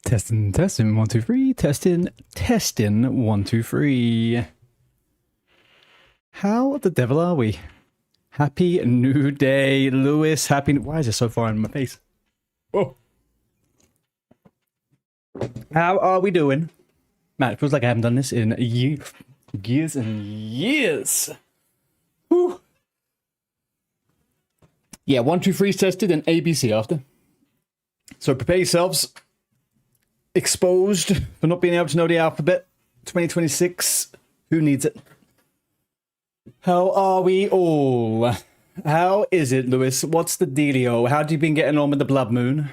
Testing, testing, 1, 2, 3. Testing, testing, 1, 2, 3. How the devil are we? Happy New Day, Lewis. Happy. Why is it so far in my face? Oh. How are we doing? Man, it feels like I haven't done this in years and years. Whew. Yeah, 1, 2, 3 is tested and ABC after. So prepare yourselves. Exposed for not being able to know the alphabet. 2026. Who needs it? How are we all? How is it, Lewis? What's the dealio? How have you been getting on with the blood moon?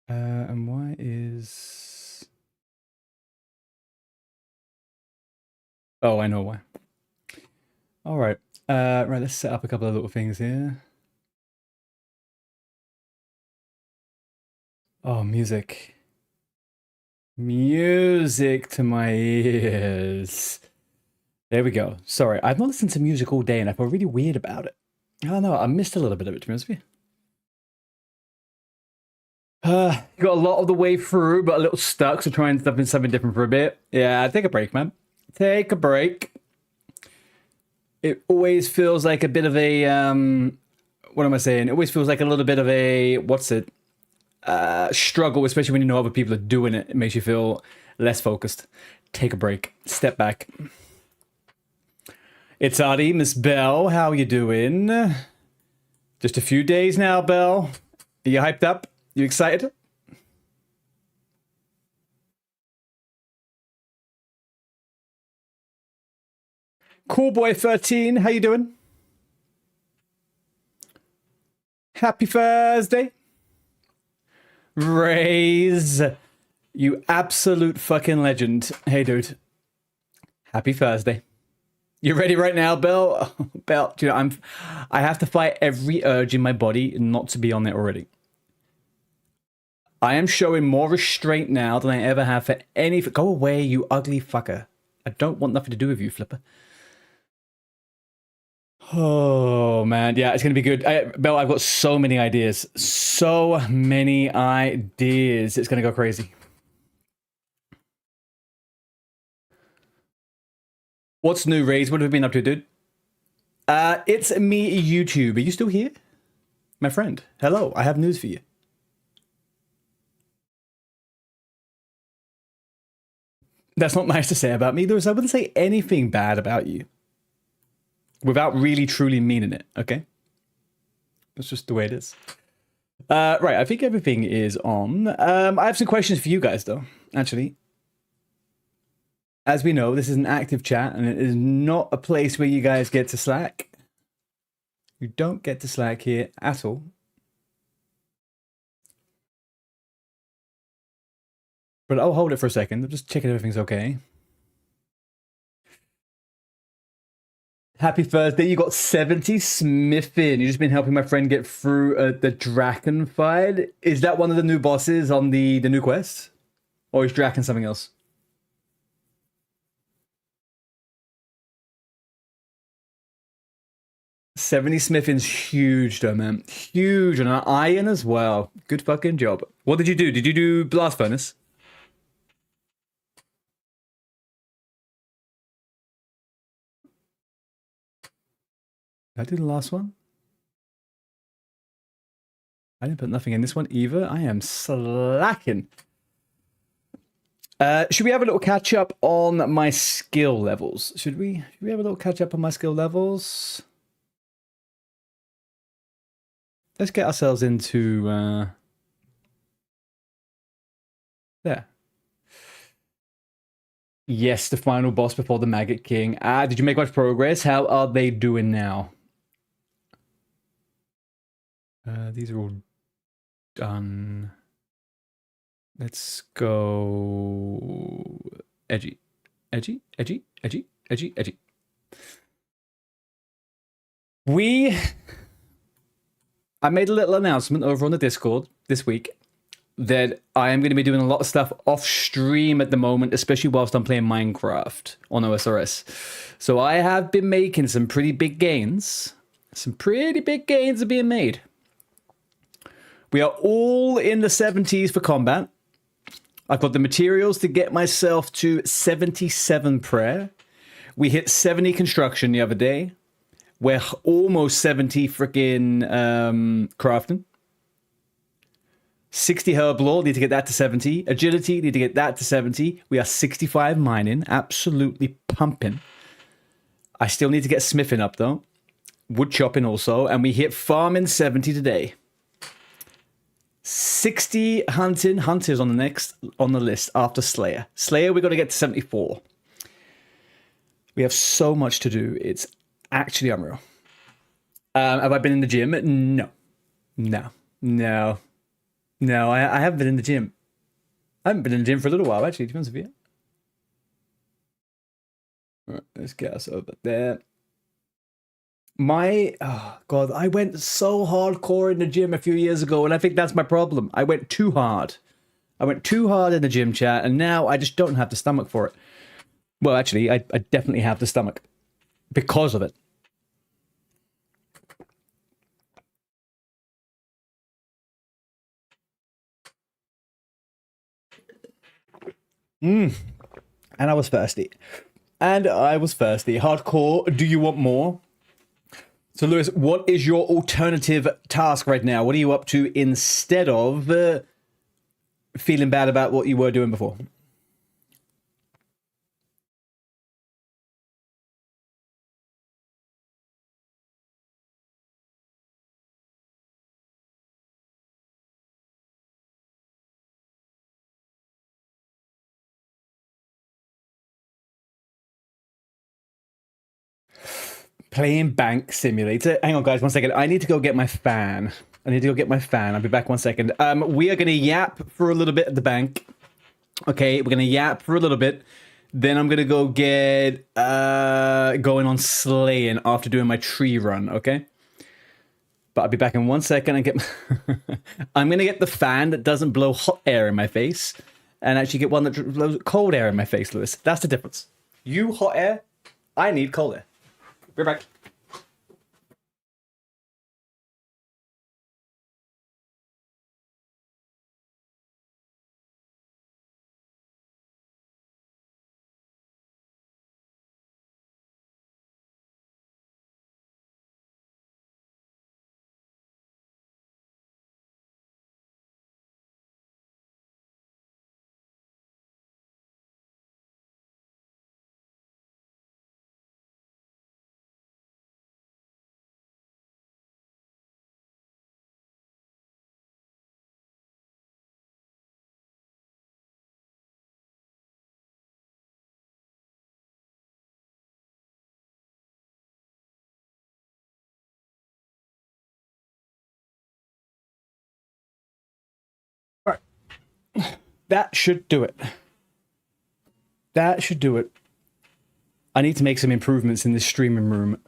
And why is... Oh, I know why. All right. Right, let's set up a couple of little things here. Oh, music. Music to my ears. There we go. Sorry, I've not listened to music all day and I feel really weird about it. I don't know, I missed a little bit of it, to be honest with you. Got a lot of the way through, but a little stuck, so trying something different for a bit. Yeah, take a break, man. Take a break. It always feels like a bit of a, what am I saying? It always feels like a little bit of a, struggle, especially when you know other people are doing it. It makes you feel less focused. Take a break. Step back. It's Adi, Miss Bell. How you doing? Just a few days now, Bell. Are you hyped up? You excited? Cool Boy 13, how you doing? Happy Thursday. Raise, you absolute fucking legend. Hey, dude. Happy Thursday. You ready right now, Bell? Bell, do you know, I have to fight every urge in my body not to be on it already. I am showing more restraint now than I ever have for any... Go away, you ugly fucker. I don't want nothing to do with you, Flipper. Oh, man. Yeah, it's going to be good. Bell, I've got so many ideas. So many ideas. It's going to go crazy. What's new, Raze? What have we been up to, dude? It's me, YouTube. Are you still here? My friend. Hello. I have news for you. That's not nice to say about me. I wouldn't say anything bad about you. Without really, truly meaning it, okay? That's just the way it is. Right, I think everything is on. I have some questions for you guys, though, actually. As we know, this is an active chat, and it is not a place where you guys get to slack. You don't get to slack here at all. But I'll hold it for a second. I'm just checking everything's okay. Happy Thursday. You got 70 Smithing. You've just been helping my friend get through the Draken fight. Is that one of the new bosses on the new quest? Or is Draken something else? $70 Smithing's huge though, man. Huge. And an iron as well. Good fucking job. What did you do? Did you do Blast Furnace? Did I do the last one? I didn't put nothing in this one either. I am slacking. Should we have a little catch up on my skill levels? Should we have a little catch up on my skill levels? Let's get ourselves into there. Yes, the final boss before the Maggot King. Did you make much progress? How are they doing now? These are all done. Let's go edgy. Edgy, edgy, edgy, edgy, edgy. I made a little announcement over on the Discord this week that I am going to be doing a lot of stuff off stream at the moment, especially whilst I'm playing Minecraft on OSRS. So I have been making some pretty big gains Some pretty big gains are being made. We are all in the 70s for combat. I've got the materials to get myself to 77 prayer. We hit 70 construction the other day. We're almost 70 freaking crafting. 60 herb lore, need to get that to 70. Agility, need to get that to 70. We are 65 mining, absolutely pumping. I still need to get smithing up though. Wood chopping also, and we hit farming 70 today. 60 hunting. Hunters on the list after Slayer. Slayer, we got to get to 74. We have so much to do. It's actually unreal. Have I been in the gym? No. I haven't been in the gym. I haven't been in the gym for a little while, actually, to be honest with you. All right, let's get us over there. Oh God, I went so hardcore in the gym a few years ago, and I think that's my problem. I went too hard. I went too hard in the gym, chat, and now I just don't have the stomach for it. Well, actually, I definitely have the stomach because of it. And I was thirsty. Hardcore, do you want more? So, Lewis, what is your alternative task right now? What are you up to instead of feeling bad about what you were doing before? Playing Bank Simulator. Hang on, guys, 1 second. I need to go get my fan. I'll be back 1 second. We are going to yap for a little bit at the bank. Okay, we're going to yap for a little bit. Then I'm going to go get going on slaying after doing my tree run, okay? But I'll be back in 1 second and get... I'm going to get the fan that doesn't blow hot air in my face and actually get one that blows cold air in my face, Lewis. That's the difference. You hot air, I need cold air. Be right back. That should do it. I need to make some improvements in this streaming room.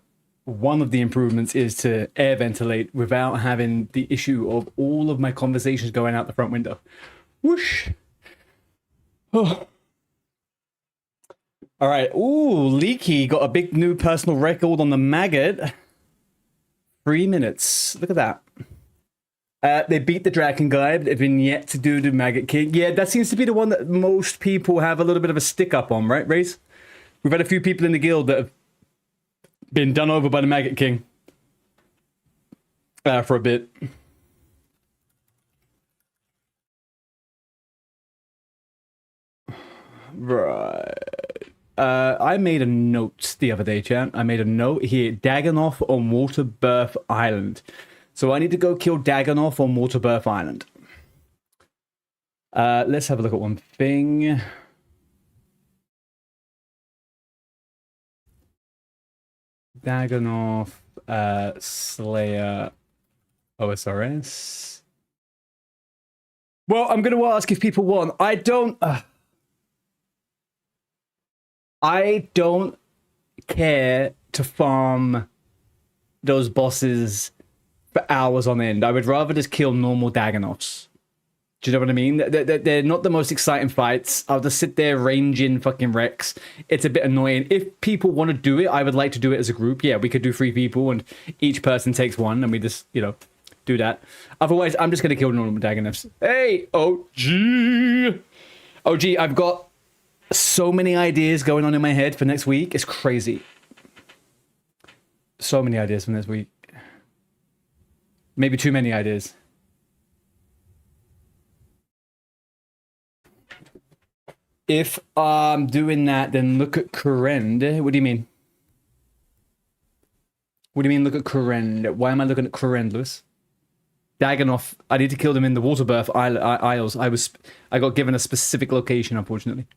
One of the improvements is to air ventilate without having the issue of all of my conversations going out the front window. Whoosh. Oh. All right. Ooh, Leaky got a big new personal record on the maggot. 3 minutes. Look at that. They beat the Dragon guy, but they've been yet to do the Maggot King. Yeah, that seems to be the one that most people have a little bit of a stick up on, right, Raze? We've had a few people in the guild that have been done over by the Maggot King for a bit. Right. I made a note the other day, chat. I made a note here. Dagannoth on Waterbirth Island. So I need to go kill Dagannoth on Waterbirth Island. Let's have a look at one thing. Dagannoth, Slayer, OSRS. Well, I'm going to ask if people want. I don't care to farm those bosses for hours on end. I would rather just kill normal Dagannoths. Do you know what I mean? They're not the most exciting fights. I'll just sit there ranging fucking Rex. It's a bit annoying. If people want to do it, I would like to do it as a group. Yeah, we could do 3 people and each person takes 1 and we just, you know, do that. Otherwise, I'm just going to kill normal Dagoneths. Hey, OG! OG, I've got so many ideas going on in my head for next week. It's crazy. So many ideas for next week. Maybe too many ideas. If I'm doing that, then look at Kurend. What do you mean? What do you mean look at Kurend? Why am I looking at Kurend, Lewis? Dagonoth, I need to kill them in the Waterbirth Isles. I got given a specific location, unfortunately.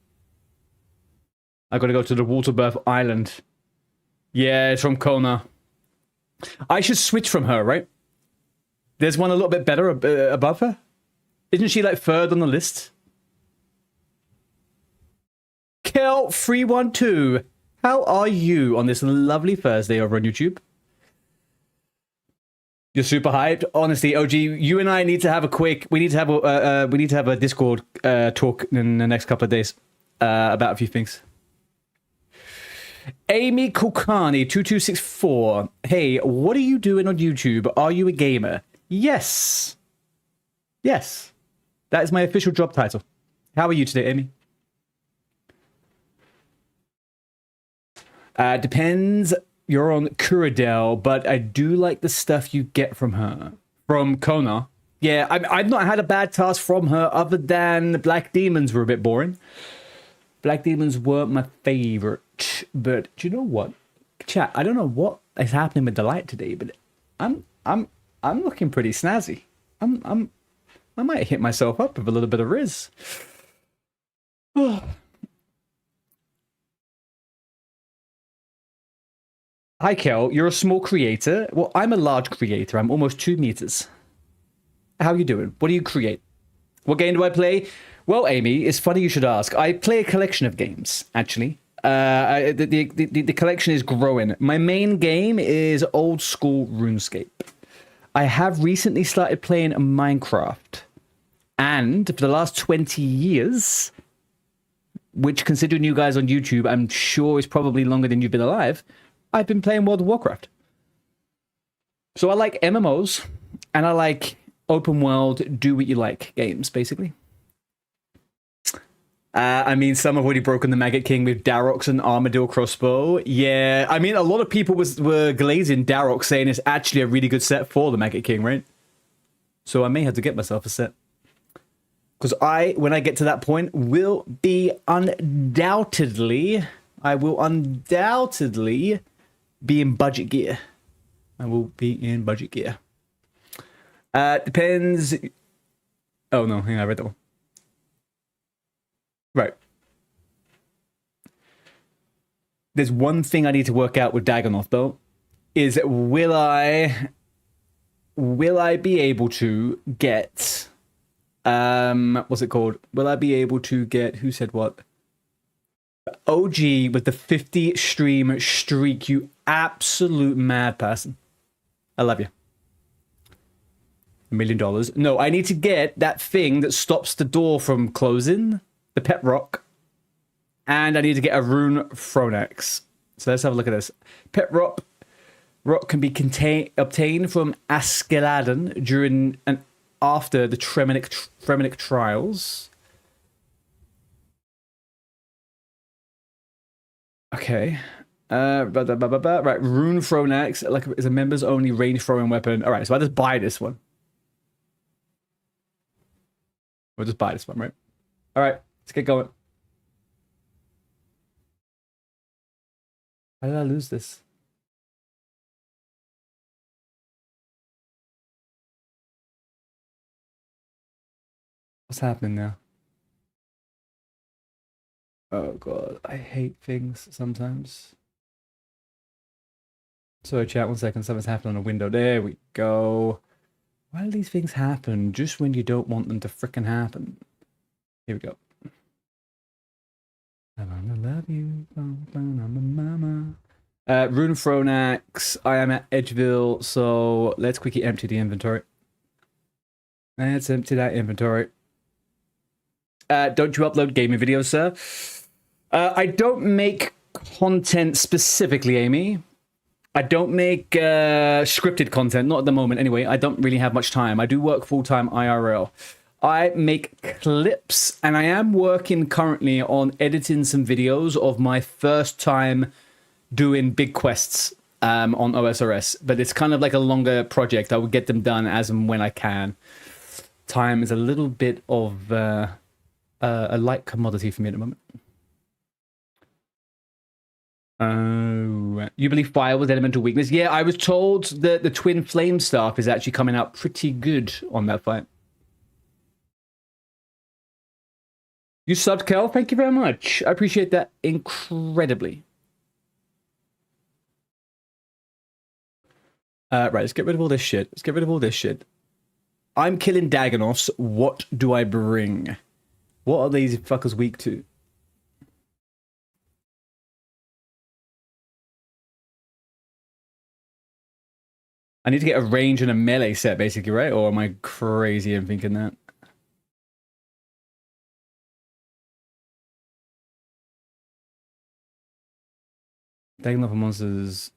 I got to go to the Waterbirth Island. Yeah, it's from Kona. I should switch from her, right? There's one a little bit better above her. Isn't she like 3rd on the list? Kel312, how are you on this lovely Thursday over on YouTube? You're super hyped. Honestly, OG, you and I need to have a quick. We need to have a Discord talk in the next couple of days about a few things. Amy Kulkani 2264. Hey, what are you doing on YouTube? Are you a gamer? Yes. Yes. That is my official job title. How are you today, Amy? Depends. You're on Kuradel, but I do like the stuff you get from her. From Kona. Yeah, I've not had a bad task from her other than the Black Demons were a bit boring. Black Demons weren't my favorite. But do you know what? Chat, I don't know what is happening with the light today, but I'm looking pretty snazzy. I might hit myself up with a little bit of Riz. Hi, Kel. You're a small creator. Well, I'm a large creator. I'm almost 2 meters. How are you doing? What do you create? What game do I play? Well, Amy, it's funny you should ask. I play a collection of games, actually. The collection is growing. My main game is old school RuneScape. I have recently started playing Minecraft. And for the last 20 years, which considering you guys on YouTube, I'm sure is probably longer than you've been alive, I've been playing World of Warcraft. So I like MMOs, and I like open world, do what you like games, basically. I mean, some have already broken the Maggot King with Darox and Armadillo Crossbow. Yeah, I mean, a lot of people were glazing Darox, saying it's actually a really good set for the Maggot King, right? So I may have to get myself a set. Because when I get to that point, will be undoubtedly... I will undoubtedly be in budget gear. I will be in budget gear. Depends... Oh, no, hang on, I read that one. Right. There's one thing I need to work out with Dagonoth, though, is will I be able to get... what's it called? Will I be able to get... Who said what? OG with the 50 stream streak, you absolute mad person. I love you. $1 million. No, I need to get that thing that stops the door from closing, the pet rock, and I need to get a rune Phronax. So let's have a look at this. Pet rock can be obtained from Askeladden during and after the Tremenic trials. Okay. Right, Rune Phronax is a members only range throwing weapon. Alright, so I just buy this one. We'll just buy this one, right? Alright, let's get going. How did I lose this? What's happening now? Oh god, I hate things sometimes. So chat, 1 second, something's happened on a window. There we go. Why do these things happen just when you don't want them to frickin' happen? Here we go. I wanna love you, mama. Rune Phronax, I am at Edgeville, so let's quickly empty the inventory. Let's empty that inventory. Don't you upload gaming videos, sir? I don't make content specifically, Amy. I don't make scripted content, not at the moment anyway. I don't really have much time. I do work full-time IRL. I make clips, and I am working currently on editing some videos of my first time doing big quests on OSRS. But it's kind of like a longer project. I will get them done as and when I can. Time is a little bit of a light commodity for me at the moment. Oh, you believe fire was elemental weakness? Yeah, I was told that the twin flame staff is actually coming out pretty good on that fight. You subbed, Kel. Thank you very much. I appreciate that incredibly. Right, let's get rid of all this shit. Let's get rid of all this shit. I'm killing Dagonoths. What do I bring? What are these fuckers weak to? I need to get a range and a melee set, basically, right? Or am I crazy in thinking that? Dagonoth monsters...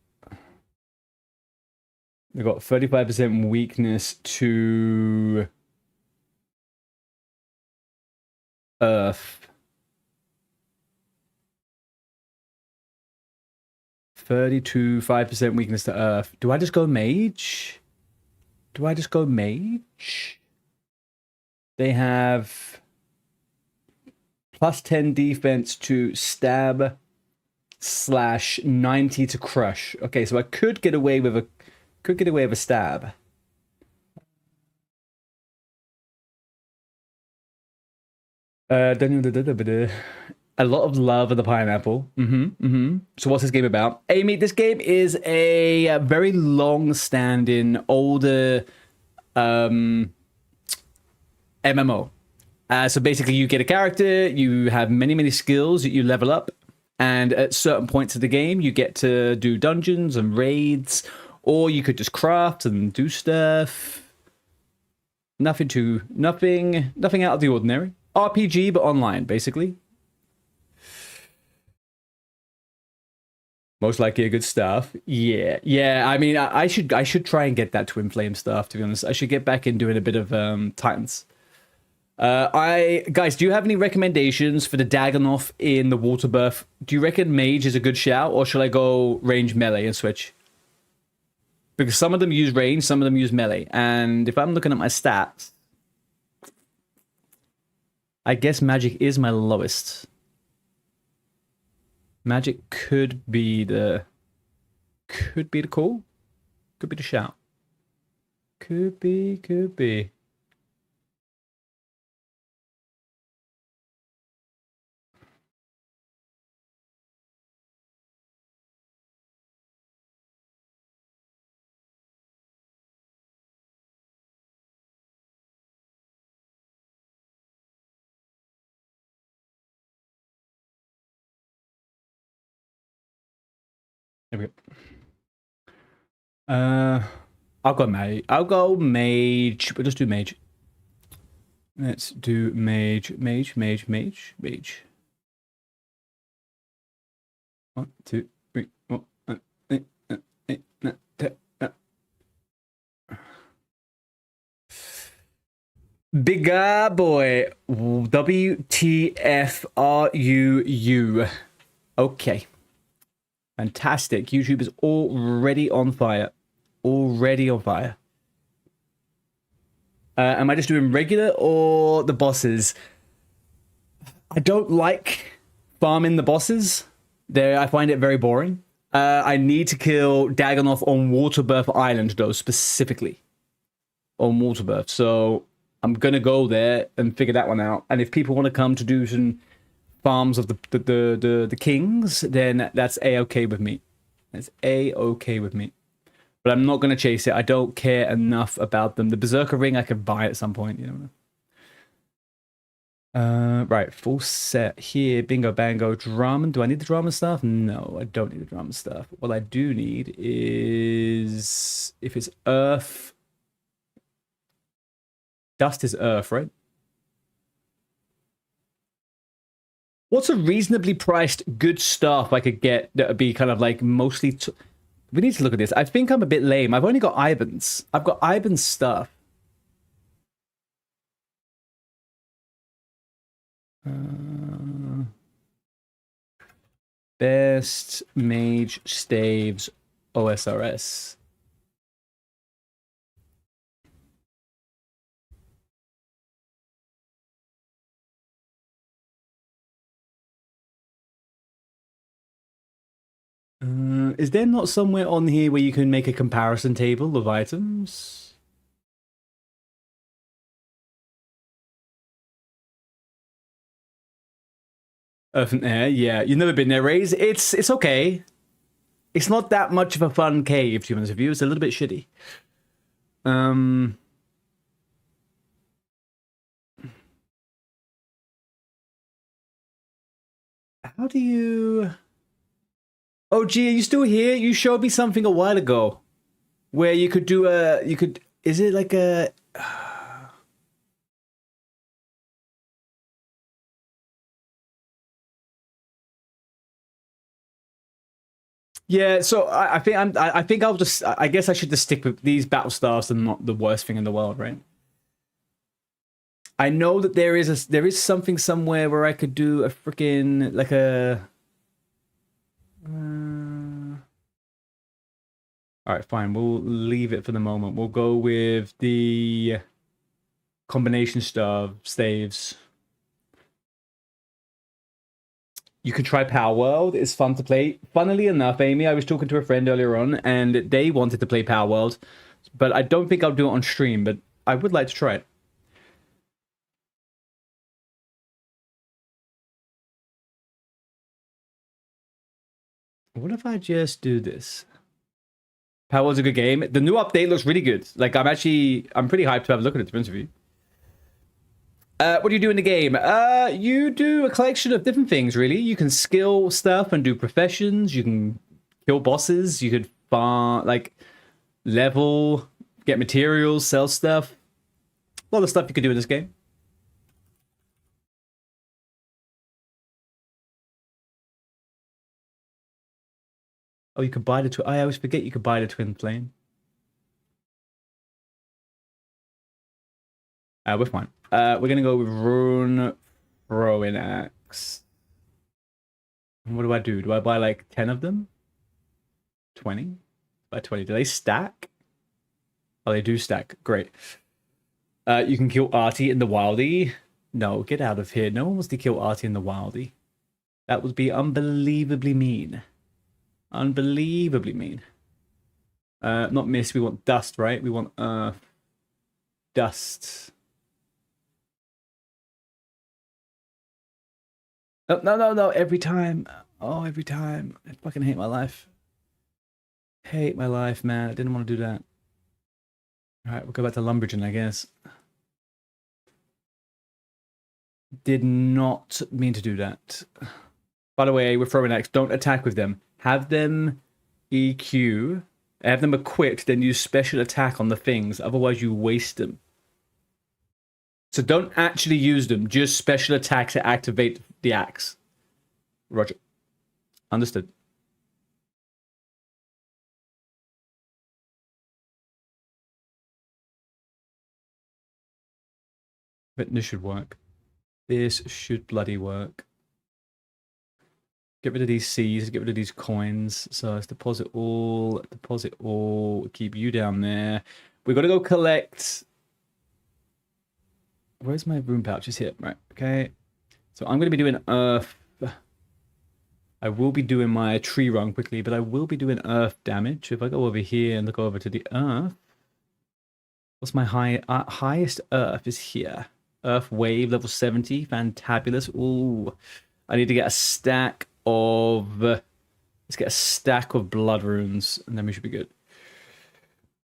They've got 35% weakness to... Earth. 5% weakness to Earth. Do I just go Mage? Do I just go Mage? They have plus 10 defense to stab / 90 to crush. Okay, so I could get away with a stab. A lot of love of the pineapple. So what's this game about? Amy, this game is a very long-standing, older MMO. So basically you get a character, you have many skills that you level up, and at certain points of the game you get to do dungeons and raids, or you could just craft and do stuff. Nothing out of the ordinary. RPG, but online, basically. Most likely a good staff. Yeah. I mean, I should try and get that twin flame staff. To be honest, I should get back in doing a bit of Titans. Guys, do you have any recommendations for the Dagonoth in the water buff? Do you reckon Mage is a good shout, or should I go range melee and switch? Because some of them use range, some of them use melee, and if I'm looking at my stats, I guess magic is my lowest. Magic could be the call. Could be the shout. Could be. There we go. I'll go mage. We'll just do mage. Let's do mage. 1, 2, 3, 4, 5, 6, 7, 8, 9, 10. Big guy boy. WTFRUU. Okay. Fantastic. YouTube is already on fire. Am I just doing regular or the bosses? I don't like farming the bosses. I find it very boring. I need to kill Dagonoth on Waterbirth Island, though, specifically. On Waterbirth. So I'm going to go there and figure that one out. And if people want to come to do some farms of the kings, then that's a-okay with me. That's a-okay with me. But I'm not going to chase it. I don't care enough about them. The Berserker ring I could buy at some point, you know. Right, full set here. Bingo, bango, drama. Do I need the drama stuff? No, I don't need the drama stuff. What I do need is, if it's earth, dust is earth, right? What's a reasonably priced good stuff I could get that would be kind of like mostly... We need to look at this. I think I'm a bit lame. I've only got Ivan's. I've got Ivan's stuff. Best mage staves OSRS. Is there not somewhere on here where you can make a comparison table of items? Earth and Air, yeah. You've never been there, Raze. It's okay. It's not that much of a fun cave, to be honest with you. It's a little bit shitty. How do you... Oh, gee, are you still here? You showed me something a while ago where you could do a... You could... Is it like a... Yeah, so I think I'll just... I guess I should just stick with these battle stars and not the worst thing in the world, right? I know that there is something somewhere where I could do a freaking like a... All right, fine. We'll leave it for the moment. We'll go with the combination staves. You can try Power World. It's fun to play. Funnily enough, Amy, I was talking to a friend earlier on, and they wanted to play Power World, but I don't think I'll do it on stream, but I would like to try it. What if I just do this? Power World's a good game. The new update looks really good. Like, I'm pretty hyped to have a look at it, to be honest with you. What do you do in the game? You do a collection of different things, really. You can skill stuff and do professions. You can kill bosses. You could farm, like, level, get materials, sell stuff. A lot of stuff you could do in this game. Oh, you could buy the twin. I always forget you could buy the twin flame. We're fine. We're gonna go with rune throwing axe. What do I do? Do I buy like 10 of them? 20? Buy 20. Do they stack? Oh, they do stack. Great. You can kill Artie in the Wildie. No, get out of here. No one wants to kill Artie in the Wildie. That would be unbelievably mean. Unbelievably mean. Not mist. We want dust, right? We want dust. Oh, no. Every time. Oh, every time. I fucking hate my life. Hate my life, man. I didn't want to do that. All right, we'll go back to Lumberton, I guess. Did not mean to do that. By the way, we're throwing X. Don't attack with them. Have them EQ. Have them equipped, then use special attack on the things. Otherwise, you waste them. So don't actually use them. Just special attack to activate the axe. Roger. Understood. But this should work. This should bloody work. Get rid of these C's, get rid of these coins. So let's deposit all, keep you down there. We've got to go collect... Where's my room pouches here? Right, okay. So I'm going to be doing earth. I will be doing my tree run quickly, but I will be doing earth damage. If I go over here and look over to the earth. What's my highest earth is here. Earth wave, level 70. Fantabulous. Ooh. I need to get a stack of... let's get a stack of blood runes, and then we should be good.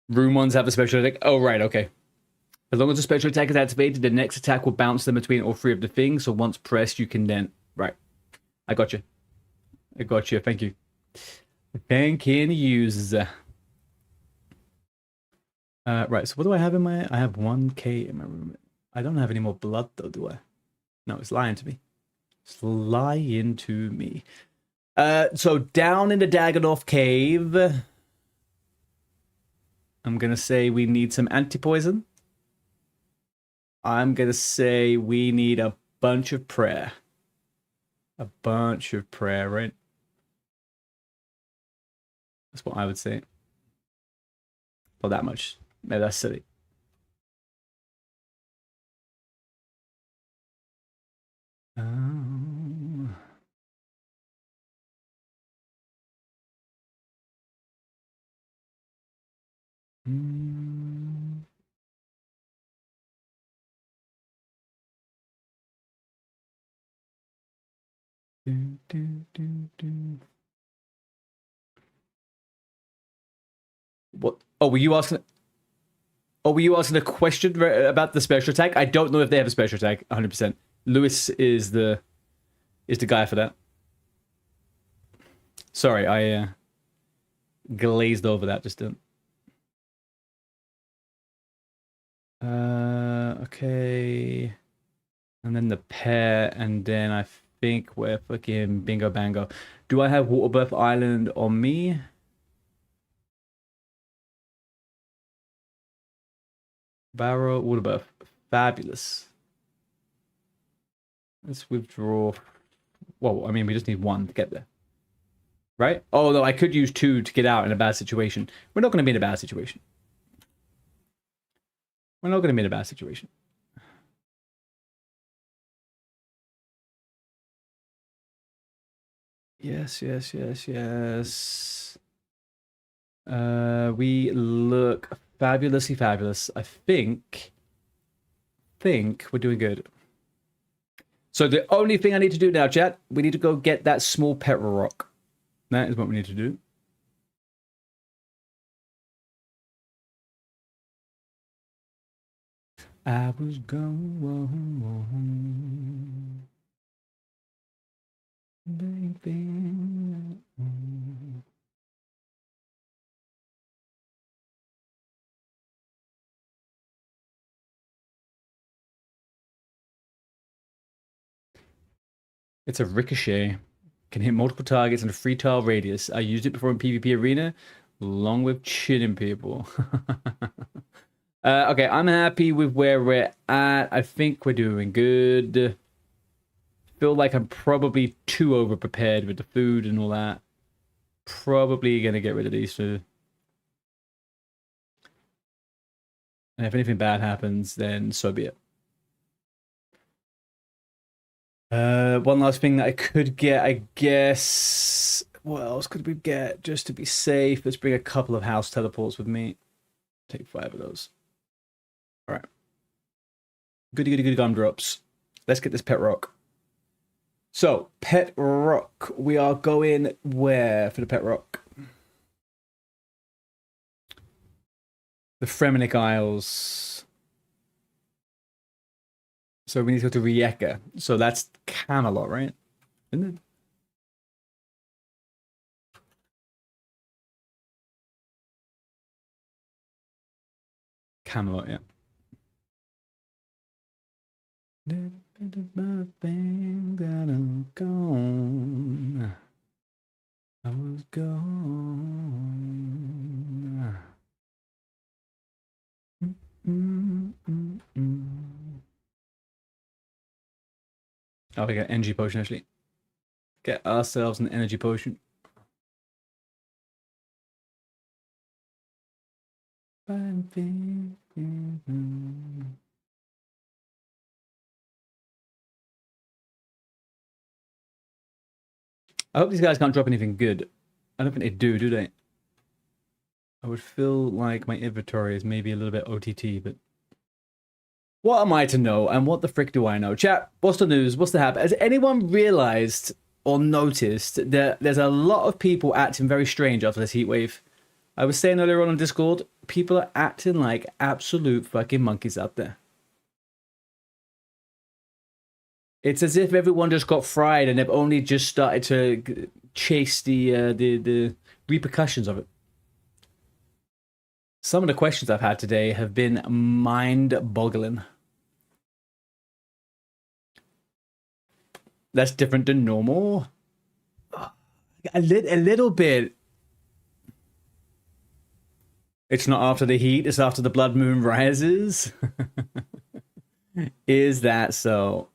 Rune ones have a special attack. Oh, right, okay. As long as the special attack is activated, the next attack will bounce them between all three of the things, so once pressed, you can then... Right. I got you. I got you. Thank you. Thank you. Right, so what do I have in my... I have 1k in my room. I don't have any more blood, though, do I? No, it's lying to me. lying to me. So down in the Daggenoth cave, I'm gonna say we need some anti-poison. I'm gonna say we need a bunch of prayer. A bunch of prayer, right? That's what I would say. Not that much. Maybe that's silly. What? Oh, were you asking? Oh, were you asking a question about the special attack? I don't know if they have a special attack. 100%. Lewis is the guy for that. Sorry, I glazed over that just then. Okay. And then the pair, and then I think we're fucking bingo bango. Do I have Waterbirth Island on me? Barrow, Waterbirth. Fabulous. Let's withdraw. Well, I mean, we just need one to get there. Right? Oh, no, I could use 2 to get out in a bad situation. We're not going to be in a bad situation. We're not going to be in a bad situation. Yes. We look fabulously fabulous. I think we're doing good. So the only thing I need to do now, chat, we need to go get that small petrol rock. That is what we need to do. I was going, baby. It's a ricochet. Can hit multiple targets in a 3-tile radius. I used it before in PvP arena, along with chilling people. Okay, I'm happy with where we're at. I think we're doing good. Feel like I'm probably too over-prepared with the food and all that. Probably going to get rid of these two. And if anything bad happens, then so be it. One last thing that I could get, I guess. What else could we get just to be safe? Let's bring a couple of house teleports with me. Take 5 of those. All right. Goody gumdrops. Let's get this pet rock. So, pet rock. We are going where for the pet rock? The Fremenic Isles. So we need to go to Rijeka. So that's Camelot, right? Isn't it? Camelot, yeah. I was gone. Oh, we got an energy potion actually. Get ourselves an energy potion. I hope these guys can't drop anything good. I don't think they do they? I would feel like my inventory is maybe a little bit OTT, but what am I to know, and what the frick do I know? Chat, what's the news? What's the happen? Has anyone realized or noticed that there's a lot of people acting very strange after this heat wave? I was saying earlier on Discord, people are acting like absolute fucking monkeys out there. It's as if everyone just got fried and they've only just started to chase the repercussions of it. Some of the questions I've had today have been mind-boggling. That's different than normal. A little bit. It's not after the heat, it's after the blood moon rises. Is that so?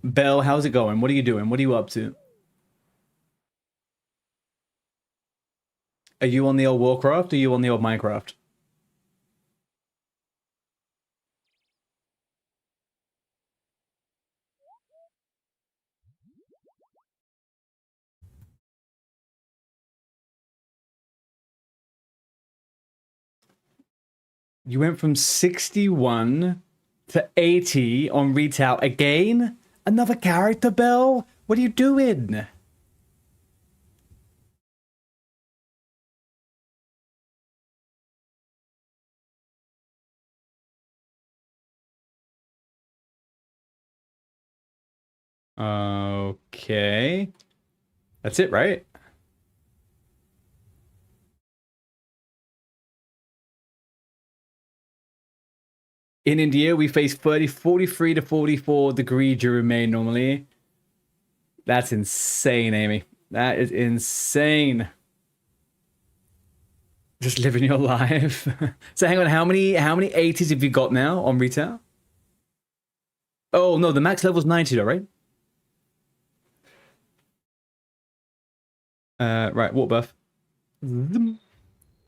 Belle, how's it going? What are you doing? What are you up to? Are you on the old Warcraft or are you on the old Minecraft? You went from 61 to 80 on retail again? Another character, Belle? What are you doing? Okay. That's it, right? In India, we face 43 to 44 degree during May normally. That's insane, Amy. That is insane. Just living your life. So hang on, how many 80s have you got now on retail? Oh no, the max level is 90 though, right? Right, water buff.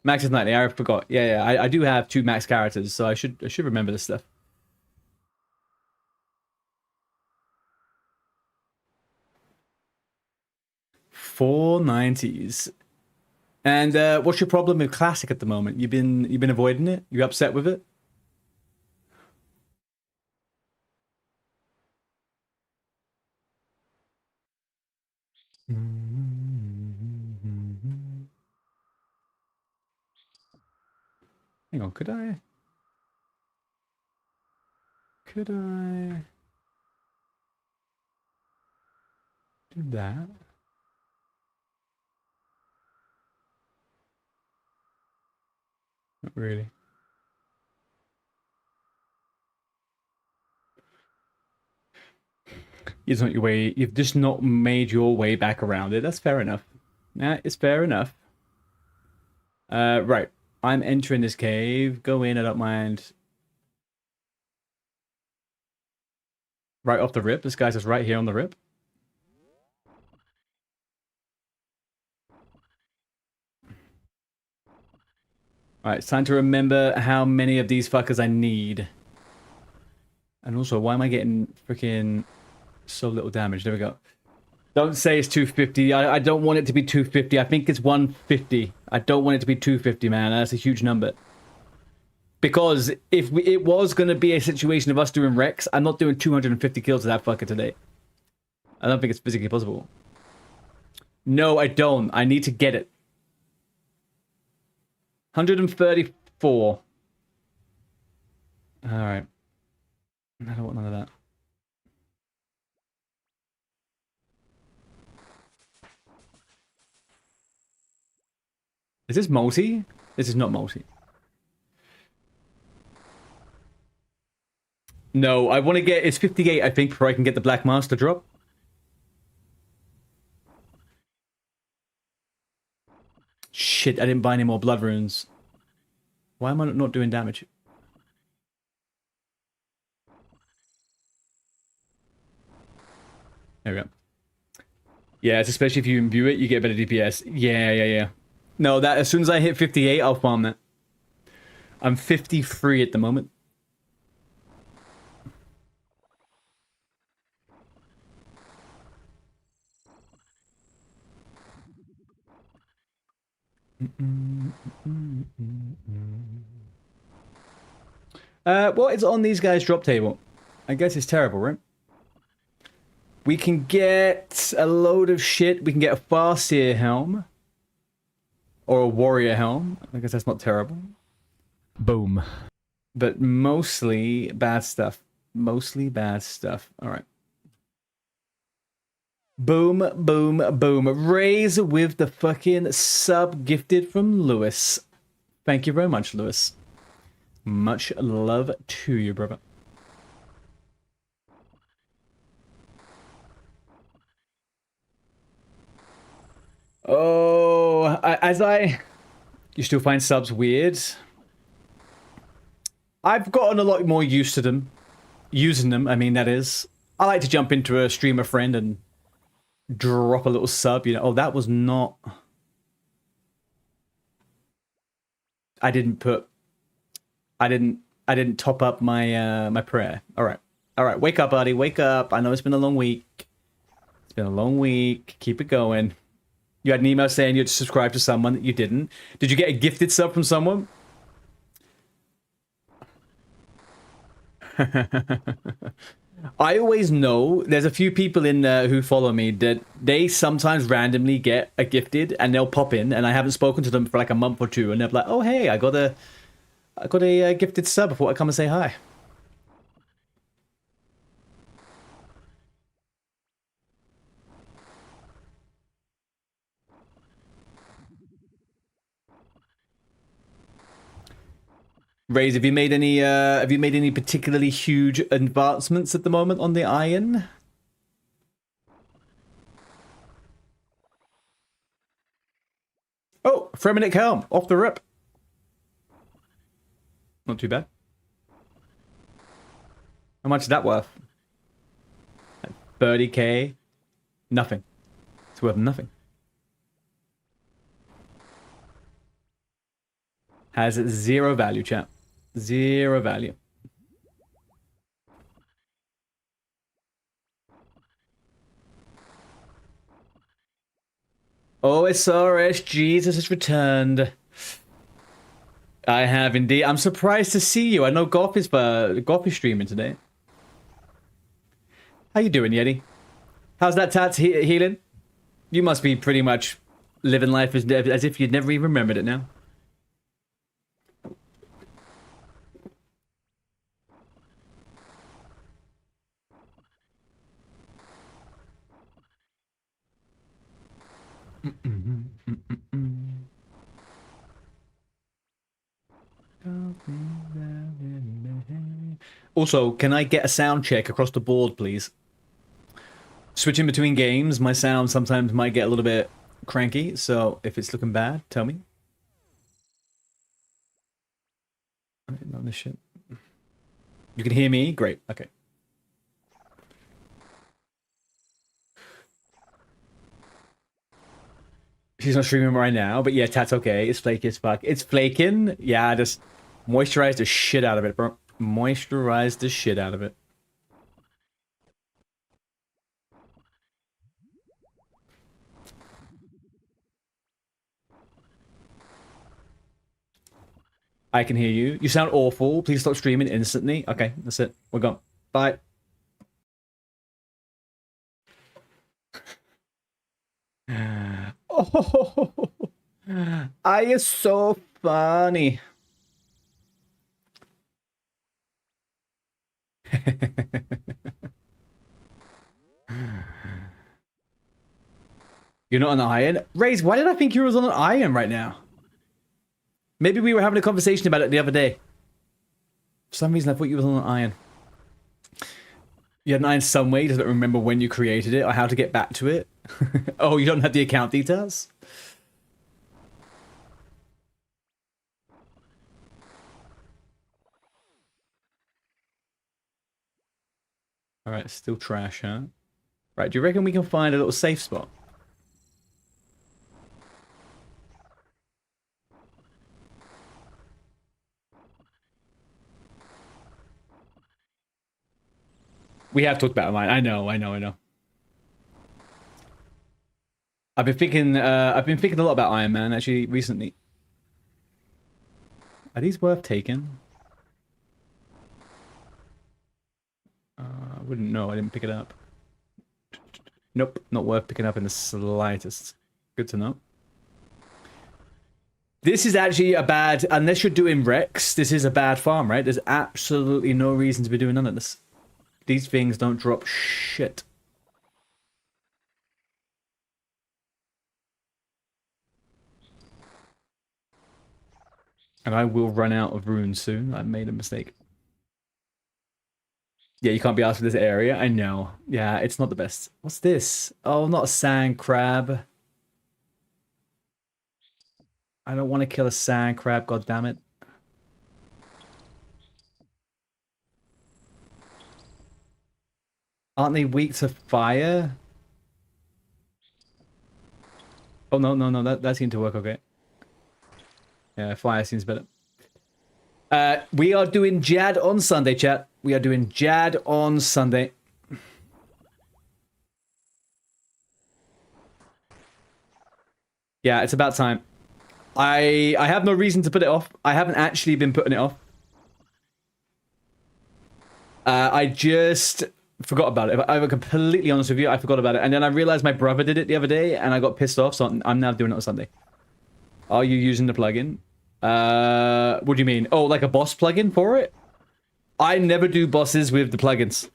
Max is 90. I forgot. Yeah, I do have 2 max characters, so I should remember this stuff. 490s. And what's your problem with classic at the moment? You've been avoiding it? You upset with it? Hang on, could I do that? Not really. It's not your way. You've just not made your way back around it. That's fair enough. That is fair enough. Right. I'm entering this cave. Go in, I don't mind. Right off the rip. This guy's just right here on the rip. Alright, it's time to remember how many of these fuckers I need. And also, why am I getting freaking so little damage? There we go. Don't say it's 250. I don't want it to be 250. I think it's 150. I don't want it to be 250, man. That's a huge number. Because if it was going to be a situation of us doing Rex, I'm not doing 250 kills to that fucker today. I don't think it's physically possible. No, I don't. I need to get it. 134. Alright. I don't want none of that. Is this multi? This is not multi. No, I want to get... It's 58, I think, before I can get the Black Master drop. Shit, I didn't buy any more blood runes. Why am I not doing damage? There we go. Yeah, it's especially if you imbue it, you get better DPS. Yeah. No, that as soon as I hit 58, I'll farm that. I'm 53 at the moment. What is on these guys' drop table? I guess it's terrible, right? We can get a load of shit. We can get a Farseer helm. Or a warrior helm. I guess that's not terrible. Boom. But mostly bad stuff. Mostly bad stuff. Alright. Boom, boom, boom. Raise with the fucking sub gifted from Lewis. Thank you very much, Lewis. Much love to you, brother. Oh, you still find subs weird? I've gotten a lot more used to them. Using them, I mean, that is. I like to jump into a streamer friend and drop a little sub, you know. Oh, that was not... I didn't top up my my prayer. All right, wake up, buddy, wake up. I know it's been a long week. It's been a long week. Keep it going. You had an email saying you'd subscribe to someone that you didn't. Did you get a gifted sub from someone? I always know there's a few people in who follow me that they sometimes randomly get a gifted and they'll pop in, and I haven't spoken to them for like a month or two, and they're like, "Oh hey, I got a gifted sub. I thought I'd come and say hi." Raze, have you made any particularly huge advancements at the moment on the iron? Oh, Fremenic Helm, off the rip. Not too bad. How much is that worth? 30k? Nothing. It's worth nothing. Has zero value, chat. Zero value. OSRS, Jesus has returned. I have indeed. I'm surprised to see you. I know Goff is streaming today. How you doing, Yeti? How's that tats healing? You must be pretty much living life as if you'd never even remembered it now. Also, can I get a sound check across the board, please? Switching between games, my sound sometimes might get a little bit cranky, so if it's looking bad, tell me. I didn't know this shit. You can hear me? Great, okay. She's not streaming right now, but yeah, that's okay. It's flaky as fuck. It's flaking. Yeah, just moisturize the shit out of it, bro. Moisturize the shit out of it. I can hear you. You sound awful. Please stop streaming instantly. Okay, that's it. We're gone. Bye. Oh, I is so funny. You're not on the iron? Raze, why did I think you was on an iron right now? Maybe we were having a conversation about it the other day. For some reason, I thought you was on an iron. You had an iron some way, you just don't remember when you created it or how to get back to it. Oh, you don't have the account details? Alright, still trash, huh? Right, do you reckon we can find a little safe spot? We have talked about mine. I know. I've been thinking a lot about Iron Man actually recently. Are these worth taking? I wouldn't know. I didn't pick it up. Nope, not worth picking up in the slightest. Good to know. This is actually a bad, unless you're doing Rex, this is a bad farm, right? There's absolutely no reason to be doing none of this. These things don't drop shit. And I will run out of runes soon. I made a mistake. Yeah, you can't be asked for this area. I know. Yeah, it's not the best. What's this? Oh, not a sand crab. I don't want to kill a sand crab, god damn it. Aren't they weak to fire? Oh, no. That seemed to work okay. Yeah, fire seems better. We are doing Jad on Sunday, chat. We are doing Jad on Sunday. Yeah, it's about time. I have no reason to put it off. I haven't actually been putting it off. I just forgot about it. If I'm completely honest with you, I forgot about it. And then I realized my brother did it the other day, and I got pissed off, so I'm now doing it on Sunday. Are you using the plugin? What do you mean? Oh, like a boss plugin for it? I never do bosses with the plugins.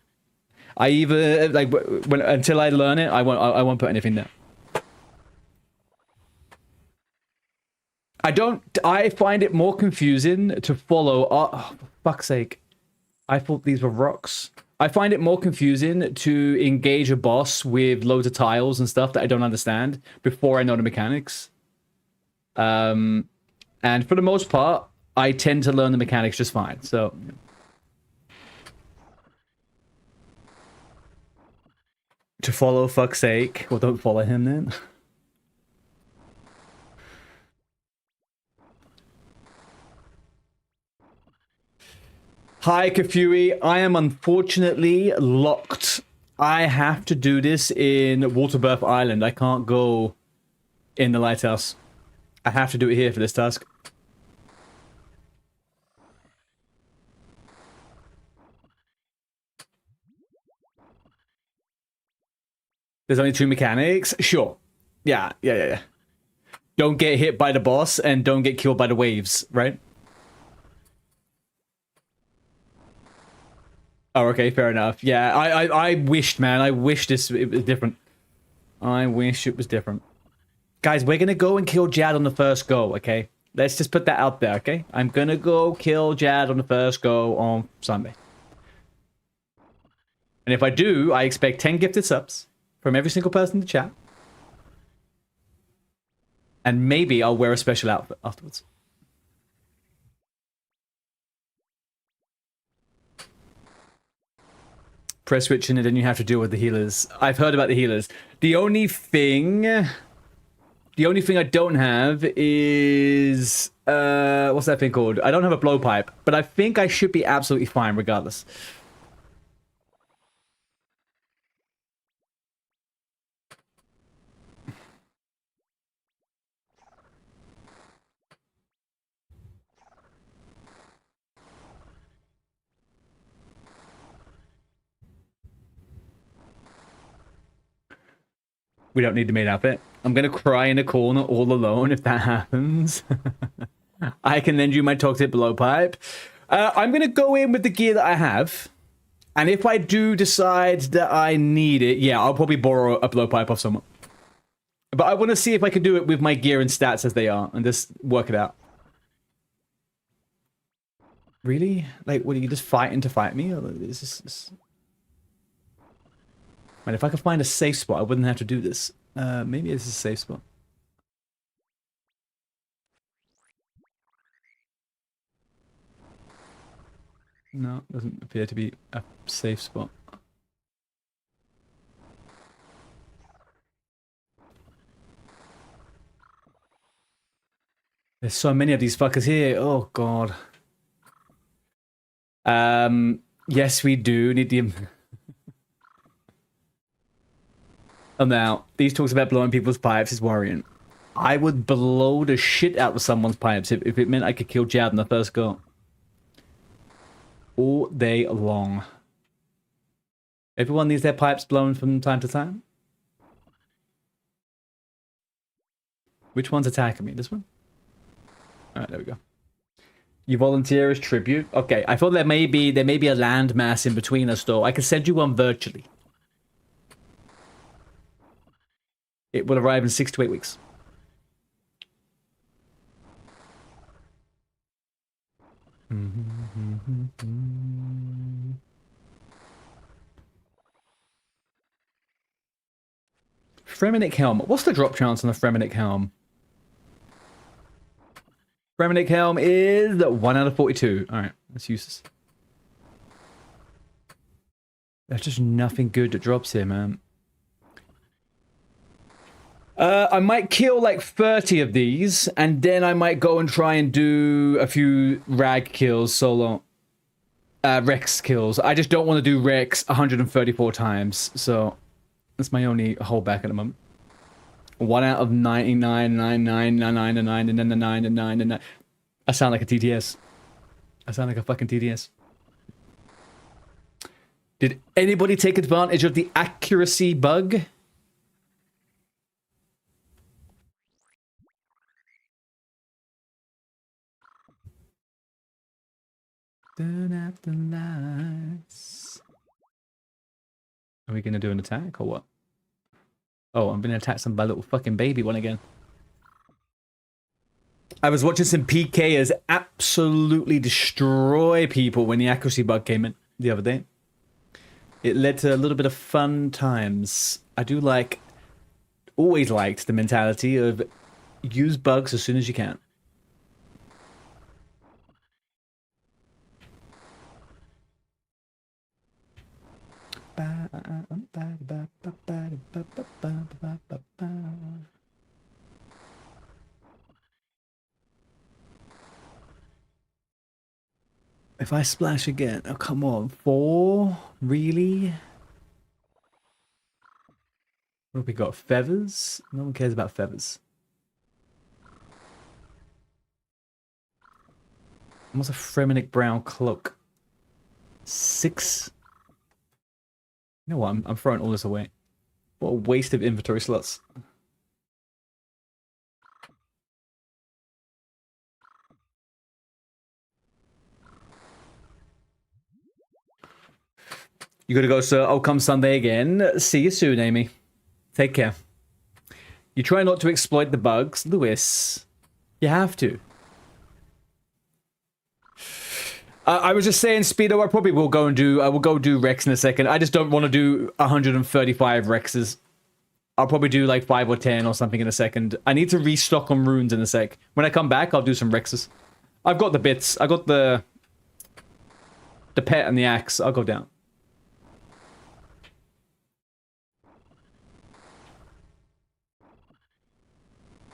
I either like until I learn it, I won't put anything there. I find it more confusing to follow. Oh, for fuck's sake! I thought these were rocks. I find it more confusing to engage a boss with loads of tiles and stuff that I don't understand before I know the mechanics. And for the most part, I tend to learn the mechanics just fine. So. To follow, fuck's sake. Well, don't follow him then. Hi, Kafui. I am unfortunately locked. I have to do this in Waterbirth Island. I can't go in the lighthouse. I have to do it here for this task. There's only 2 mechanics? Sure. Yeah. Don't get hit by the boss and don't get killed by the waves, right? Oh, okay, fair enough. Yeah, I wished, man. I wish it was different. I wish it was different. Guys, we're gonna go and kill Jad on the first go, okay? Let's just put that out there, okay? I'm gonna go kill Jad on the first go on Sunday. And if I do, I expect 10 gifted subs from every single person in the chat. And maybe I'll wear a special outfit afterwards. Press switching and then you have to deal with the healers. I've heard about the healers. The only thing I don't have is what's that thing called? I don't have a blowpipe, but I think I should be absolutely fine regardless. We don't need the main outfit. I'm gonna cry in a corner all alone if that happens. I can lend you my toxic blowpipe. I'm gonna go in with the gear that I have. And if I do decide that I need it, yeah, I'll probably borrow a blowpipe off someone. But I want to see if I can do it with my gear and stats as they are and just work it out. Really? Like, what, are you just fighting to fight me? Or is this... Man, if I could find a safe spot, I wouldn't have to do this. Maybe this is a safe spot. No, doesn't appear to be a safe spot. There's so many of these fuckers here. Oh, God. Yes, we do need the... Oh, now, these talks about blowing people's pipes is worrying. I would blow the shit out of someone's pipes if it meant I could kill Jad in the first go. All day long. Everyone needs their pipes blown from time to time. Which one's attacking me? This one? Alright, there we go. You volunteer as tribute? Okay, I thought there may be a landmass in between us though. I can send you one virtually. It will arrive in 6 to 8 weeks. Fremenic Helm. What's the drop chance on the Fremenic Helm? Fremenic Helm is 1 out of 42. Alright, let's use this. There's just nothing good that drops here, man. I might kill like 30 of these, and then I might go and try and do a few rag kills solo. Rex kills. I just don't want to do Rex 134 times, so that's my only holdback at the moment. 1 out of 99, 99, 99, and 9, and then the 9, and 9, and 9. I sound like a TTS. I sound like a fucking TTS. Did anybody take advantage of the accuracy bug? Turn out the lights. Are we gonna do an attack or what? Oh, I'm gonna attack some little fucking baby one again. I was watching some PKers absolutely destroy people when the accuracy bug came in the other day. It led to a little bit of fun times. I do like, always liked the mentality of use bugs as soon as you can. If I splash again, oh come on, 4? Really? What have we got? Feathers? No one cares about feathers. What's a Fremenic brown cloak? 6? You know what? I'm throwing all this away. What a waste of inventory slots. You gotta go, sir. I'll come Sunday again. See you soon, Amy. Take care. You try not to exploit the bugs, Lewis. You have to. I was just saying, Speedo, I probably will go and do... I will go do Rex in a second. I just don't want to do 135 Rexes. I'll probably do like 5 or 10 or something in a second. I need to restock on runes in a sec. When I come back, I'll do some Rexes. I've got the bits. I got the pet and the axe. I'll go down.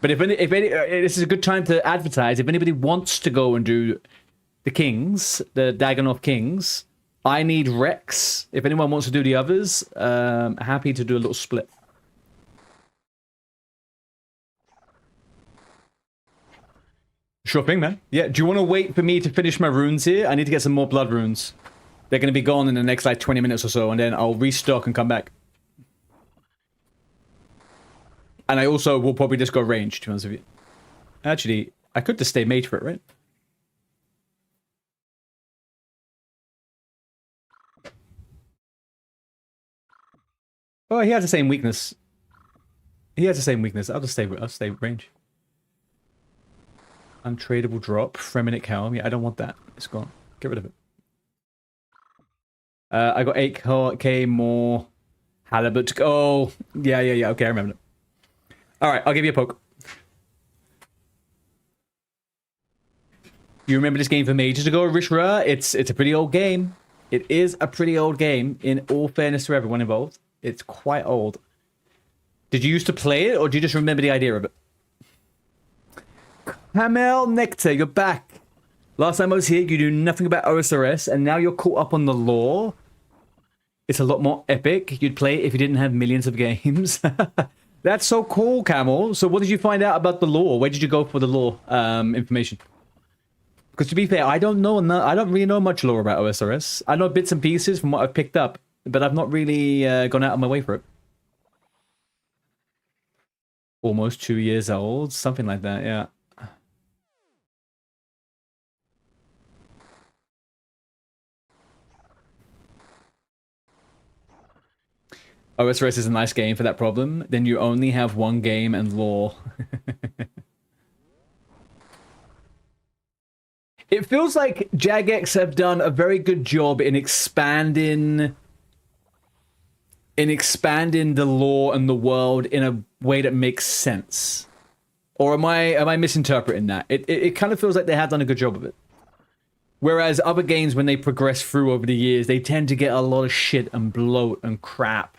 But if any, this is a good time to advertise. If anybody wants to go and do the Kings, the Dagannoth Kings, I need Rex. If anyone wants to do the others, happy to do a little split. Sure thing, man. Yeah, do you want to wait for me to finish my runes here? I need to get some more blood runes. They're going to be gone in the next, like, 20 minutes or so, and then I'll restock and come back. And I also will probably just go range, to be honest with you. Actually, I could just stay mage for it, right? Oh, he has the same weakness. He has the same weakness. I'll stay range. Untradable drop. Fremenic Helm. Yeah, I don't want that. It's gone. Get rid of it. I got 8k more halibut to go. Oh, yeah. Okay, I remember it. Alright, I'll give you a poke. You remember this game from ages ago, Rishra? It's a pretty old game. It is a pretty old game, in all fairness to everyone involved. It's quite old. Did you used to play it, or do you just remember the idea of it? Hamel Nectar, you're back. Last time I was here, you knew nothing about OSRS, and now you're caught up on the lore. It's a lot more epic. You'd play it if you didn't have millions of games. That's so cool, Camel. So what did you find out about the lore? Where did you go for the lore information? Because to be fair, I don't really know much lore about OSRS. I know bits and pieces from what I've picked up, but I've not really gone out of my way for it. Almost 2 years old, something like that, yeah. OSRS is a nice game for that problem. Then you only have one game and lore. It feels like Jagex have done a very good job in expanding the lore and the world in a way that makes sense. Or am I misinterpreting that? It kind of feels like they have done a good job of it. Whereas other games, when they progress through over the years, they tend to get a lot of shit and bloat and crap.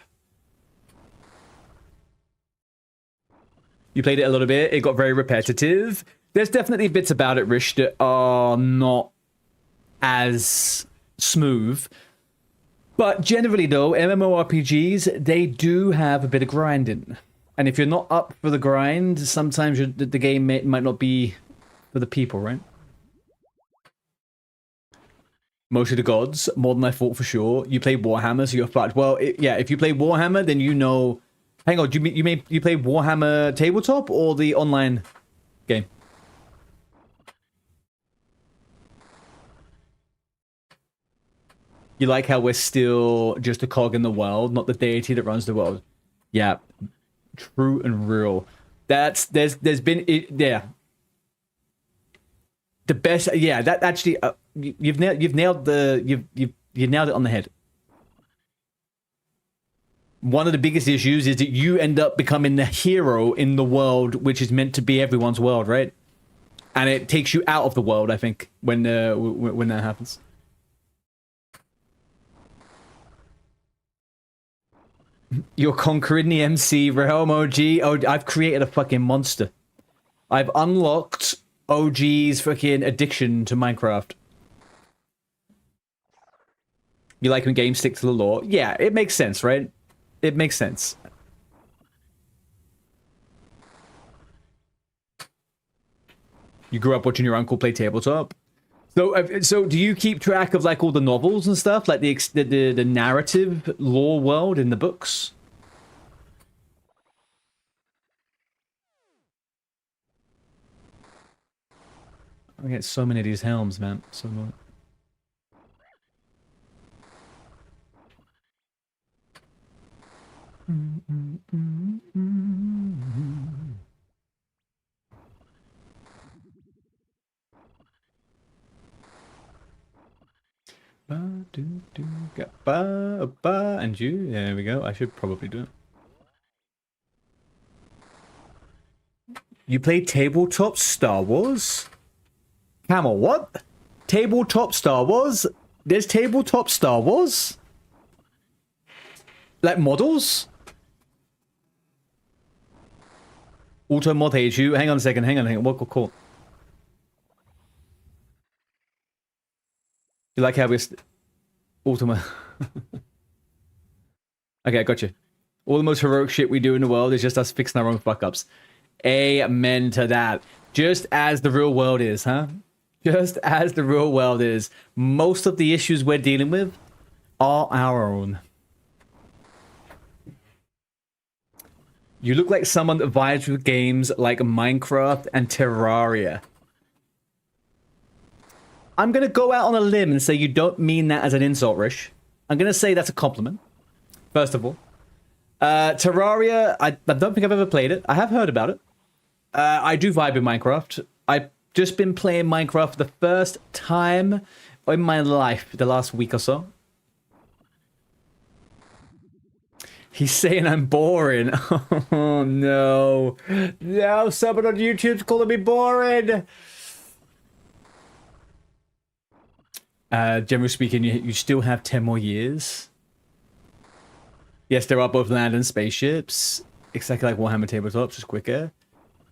You played it a little bit. It got very repetitive. There's definitely bits about it, Rish, that are not as smooth. But generally, though, MMORPGs, they do have a bit of grinding. And if you're not up for the grind, sometimes the game might not be for the people, right? Most of the gods, more than I thought for sure. You play Warhammer, so you're fucked. Well, yeah, if you play Warhammer, then you know... Hang on, you play Warhammer tabletop or the online game? You like how we're still just a cog in the world, not the deity that runs the world. Yeah, true and real. There's been yeah. The best, yeah. That actually, you've nailed it on the head. One of the biggest issues is that you end up becoming the hero in the world, which is meant to be everyone's world, right? And it takes you out of the world, I think, when that happens. You're conquering the MC realm, OG. Oh, I've created a fucking monster. I've unlocked OG's fucking addiction to Minecraft. You like when games stick to the lore? Yeah, it makes sense, right? It makes sense. You grew up watching your uncle play tabletop. So do you keep track of like all the novels and stuff, like the narrative lore world in the books? I get so many of these helms, man. So annoying. And you, there we go. I should probably do it. You play tabletop Star Wars? Camel, what? Tabletop Star Wars? There's tabletop Star Wars? Like models? Auto mod hates you. Hang on a second. Hang on. What cool. You like how we're Ultima? Okay, I got you. All the most heroic shit we do in the world is just us fixing our own fuck ups. Amen to that. Just as the real world is, huh? Just as the real world is. Most of the issues we're dealing with are our own. You look like someone that vibes with games like Minecraft and Terraria. I'm going to go out on a limb and say you don't mean that as an insult, Rish. I'm going to say that's a compliment, first of all. Terraria, I don't think I've ever played it. I have heard about it. I do vibe in Minecraft. I've just been playing Minecraft for the first time in my life the last week or so. He's saying I'm boring. Oh, no. No, someone on YouTube's calling me boring. Generally speaking, you still have 10 more years. Yes, there are both land and spaceships. Exactly like Warhammer Tabletop, just quicker.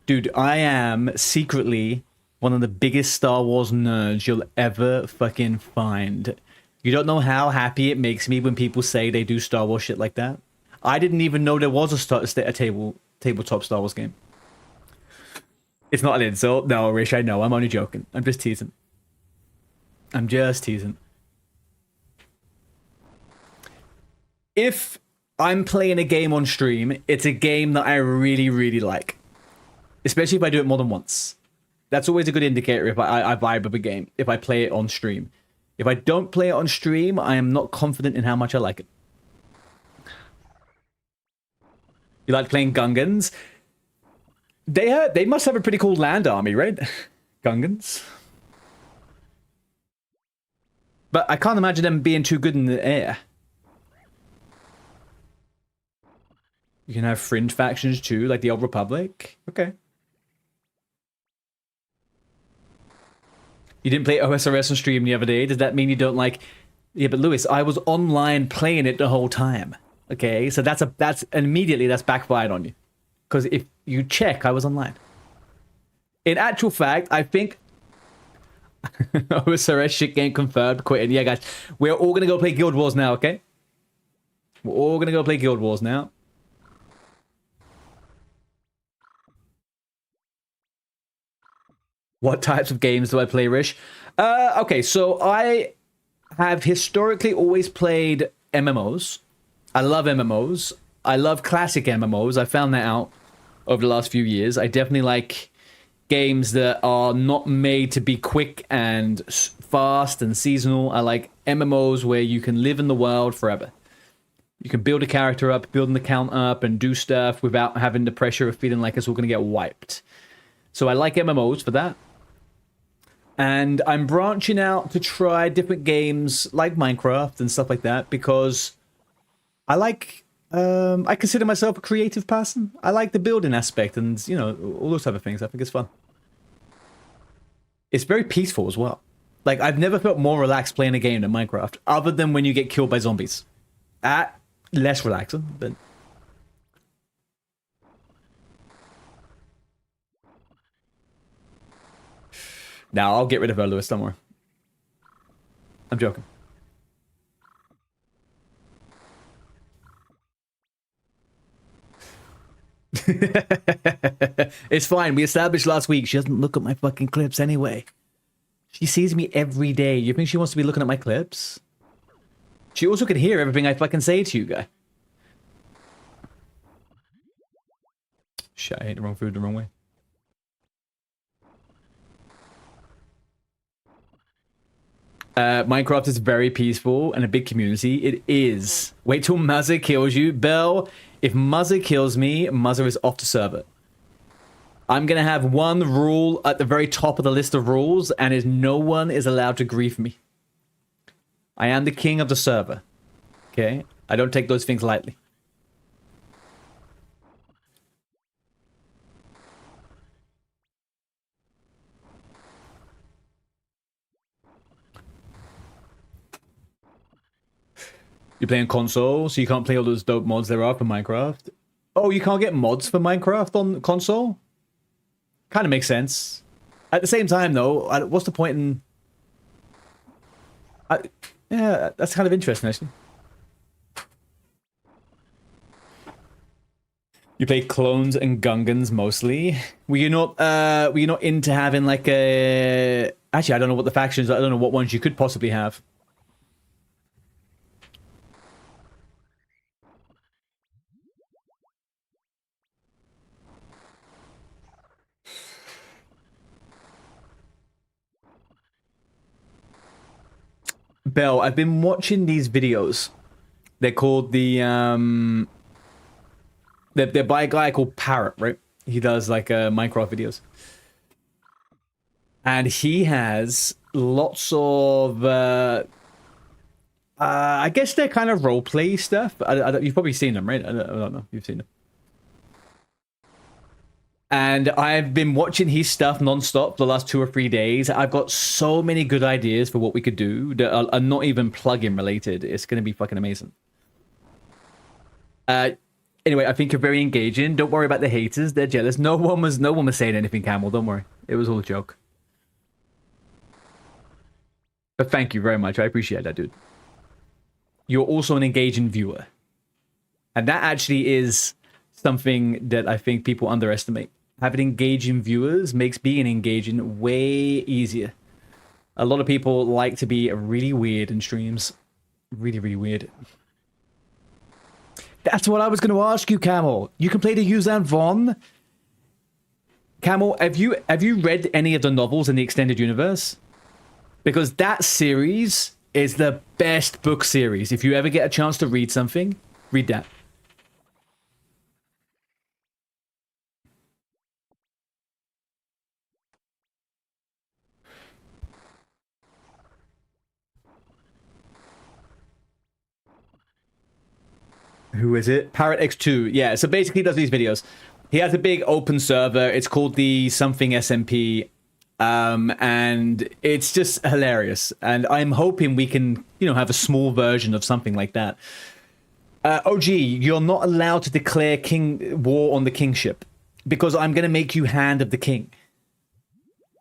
Dude, I am secretly one of the biggest Star Wars nerds you'll ever fucking find. You don't know how happy it makes me when people say they do Star Wars shit like that. I didn't even know there was a tabletop Star Wars game. It's not an insult. No, Rish, I know. I'm only joking. I'm just teasing. I'm just teasing. If I'm playing a game on stream, it's a game that I really, really like. Especially if I do it more than once. That's always a good indicator if I vibe with a game, if I play it on stream. If I don't play it on stream, I am not confident in how much I like it. You like playing Gungans? They must have a pretty cool land army, right? Gungans. But I can't imagine them being too good in the air. You can have fringe factions too, like the Old Republic. Okay. You didn't play OSRS on stream the other day. Does that mean you don't like... Yeah, but Lewis, I was online playing it the whole time. Okay, so that's immediately that's backfired on you. Because if you check, I was online. In actual fact, I think... OSRS shit game confirmed, quitting. Yeah, guys, we're all gonna go play Guild Wars now, okay? We're all gonna go play Guild Wars now. What types of games do I play, Rish? Okay, so I have historically always played MMOs. I love MMOs. I love classic MMOs. I found that out over the last few years. I definitely like games that are not made to be quick and fast and seasonal. I like MMOs where you can live in the world forever. You can build a character up, build an account up, and do stuff without having the pressure of feeling like it's all going to get wiped. So I like MMOs for that. And I'm branching out to try different games like Minecraft and stuff like that because I like, I consider myself a creative person. I like the building aspect and, you know, all those type of things. I think it's fun. It's very peaceful as well. Like, I've never felt more relaxed playing a game than Minecraft, other than when you get killed by zombies. Less relaxing, but... Now I'll get rid of her, Lewis, don't worry. I'm joking. It's fine. We established last week she doesn't look at my fucking clips anyway. She sees me every day. You think she wants to be looking at my clips? She also can hear everything I fucking say to you, guy. Shit, I ate the wrong food the wrong way. Minecraft is very peaceful and a big community. It is. Wait till Muzzer kills you. Bell, if Muzzer kills me, Muzzer is off the server. I'm going to have one rule at the very top of the list of rules, and is no one is allowed to grief me. I am the king of the server. Okay? I don't take those things lightly. You're playing console, so you can't play all those dope mods there are for Minecraft. Oh, you can't get mods for Minecraft on console? Kind of makes sense. At the same time, though, what's the point in... yeah, that's kind of interesting, actually. You play clones and Gungans mostly. Were you not into having like a... Actually, I don't know what the factions... I don't know what ones you could possibly have. Bell, I've been watching these videos. They're called the, they're by a guy called Parrot, right? He does, like, Minecraft videos. And he has lots of, I guess they're kind of roleplay stuff. You've probably seen them, right? I don't know if you've seen them. And I've been watching his stuff non-stop for the last 2 or 3 days. I've got so many good ideas for what we could do that are not even plugin related. It's going to be fucking amazing. Anyway, I think you're very engaging. Don't worry about the haters. They're jealous. No one was saying anything, Camel. Don't worry. It was all a joke. But thank you very much. I appreciate that, dude. You're also an engaging viewer. And that actually is something that I think people underestimate. Having engaging viewers makes being engaging way easier. A lot of people like to be really weird in streams. Really, really weird. That's what I was going to ask you, Camel. You can play the Yuzan Von. Camel, have you read any of the novels in the extended universe? Because that series is the best book series. If you ever get a chance to read something, read that. Who is it? Parrot X2. Yeah, so basically he does these videos. He has a big open server. It's called the something SMP. And it's just hilarious. And I'm hoping we can, have a small version of something like that. OG, you're not allowed to declare war on the kingship because I'm going to make you Hand of the King.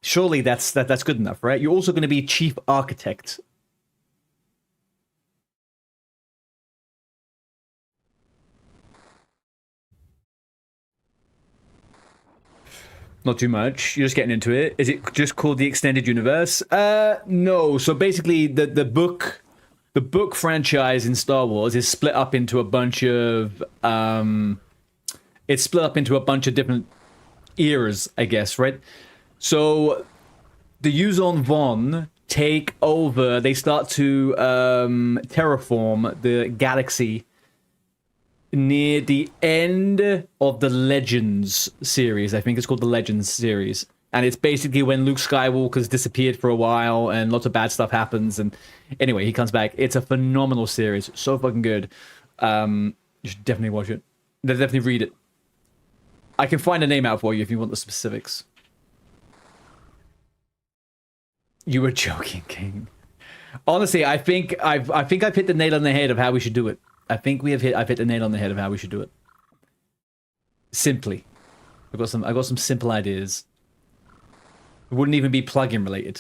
Surely that's good enough, right? You're also going to be Chief Architect. Not too much. You're just getting into it. Is it just called the Extended Universe? No. So basically, the book franchise in Star Wars is split up into a bunch of different eras, I guess, right? So the Yuuzhan Vong take over. They start to terraform the galaxy near the end of the Legends series. I think it's called the Legends series. And it's basically when Luke Skywalker's disappeared for a while and lots of bad stuff happens. And anyway, he comes back. It's a phenomenal series. So fucking good. You should definitely watch it. Definitely read it. I can find a name out for you if you want the specifics. You were joking, King. Honestly, I think I've hit the nail on the head of how we should do it. I've hit the nail on the head of how we should do it. Simply. I've got some simple ideas. It wouldn't even be plugin related.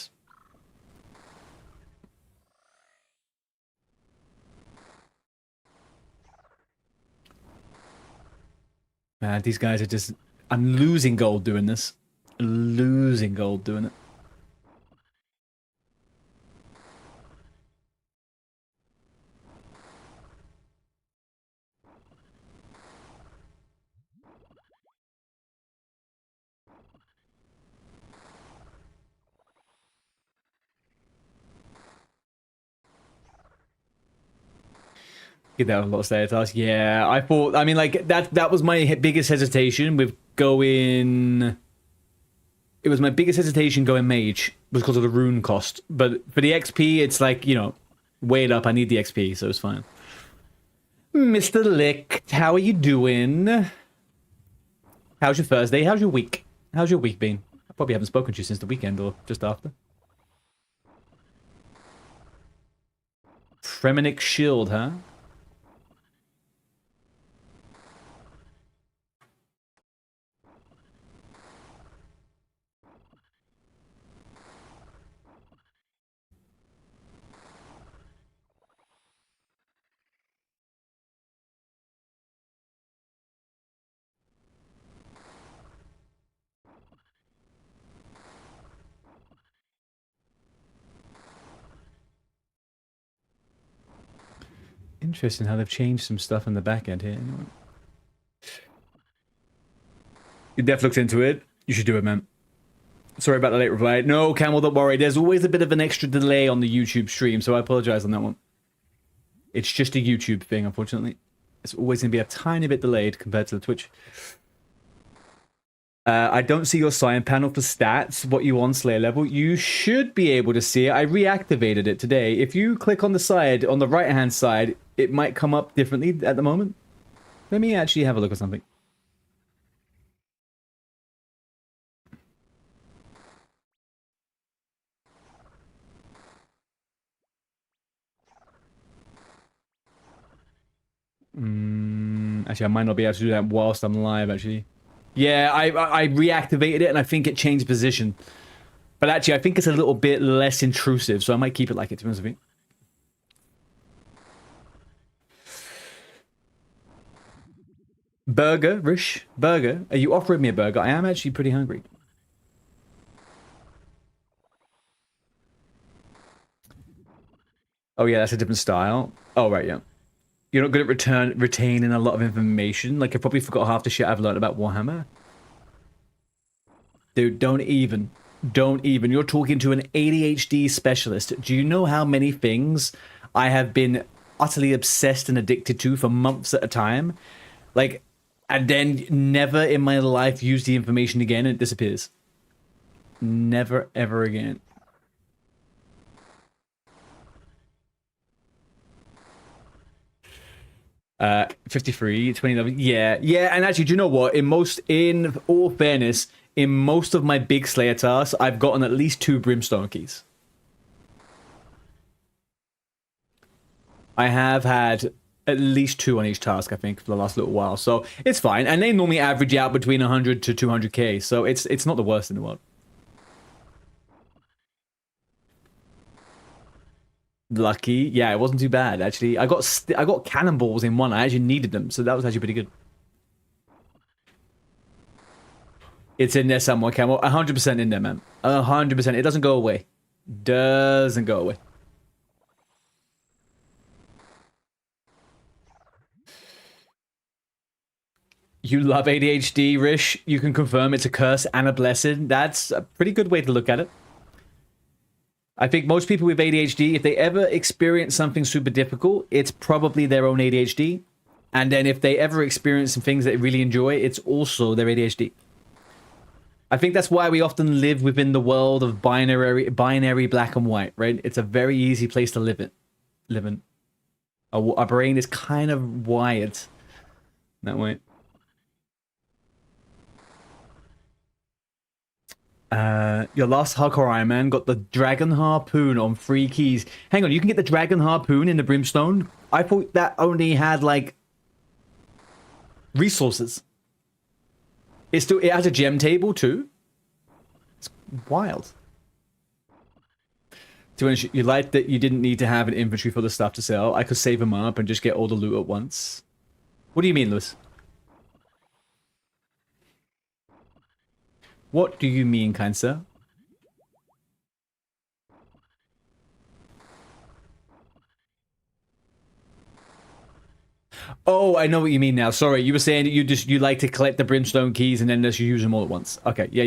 Man, these guys are just... I'm losing gold doing this. Losing gold doing it. Get that a lot of stair tasks. Yeah, I mean, like, that was my biggest hesitation with going... It was my biggest hesitation going mage, was because of the rune cost. But for the XP, it's like, weigh it up, I need the XP, so it's fine. Mr. Lick, how are you doing? How's your Thursday? How's your week? How's your week been? I probably haven't spoken to you since the weekend or just after. Fremenic Shield, huh? Interesting how they've changed some stuff in the back end here. Your Def looks into it. You should do it, man. Sorry about the late reply. No, Camel, don't worry. There's always a bit of an extra delay on the YouTube stream, so I apologize on that one. It's just a YouTube thing, unfortunately. It's always going to be a tiny bit delayed compared to the Twitch. I don't see your sign panel for stats, what you on Slayer level. You should be able to see it. I reactivated it today. If you click on the side, on the right-hand side, it might come up differently at the moment. Let me actually have a look at something. Actually, I might not be able to do that whilst I'm live, actually. Yeah, I reactivated it, and I think it changed position. But actually, I think it's a little bit less intrusive, so I might keep it like it, to be honest with you. Burger, Rish? Burger? Are you offering me a burger? I am actually pretty hungry. Oh yeah, that's a different style. Oh, right, yeah. You're not good at retaining a lot of information. Like, I probably forgot half the shit I've learned about Warhammer. Dude, don't even. Don't even. You're talking to an ADHD specialist. Do you know how many things I have been utterly obsessed and addicted to for months at a time? Like, and then never in my life use the information again and it disappears. Never, ever again. 53, 2011. Yeah, yeah. And actually, do you know what? In all fairness, in most of my big Slayer tasks, I've gotten at least 2 Brimstone keys. I have had at least 2 on each task, I think, for the last little while. So it's fine. And they normally average out between 100 to 200k. So it's not the worst in the world. Lucky. Yeah, it wasn't too bad, actually. I got cannonballs in one. I actually needed them. So that was actually pretty good. It's in there somewhere, Camel. 100% in there, man. 100%. It doesn't go away. Doesn't go away. You love ADHD, Rish. You can confirm it's a curse and a blessing. That's a pretty good way to look at it. I think most people with ADHD, if they ever experience something super difficult, it's probably their own ADHD. And then if they ever experience some things that they really enjoy, it's also their ADHD. I think that's why we often live within the world of binary black and white, right? It's a very easy place to live in. Our brain is kind of wired that way. Your last hardcore Iron Man got the Dragon Harpoon on 3 keys. Hang on, you can get the Dragon Harpoon in the Brimstone? I thought that only had, like, resources. It has a gem table, too? It's wild. You like that you didn't need to have an inventory for the stuff to sell. I could save them up and just get all the loot at once. What do you mean, Lewis? What do you mean, kind sir? Oh, I know what you mean now. Sorry, you were saying that you like to collect the Brimstone keys and then just use them all at once. Okay, yeah.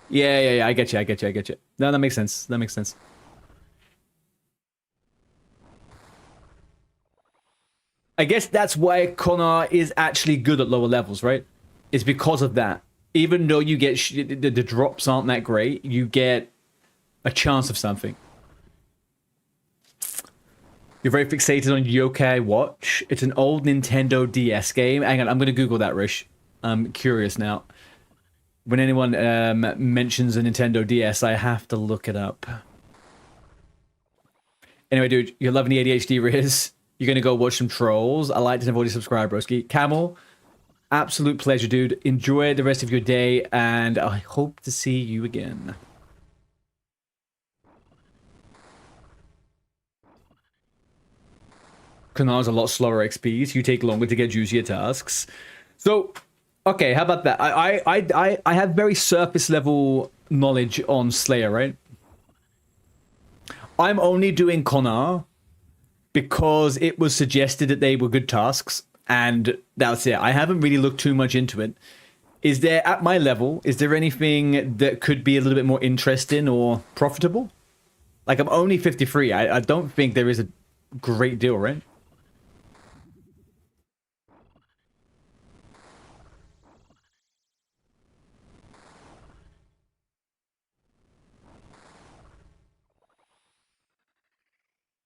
Yeah. I get you. No, that makes sense. That makes sense. I guess that's why Connor is actually good at lower levels, right? It's because of that. Even though you get the drops aren't that great, you get a chance of something. You're very fixated on Yokai Watch. It's an old Nintendo DS game. Hang on, I'm going to Google that, Rish. I'm curious now. When anyone mentions a Nintendo DS, I have to look it up. Anyway, dude, you're loving the ADHD, Riz. You're going to go watch some trolls. I like to have already subscribed, broski. Camel, absolute pleasure, dude. Enjoy the rest of your day, and I hope to see you again. Kanar's a lot slower XPs. You take longer to get juicier tasks. So, okay, how about that? I have very surface level knowledge on Slayer, right? I'm only doing Konar because it was suggested that they were good tasks, and that's it. I haven't really looked too much into it. Is there, at my level, is there anything that could be a little bit more interesting or profitable? Like, I'm only 53. I don't think there is a great deal, right?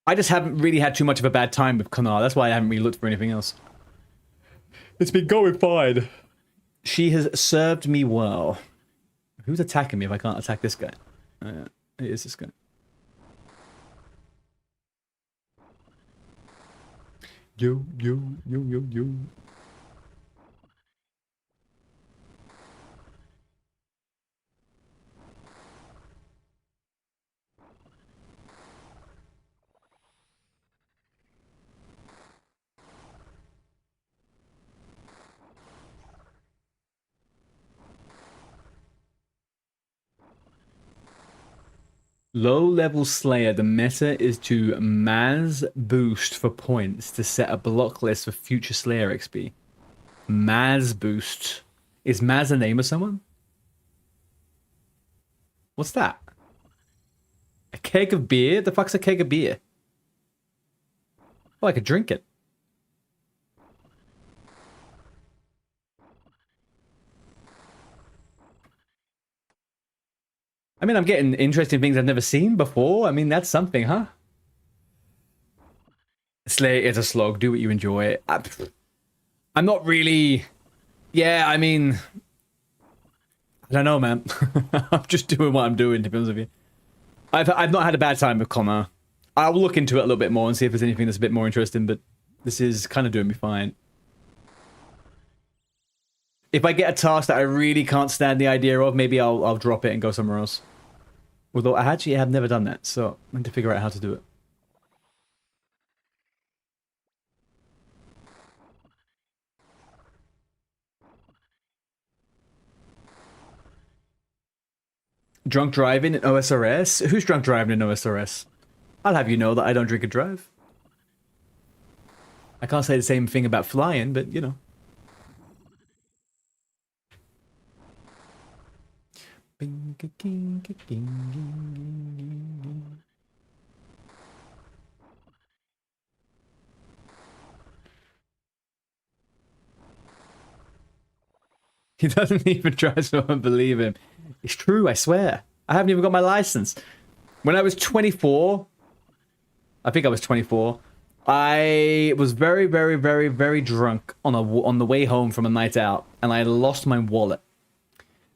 I just haven't really had too much of a bad time with Kanar. That's why I haven't really looked for anything else. It's been going fine. She has served me well. Who's attacking me if I can't attack this guy? It is this guy. Yo. Low-level Slayer, the meta is to Maz boost for points to set a block list for future Slayer XP. Maz boost. Is Maz the name of someone? What's that? A keg of beer? The fuck's a keg of beer? Oh, I could drink it. I mean, I'm getting interesting things I've never seen before. I mean, that's something, huh? Slay is a slog. Do what you enjoy. I'm not really... Yeah, I mean... I don't know, man. I'm just doing what I'm doing, to be honest with you. I've not had a bad time with Connor. I'll look into it a little bit more and see if there's anything that's a bit more interesting, but this is kind of doing me fine. If I get a task that I really can't stand the idea of, maybe I'll drop it and go somewhere else. Although I actually have never done that, so I need to figure out how to do it. Drunk driving in OSRS? Who's drunk driving in OSRS? I'll have you know that I don't drink and drive. I can't say the same thing about flying, but you know. He doesn't even try, so I don't believe him. It's true, I swear. I haven't even got my license. When I was 24, I think I was 24, I was very, very, very, very drunk on the way home from a night out, and I lost my wallet.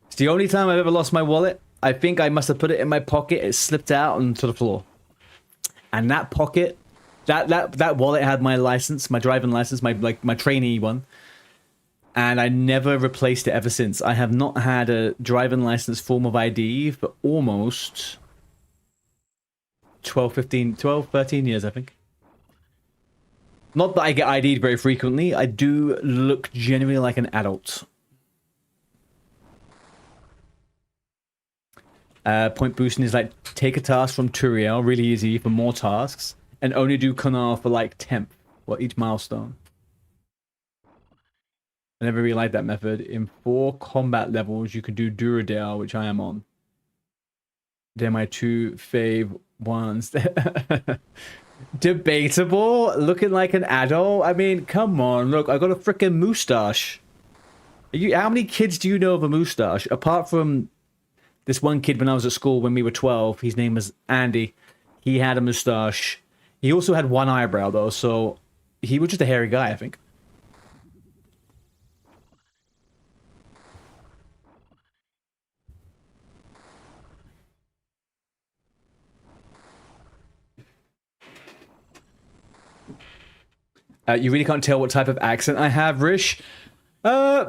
It's the only time I've ever lost my wallet. I think I must have put it in my pocket. It slipped out onto the floor. And that pocket, that wallet had my license, my driving license, my trainee one. And I never replaced it ever since. I have not had a driving license form of ID for almost 12, 13 years, I think. Not that I get ID'd very frequently. I do look genuinely like an adult. Point boosting is like, take a task from Turiel, really easy for more tasks, and only do Kunar for like temp, or each milestone. I never really liked that method. In 4 combat levels, you can do Duradale, which I am on. They're my 2 fave ones. Debatable? Looking like an adult? I mean, come on, look, I got a freaking moustache. How many kids do you know of a moustache? Apart from this one kid when I was at school when we were 12, his name was Andy. He had a moustache. He also had one eyebrow, though, so he was just a hairy guy, I think. You really can't tell what type of accent I have, Rish. I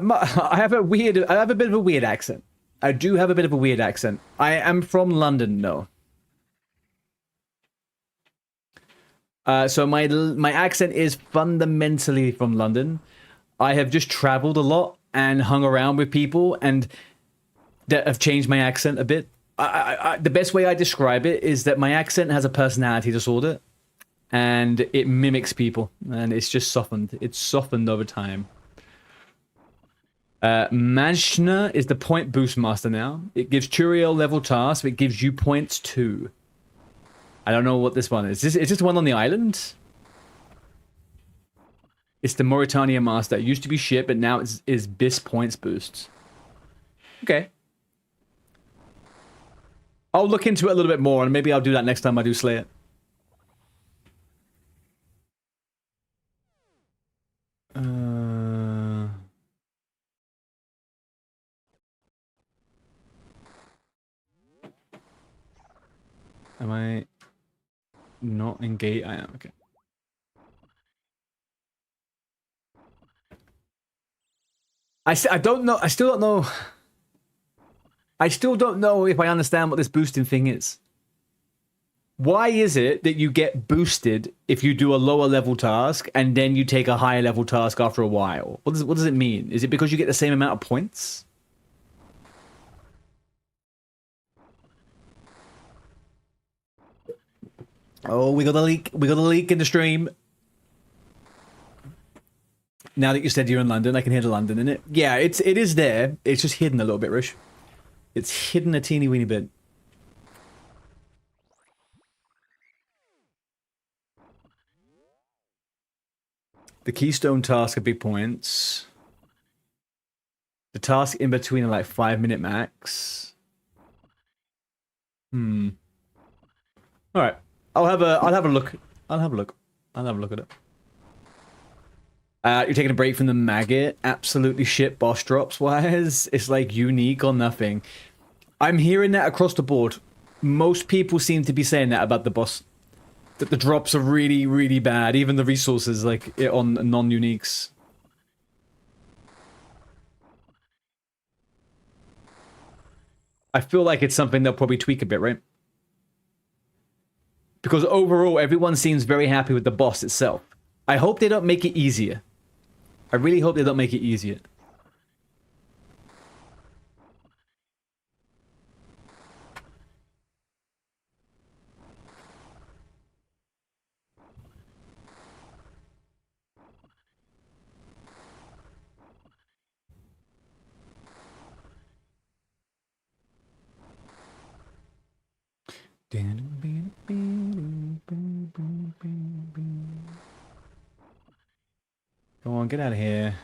have a bit of a weird accent. I do have a bit of a weird accent. I am from London, no. So my accent is fundamentally from London. I have just traveled a lot and hung around with people and that have changed my accent a bit. The best way I describe it is that my accent has a personality disorder. And it mimics people, and it's just softened. It's softened over time. Majna is the point boost master now. It gives Turiel level tasks, but it gives you points too. I don't know what this one is. Is this the one on the island? It's the Mauritania master. It used to be shit, but now it's BIS points boosts. Okay. I'll look into it a little bit more, and maybe I'll do that next time I do Slay It. Am I not engaged? I am, okay. I don't know. I still don't know. I still don't know if I understand what this boosting thing is. Why is it that you get boosted if you do a lower level task and then you take a higher level task after a while? What does it mean? Is it because you get the same amount of points? Oh, we got a leak. We got a leak in the stream. Now that you said you're in London, I can hear the London in it. Yeah, it is there. It's just hidden a little bit, Rish. It's hidden a teeny weeny bit. The keystone task are big points. The task in between are like 5-minute max. All right. I'll have a look. I'll have a look. I'll have a look at it. You're taking a break from the maggot. Absolutely shit boss drops wise. It's like unique or nothing. I'm hearing that across the board. Most people seem to be saying that about the boss. That the drops are really, really bad. Even the resources, like, on non-uniques. I feel like it's something they'll probably tweak a bit, right? Because overall, everyone seems very happy with the boss itself. I hope they don't make it easier. I really hope they don't make it easier. Come on, get out of here.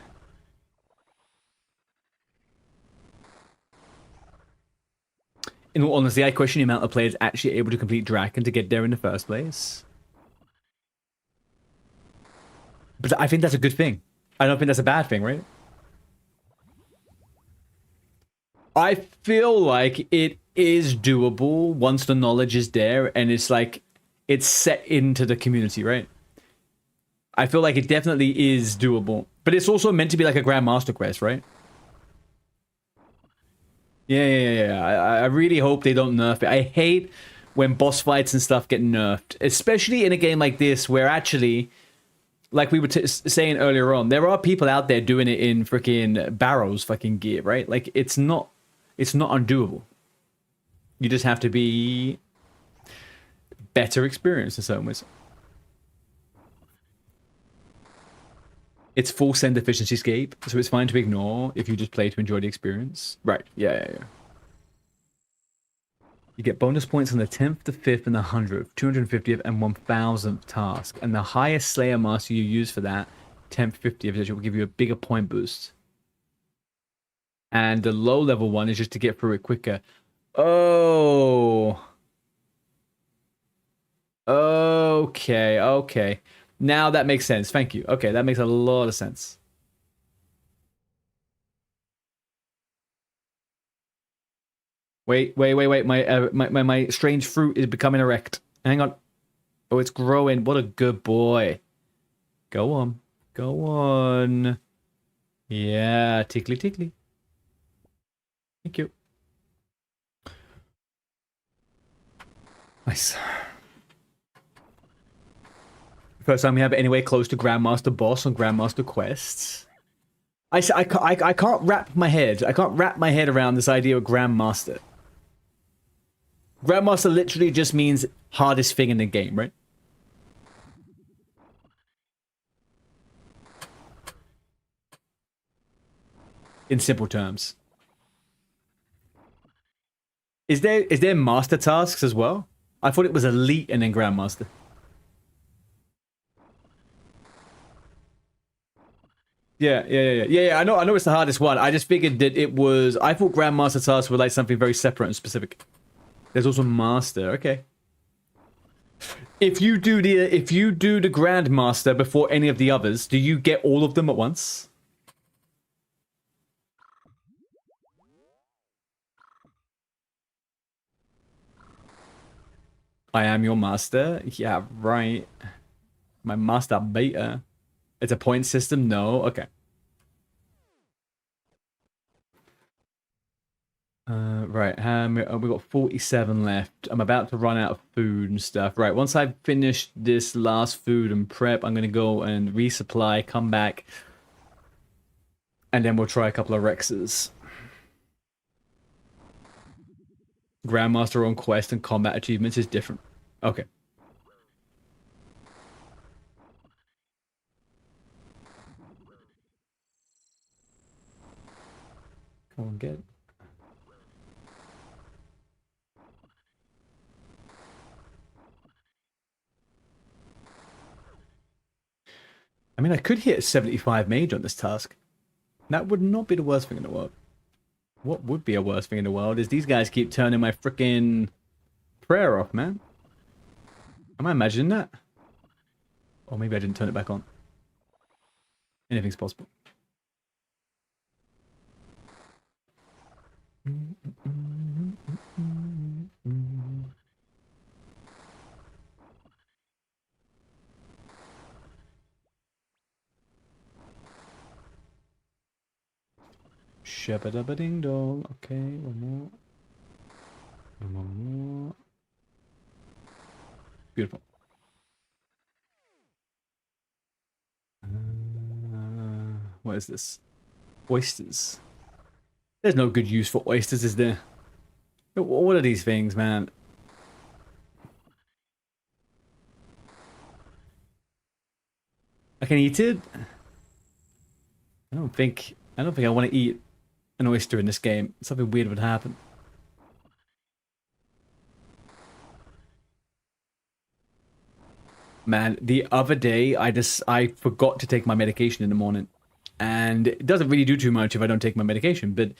In all honesty, I question the amount of players actually able to complete Draken to get there in the first place. But I think that's a good thing. I don't think that's a bad thing, right? I feel like it is doable once the knowledge is there and it's like, it's set into the community, right? I feel like it definitely is doable. But it's also meant to be like a Grandmaster quest, right? Yeah. I really hope they don't nerf it. I hate when boss fights and stuff get nerfed. Especially in a game like this where actually, like we were saying earlier on, there are people out there doing it in freaking Barrow's fucking gear, right? Like, it's not undoable. You just have to be better experienced in certain ways. It's full send efficiency scape, so it's fine to ignore if you just play to enjoy the experience. Right, yeah. You get bonus points on the 10th, the 5th, and the 100th, 250th, and 1000th task. And the highest Slayer Master you use for that, 10th, 50th, will give you a bigger point boost. And the low level one is just to get through it quicker. Oh. Okay. Now that makes sense. Thank you. Okay, that makes a lot of sense. Wait. My strange fruit is becoming erect. Hang on. Oh, it's growing. What a good boy. Go on. Yeah, tickly. Thank you. Nice. First time we have anywhere close to Grandmaster Boss on Grandmaster Quests. I can't wrap my head. I can't wrap my head around this idea of Grandmaster. Grandmaster literally just means hardest thing in the game, right? In simple terms. Is there master tasks as well? I thought it was elite and then Grandmaster. Yeah. I know it's the hardest one. I just figured that it was. I thought Grandmaster tasks were like something very separate and specific. There's also Master. Okay. If you do the Grandmaster before any of the others, do you get all of them at once? I am your master. Yeah, right. My master beta. It's a point system? No? Okay. Right, we got 47 left. I'm about to run out of food and stuff. Right, once I've finished this last food and prep, I'm gonna go and resupply, come back, and then we'll try a couple of Rexes. Grandmaster on quest and combat achievements is different. Okay. Come on, get it. I mean, I could hit 75 mage on this task. That would not be the worst thing in the world. What would be a worst thing in the world is these guys keep turning my freaking prayer off, man. Am I imagining that? Or maybe I didn't turn it back on. Anything's possible. Shabba-dabba-ding dong. Okay, one more. One more. Beautiful. What is this? Oysters. There's no good use for oysters, is there? What are these things, man? I can eat it? I don't think I want to eat an oyster in this game. Something weird would happen. Man, the other day I forgot to take my medication in the morning. And it doesn't really do too much if I don't take my medication, but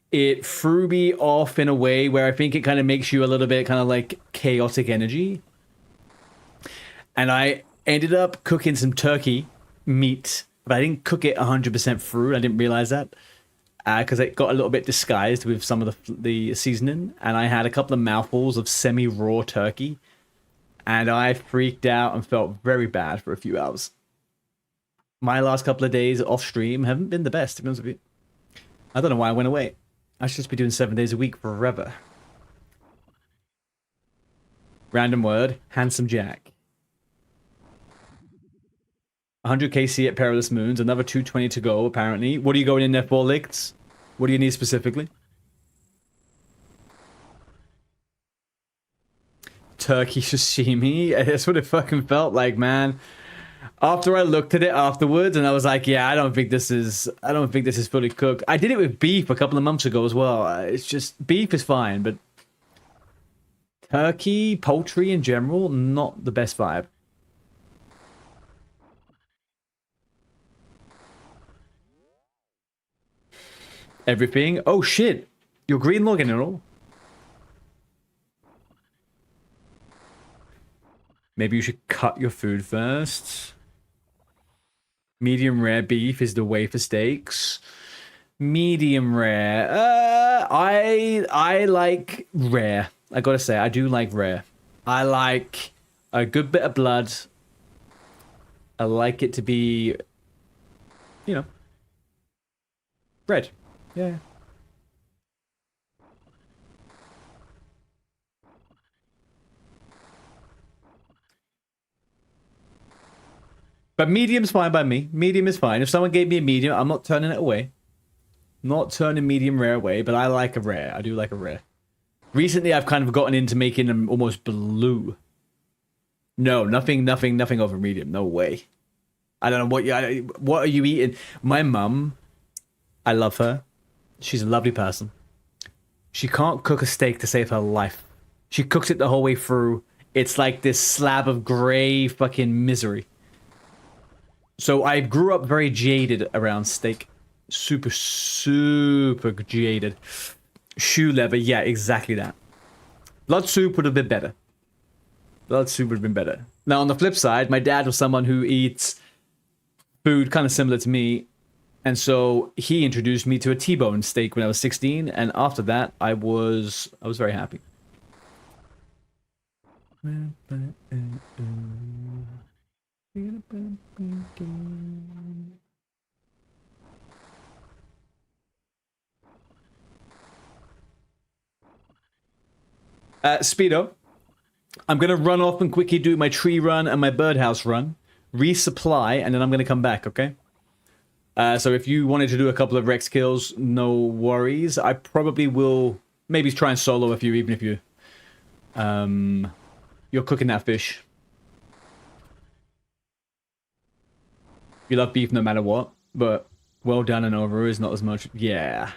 it threw me off in a way where I think it kind of makes you a little bit kind of like chaotic energy. And I ended up cooking some turkey meat, but I didn't cook it 100% through. I didn't realize that because it got a little bit disguised with some of the seasoning. And I had a couple of mouthfuls of semi-raw turkey. And I freaked out and felt very bad for a few hours. My last couple of days off stream haven't been the best, to be honest with you. I don't know why I went away. I should just be doing 7 days a week forever. Random word, handsome Jack. 100 KC at Perilous Moons, another 220 to go, apparently. What are you going in there for, Licks? What do you need specifically? Turkey sashimi? That's what it fucking felt like, man. After I looked at it afterwards, and I was like, yeah, I don't think this is fully cooked. I did it with beef a couple of months ago as well. It's just, beef is fine, but turkey, poultry in general, not the best vibe. Everything. Oh shit, you're green logging and all. Maybe you should cut your food first. Medium rare beef is the way for steaks. Medium rare. I like rare. I gotta say, I do like rare. I like a good bit of blood. I like it to be, you know, red. Yeah. But medium's fine by me. Medium is fine. If someone gave me a medium, I'm not turning it away. Not turning medium rare away, but I like a rare. I do like a rare. Recently, I've kind of gotten into making them almost blue. No, nothing over medium. No way. I don't know what are you eating? My mum, I love her. She's a lovely person. She can't cook a steak to save her life. She cooks it the whole way through. It's like this slab of gray fucking misery. So I grew up very jaded around steak. Super jaded. Shoe leather, yeah, exactly that. Blood soup would have been better. Blood soup would have been better. Now, on the flip side, my dad was someone who eats food kind of similar to me. And so he introduced me to a T-bone steak when I was 16. And after that, I was very happy. Speedo, I'm going to run off and quickly do my tree run and my birdhouse run, resupply, and then I'm going to come back, okay? So if you wanted to do a couple of Rex kills, no worries. I probably will maybe try and solo a few, even if you're cooking that fish. You love beef no matter what, but well done and over is not as much. Yeah.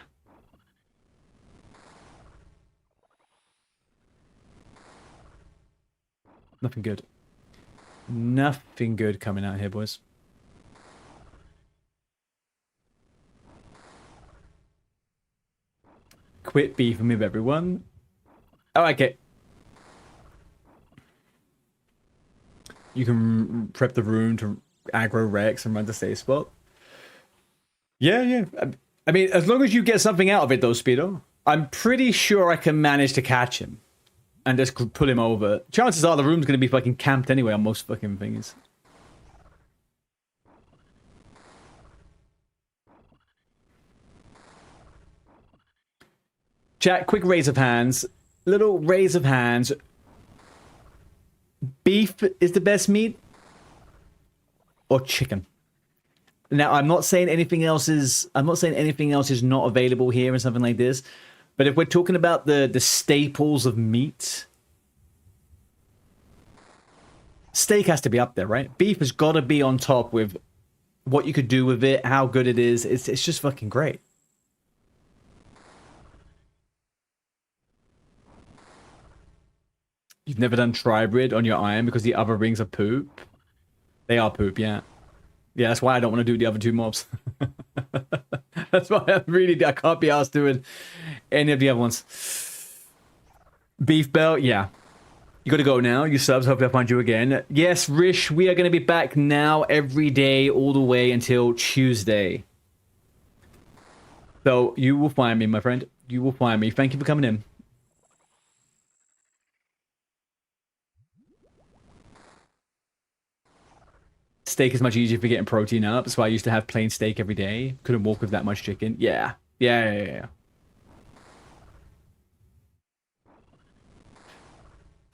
Nothing good. Nothing good coming out here, boys. Quit beefing with everyone. Oh, okay. You can prep the room to aggro Rex and run the safe spot. Yeah, yeah. I mean, as long as you get something out of it, though, Speedo, I'm pretty sure I can manage to catch him and just pull him over. Chances are the room's going to be fucking camped anyway on most fucking things. Chat, quick raise of hands. Little raise of hands. Beef is the best meat? Or chicken? Now, I'm not saying anything else is not available here and something like this. But if we're talking about the staples of meat, steak has to be up there, right? Beef has got to be on top with what you could do with it, how good it is. It's just fucking great. You've never done tribrid on your iron because the other rings are poop? They are poop, yeah. Yeah, that's why I don't want to do the other two mobs. That's why I can't be asked doing any of the other ones. Beef belt, yeah. You gotta go now. You subs, hopefully I'll find you again. Yes, Rish, we are gonna be back now every day all the way until Tuesday. So you will find me, my friend. You will find me. Thank you for coming in. Steak is much easier for getting protein up. That's why I used to have plain steak every day. Couldn't walk with that much chicken. Yeah. Yeah.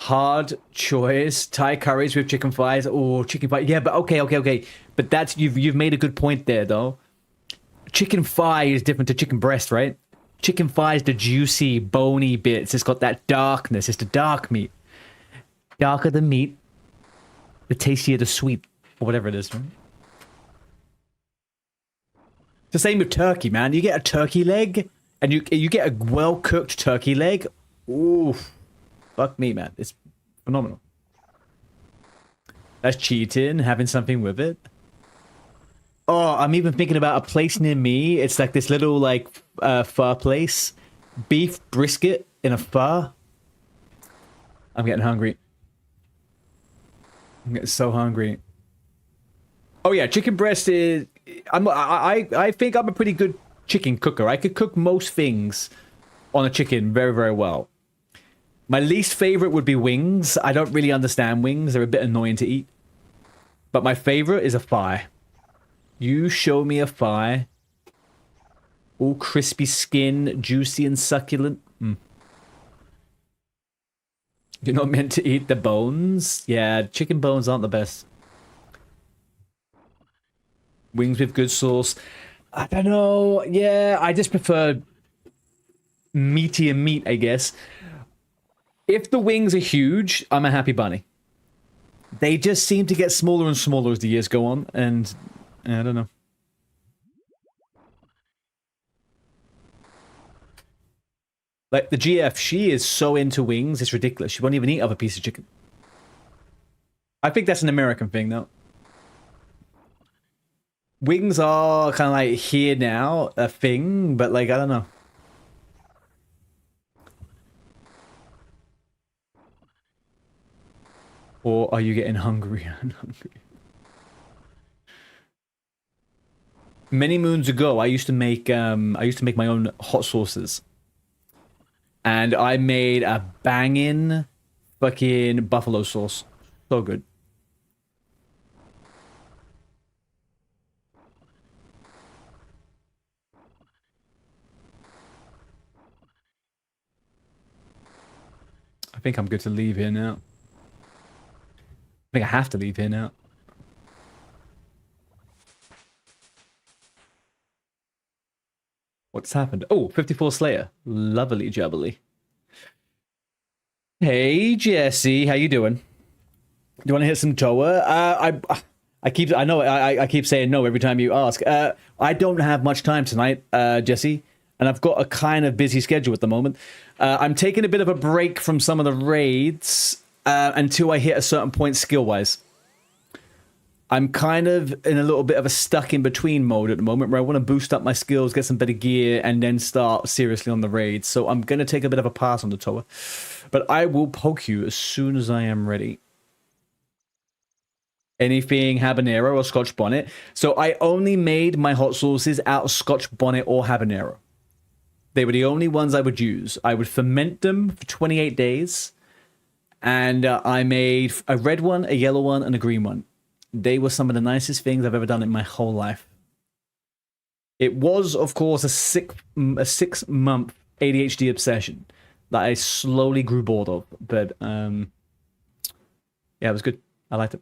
Hard choice. Thai curries with chicken thighs or chicken thigh. Yeah, but okay. But that's you've made a good point there though. Chicken thigh is different to chicken breast, right? Chicken thigh is the juicy, bony bits. It's got that darkness. It's the dark meat. Darker the meat, the tastier the sweet. Or whatever it is, right? It's the same with turkey, man. You get a turkey leg, and you get a well-cooked turkey leg. Ooh, fuck me, man. It's phenomenal. That's cheating, having something with it. Oh, I'm even thinking about a place near me. It's like this little, like, pho place. Beef brisket in a pho. I'm getting hungry. I'm getting so hungry. Oh yeah, chicken breast is. I think I'm a pretty good chicken cooker. I could cook most things on a chicken very, very well. My least favorite would be wings. I don't really understand wings. They're a bit annoying to eat. But my favorite is a thigh. You show me a thigh. All crispy skin, juicy and succulent. You're not meant to eat the bones? Yeah, chicken bones aren't the best. Wings with good sauce. I don't know. Yeah, I just prefer meatier meat, I guess. If the wings are huge, I'm a happy bunny. They just seem to get smaller and smaller as the years go on, and I don't know. Like, the GF, she is so into wings, it's ridiculous. She won't even eat other pieces of chicken. I think that's an American thing, though. Wings are kind of like here now, a thing, but like, I don't know. Or are you getting hungry? Many moons ago, I used to make my own hot sauces. And I made a banging fucking buffalo sauce. So good. I think I'm good to leave here now. I think I have to leave here now. What's happened? Oh, 54 Slayer. Lovely jubbly. Hey, Jesse. How you doing? Do you want to hit some Toa? I keep saying no every time you ask. I don't have much time tonight, Jesse. And I've got a kind of busy schedule at the moment. I'm taking a bit of a break from some of the raids until I hit a certain point skill-wise. I'm kind of in a little bit of a stuck-in-between mode at the moment where I want to boost up my skills, get some better gear, and then start seriously on the raids. So I'm going to take a bit of a pass on the Toa. But I will poke you as soon as I am ready. Anything habanero or Scotch bonnet. So I only made my hot sauces out of Scotch bonnet or habanero. They were the only ones I would use. I would ferment them for 28 days. And I made a red one, a yellow one, and a green one. They were some of the nicest things I've ever done in my whole life. It was, of course, a 6-month ADHD obsession that I slowly grew bored of. But yeah, it was good. I liked it.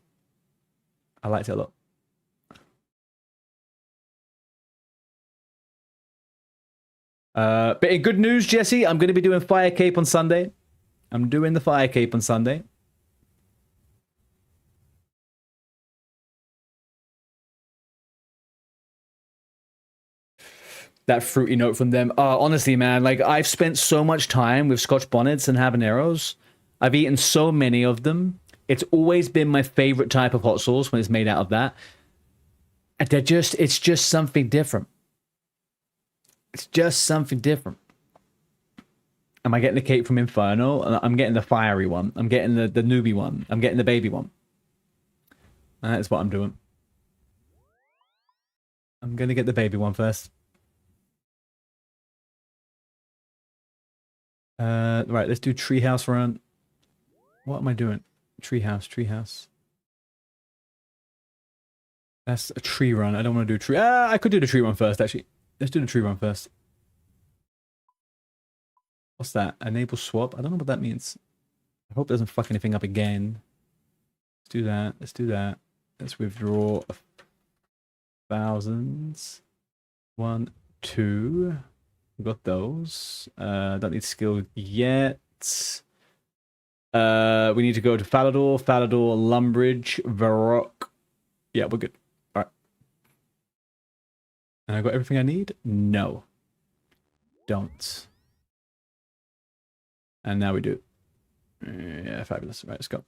I liked it a lot. But in good news, Jesse, I'm going to be doing Fire Cape on Sunday. I'm doing the Fire Cape on Sunday. That fruity note from them. Honestly, man, like I've spent so much time with Scotch bonnets and habaneros. I've eaten so many of them. It's always been my favorite type of hot sauce when it's made out of that. And it's just something different. It's just something different. Am I getting the cake from Inferno? I'm getting the fiery one. I'm getting the newbie one. I'm getting the baby one. That's what I'm doing. I'm going to get the baby one first. Right, let's do treehouse run. What am I doing? Treehouse. That's a tree run. I don't want to do tree. I could do the tree run first, actually. Let's do the tree run first. What's that? Enable swap? I don't know what that means. I hope it doesn't fuck anything up again. Let's do that. Let's do that. Let's withdraw thousands. 1, 2. We got those. Don't need skill yet. We need to go to Falador, Lumbridge, Varrock. Yeah, we're good. All right. And I got everything I need? No. Don't. And now we do. Yeah, fabulous. Right, let's go.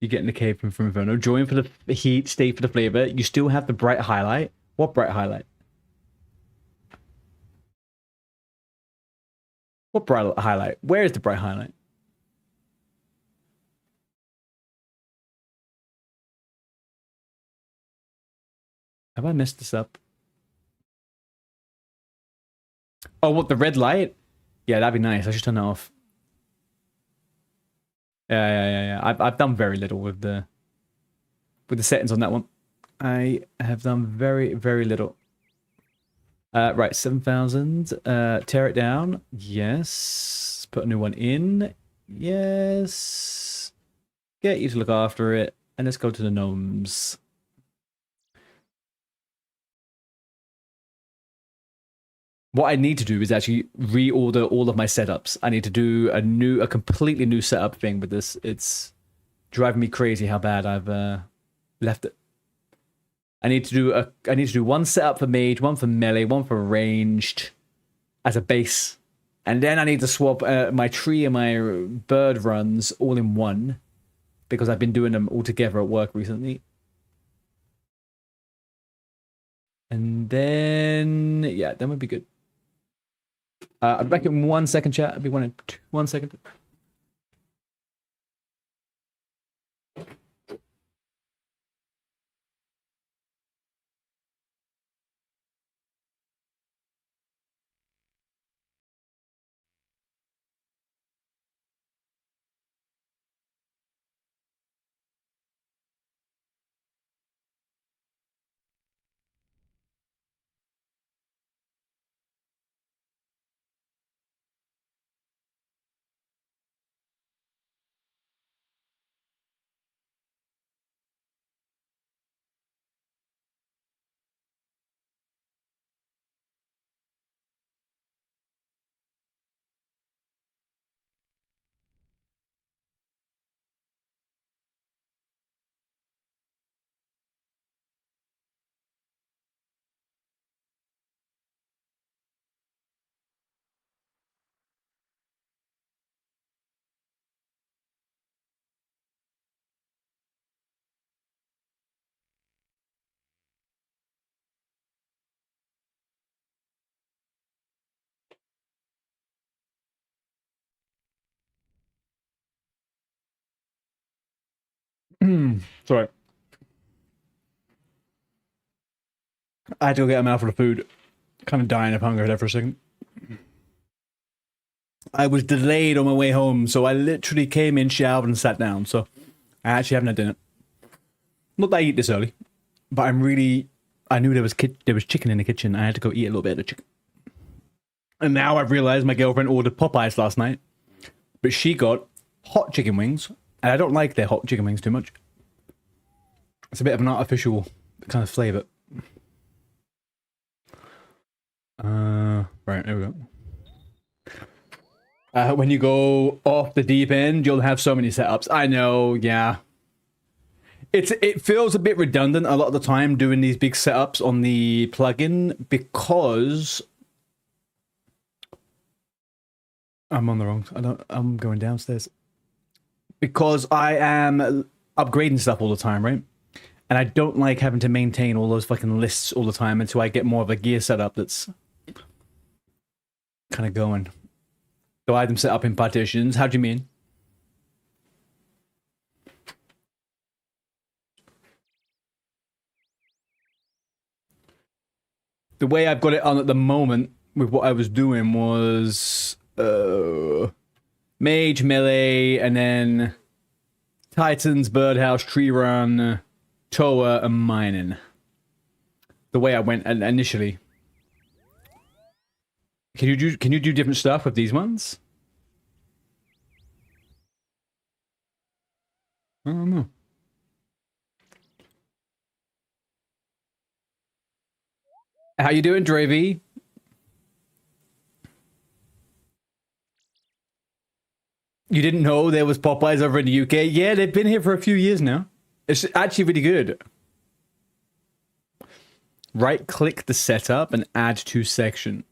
You get in the cave from Inferno. Join for the heat, stay for the flavor. You still have the bright highlight. What bright highlight? What bright highlight? Where is the bright highlight? Have I messed this up? Oh, what, the red light? Yeah, that'd be nice. I should turn that off. Yeah. I've done very little with the settings on that one. I have done very, very little. Right, 7,000. Tear it down. Yes. Put a new one in. Yes. Get you to look after it. And let's go to the gnomes. What I need to do is actually reorder all of my setups. I need to do a completely new setup thing with this. It's driving me crazy how bad I've left it. I need to do one setup for mage, one for melee, one for ranged as a base. And then I need to swap my tree and my bird runs all in one because I've been doing them all together at work recently. And then yeah, that would be good. I'll be back in 1 second, chat. I'll be 1 second. Sorry. I had to go get a mouthful of food. Kind of dying of hunger there for a second. I was delayed on my way home, so I literally came in, showered, and sat down. So I actually haven't had dinner. Not that I eat this early, but I'm really... I knew there was chicken in the kitchen. I had to go eat a little bit of the chicken. And now I've realized my girlfriend ordered Popeyes last night, but she got hot chicken wings, and I don't like their hot chicken wings too much. It's a bit of an artificial kind of flavor. Right, there we go. When you go off the deep end, you'll have so many setups. I know, yeah. It feels a bit redundant a lot of the time doing these big setups on the plugin because I'm on the wrong. I'm going downstairs because I am upgrading stuff all the time, right? And I don't like having to maintain all those fucking lists all the time until I get more of a gear setup that's kind of going. So I have them set up in partitions. How do you mean? The way I've got it on at the moment with what I was doing was Mage, Melee, and then Titans, Birdhouse, Tree Run, Toa, and Mining. The way I went initially. Can you do different stuff with these ones? I don't know. How you doing, Dravey? You didn't know there was Popeyes over in the UK? Yeah, they've been here for a few years now. It's actually really good. Right-click the setup and add to section.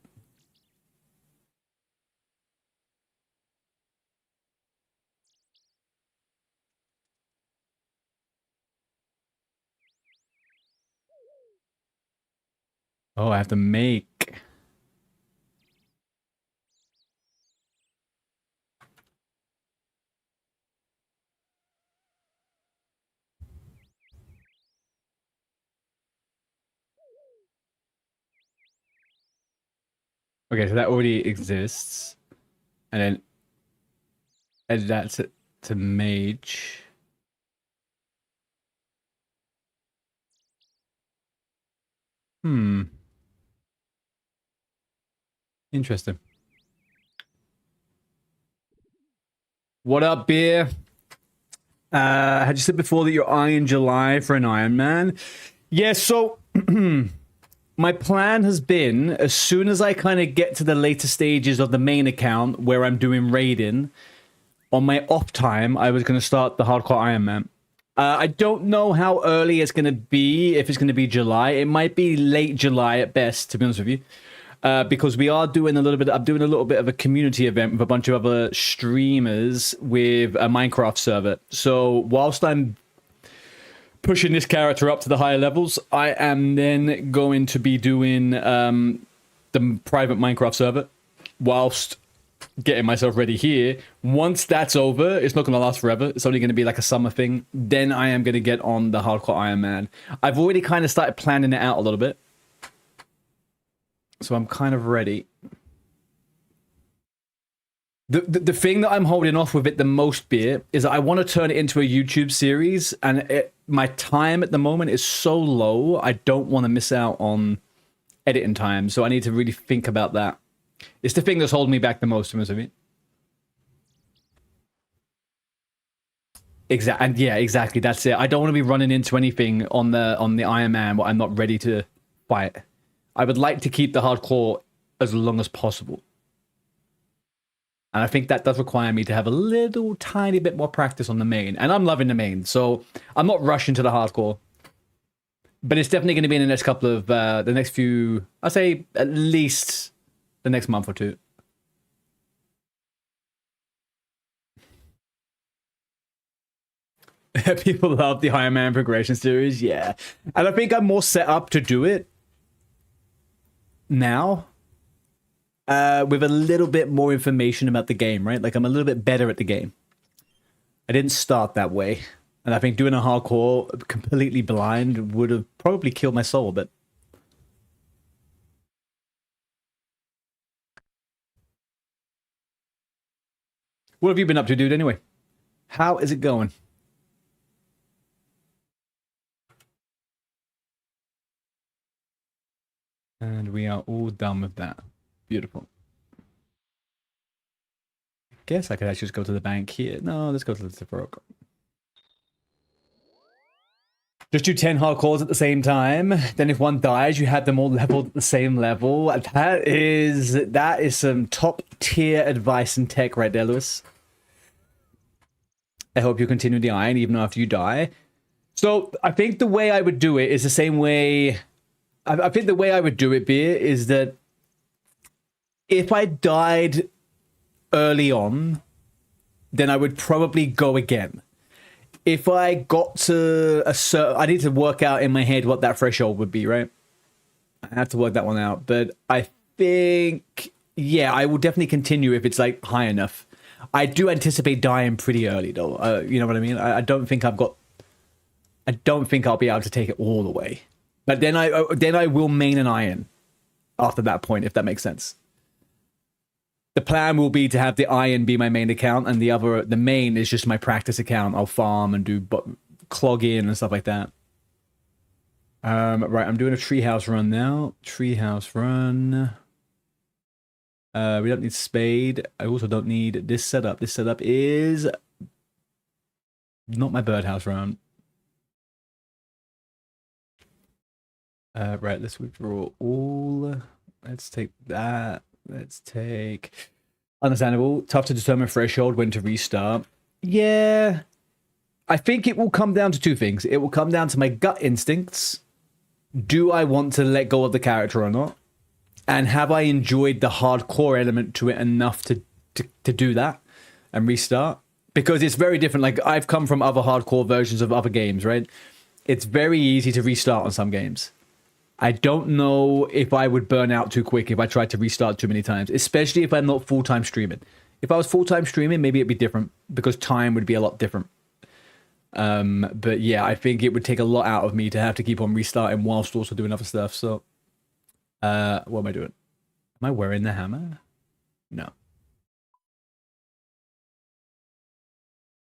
Oh, I have to make. Okay, so that already exists. And then add that to Mage. Interesting. What up, beer? Had you said before that you're eyeing July for an Iron Man? Yeah, so my plan has been as soon as I kind of get to the later stages of the main account where I'm doing raiding, on my off time, I was going to start the hardcore Iron Man. I don't know how early it's going to be, if it's going to be July. It might be late July at best, to be honest with you. Because we are doing I'm doing a little bit of a community event with a bunch of other streamers with a Minecraft server. So whilst I'm pushing this character up to the higher levels, I am then going to be doing the private Minecraft server whilst getting myself ready here. Once that's over, it's not going to last forever. It's only going to be like a summer thing. Then I am going to get on the hardcore Iron Man. I've already kind of started planning it out a little bit. So I'm kind of ready. The thing that I'm holding off with it the most, beer, is that I want to turn it into a YouTube series, and my time at the moment is so low, I don't want to miss out on editing time, so I need to really think about that. It's the thing that's holding me back the most, to be honest with you. Exactly, and yeah, exactly, that's it. I don't want to be running into anything on the Iron Man what I'm not ready to fight. I would like to keep the hardcore as long as possible. And I think that does require me to have a little tiny bit more practice on the main. And I'm loving the main, so I'm not rushing to the hardcore. But it's definitely going to be in the next couple of, the next few, I'll say at least the next month or two. People love the Iron Man progression series, yeah. And I think I'm more set up to do it now. With a little bit more information about the game, right? Like, I'm a little bit better at the game. I didn't start that way. And I think doing a hardcore completely blind would have probably killed my soul a bit. What have you been up to, dude, anyway? How is it going? And we are all done with that. Beautiful. Guess I could actually just go to the bank here. No, let's go to the broker. Just do 10 hardcores at the same time. Then if one dies, you have them all leveled at the same level. That is some top tier advice in tech right there, Lewis. I hope you continue the iron even after you die. So I think the way I would do it is the same way. I think the way I would do it, Beer, is that if I died early on, then I would probably go again. If I got to a certain... I need to work out in my head what that threshold would be, right? I have to work that one out. But I think... Yeah, I will definitely continue if it's, like, high enough. I do anticipate dying pretty early, though. You know what I mean? I don't think I've got... I don't think I'll be able to take it all the way. But then I will main an iron after that point, if that makes sense. The plan will be to have the iron be my main account, and the main is just my practice account. I'll farm and do clog in and stuff like that. Right, I'm doing a treehouse run now. Treehouse run. We don't need spade. I also don't need this setup. This setup is not my birdhouse run. Right, let's withdraw all. Let's take that. Let's take... Understandable. Tough to determine threshold when to restart. Yeah. I think it will come down to two things. It will come down to my gut instincts. Do I want to let go of the character or not? And have I enjoyed the hardcore element to it enough to do that and restart? Because it's very different. Like, I've come from other hardcore versions of other games, right? It's very easy to restart on some games. I don't know if I would burn out too quick if I tried to restart too many times, especially if I'm not full-time streaming. If I was full-time streaming, maybe it'd be different because time would be a lot different. But yeah, I think it would take a lot out of me to have to keep on restarting whilst also doing other stuff. So, what am I doing? Am I wearing the hammer? No.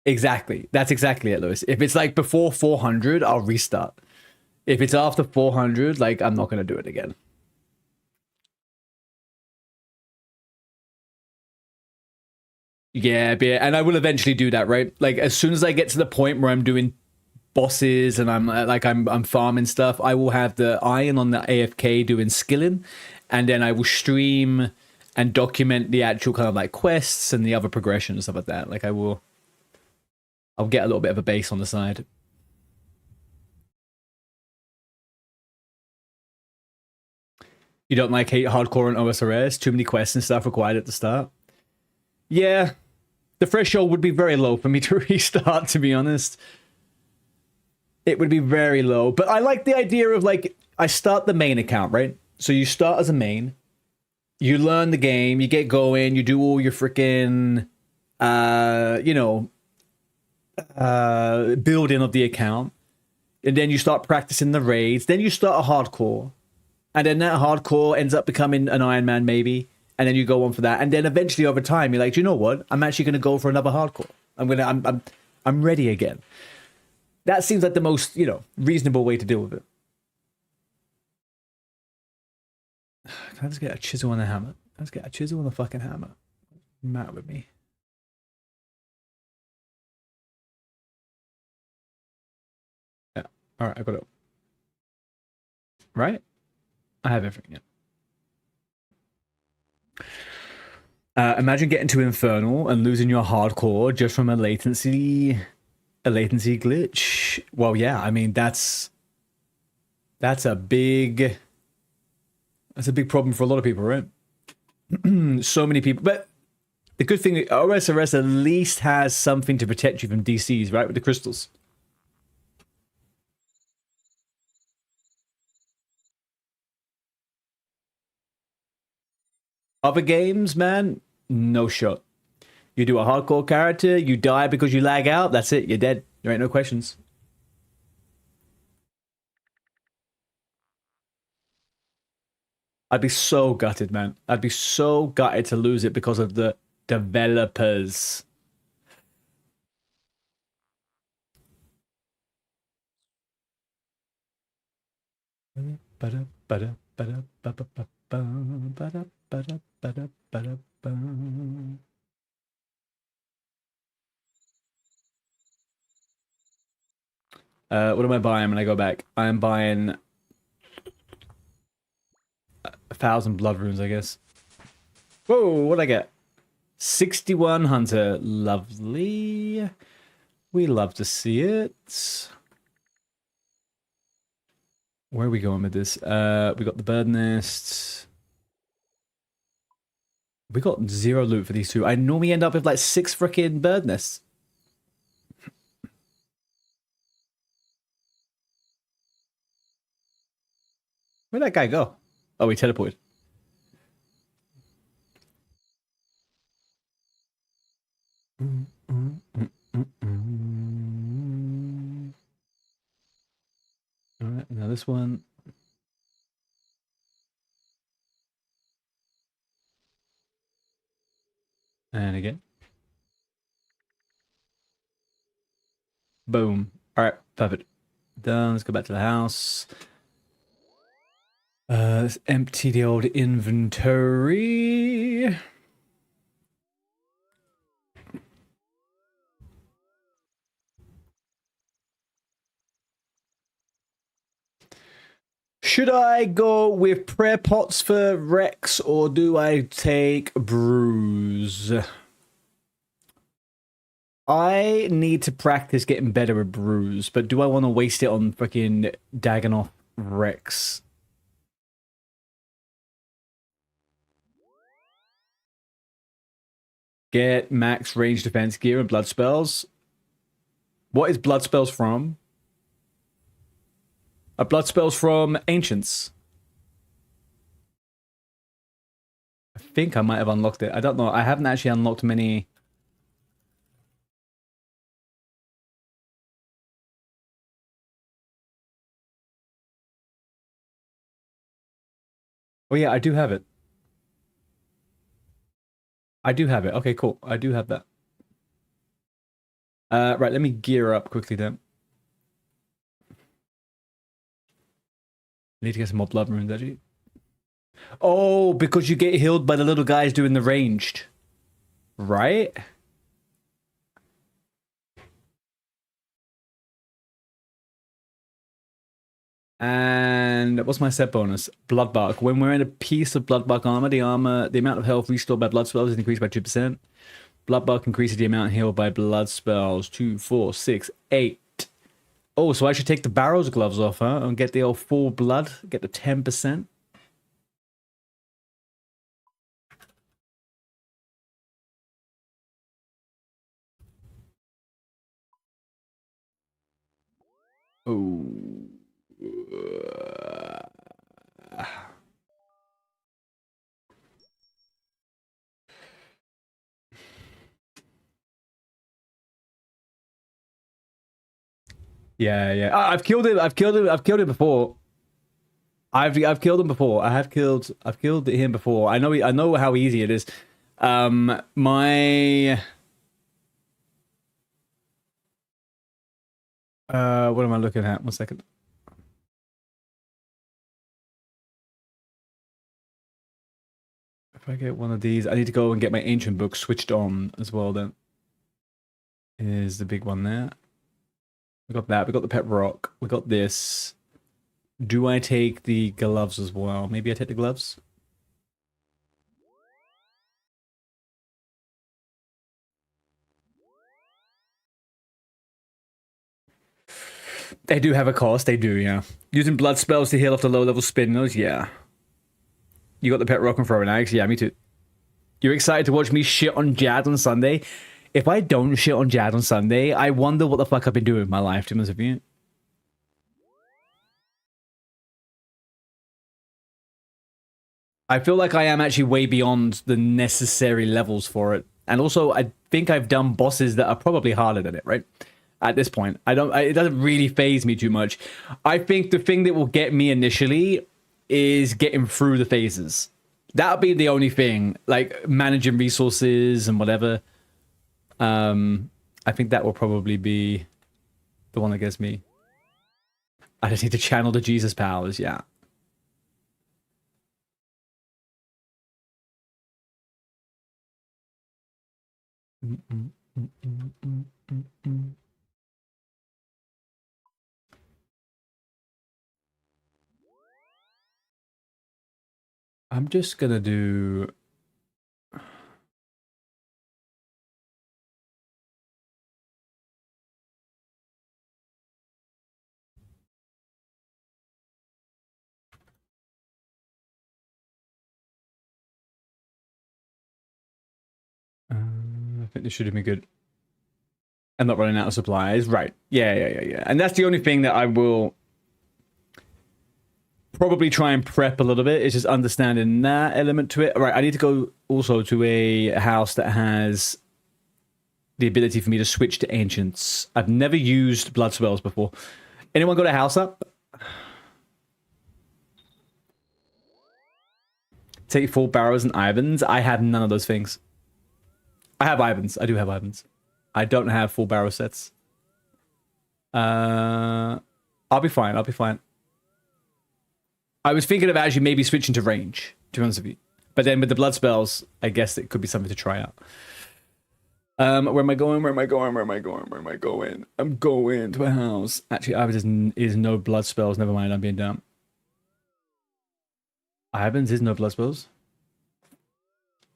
Exactly. That's exactly it, Lewis. If it's like before 400, I'll restart. If it's after 400, like, I'm not going to do it again. Yeah, and I will eventually do that, right? Like, as soon as I get to the point where I'm doing bosses and I'm farming stuff, I will have the iron on the AFK doing skilling, and then I will stream and document the actual kind of like quests and the other progression and stuff like that. Like, I'll get a little bit of a base on the side. You don't like hate hardcore on OSRS? Too many quests and stuff required at the start? Yeah, the threshold would be very low for me to restart, to be honest. It would be very low. But I like the idea of, like, I start the main account, right? So you start as a main. You learn the game. You get going. You do all your freaking, building of the account. And then you start practicing the raids. Then you start a hardcore. And then that hardcore ends up becoming an Iron Man, maybe. And then you go on for that. And then eventually over time, you're like, do you know what? I'm actually going to go for another hardcore. I'm ready again. That seems like the most, reasonable way to deal with it. Can I just get a chisel and a hammer? Let's get a chisel and a fucking hammer. Matter with me. Yeah. All right, I got it. Right? I have everything, yeah. Imagine getting to Infernal and losing your hardcore just from a latency glitch. Well, yeah, I mean that's a big problem for a lot of people, right? So many people, but the good thing, OSRS at least has something to protect you from DCs, right? With the crystals. Other games, man, no shot. You do a hardcore character, you die because you lag out, that's it, you're dead. There ain't no questions. I'd be so gutted, man. I'd be so gutted to lose it because of the developers. What am I buying when I go back? I am buying 1,000 blood runes, I guess. Whoa, what'd I get? 61 hunter. Lovely. We love to see it. Where are we going with this? We got the bird nest. We got 0 loot for these two. I normally end up with like 6 freaking bird nests. Where'd that guy go? Oh, he teleported. All right, now this one. And again. Boom. All right, perfect. Done. Let's go back to the house. Let's empty the old inventory. Should I go with prayer pots for Rex or do I take Bruise? I need to practice getting better at Bruise, but do I want to waste it on freaking Dagonoth Rex? Get max range defense gear and blood spells. What is blood spells from? Blood spells from Ancients. I think I might have unlocked it. I don't know. I haven't actually unlocked many. Oh yeah, I do have it. I do have it. Okay, cool. I do have that. Right, let me gear up quickly then. I need to get some more blood runes, actually. Oh, because you get healed by the little guys doing the ranged. Right? And what's my set bonus? Bloodbark. When wearing a piece of Bloodbark armor, the amount of health restored by blood spells is increased by 2%. Bloodbark increases the amount healed by blood spells. 2, 4, 6, 8. Oh, so I should take the Barrow's gloves off, huh? And get the old full blood. Get the 10%. Oh. Yeah, yeah. I've killed him. I've killed him. I've killed him before. I've killed him before. I've killed him before. I know how easy it is. My what am I looking at? 1 second. If I get one of these, I need to go and get my ancient book switched on as well. Then is the big one there. We got that. We got the pet rock. We got this. Do I take the gloves as well? Maybe I take the gloves. They do have a cost. They do, yeah. Using blood spells to heal off the low level spinners, yeah. You got the pet rock and throwing eggs, yeah, me too. You're excited to watch me shit on Jad on Sunday? If I don't shit on Jad on Sunday, I wonder what the fuck I've been doing with my life, to be honest with you. I feel like I am actually way beyond the necessary levels for it. And also, I think I've done bosses that are probably harder than it, right? At this point, it doesn't really phase me too much. I think the thing that will get me initially is getting through the phases. That'll be the only thing, like managing resources and whatever. I think that will probably be the one that gets me. I just need to channel the Jesus powers, yeah. I'm just gonna do... I think this should have been good. I'm not running out of supplies. Right. Yeah. And that's the only thing that I will probably try and prep a little bit, is just understanding that element to it. All right, I need to go also to a house that has the ability for me to switch to ancients. I've never used blood spells before. Anyone got a house up? Take 4 barrows and Ivans. I have none of those things. I have Ivans. I do have Ivans. I don't have 4 barrow sets. I'll be fine. I'll be fine. I was thinking of actually maybe switching to range, to be honest with you. But then with the blood spells, I guess it could be something to try out. Where am I going? Where am I going? Where am I going? Where am I going? I'm going to a house. Actually, Ivans is no blood spells. Never mind, I'm being dumb. Ivans is no blood spells.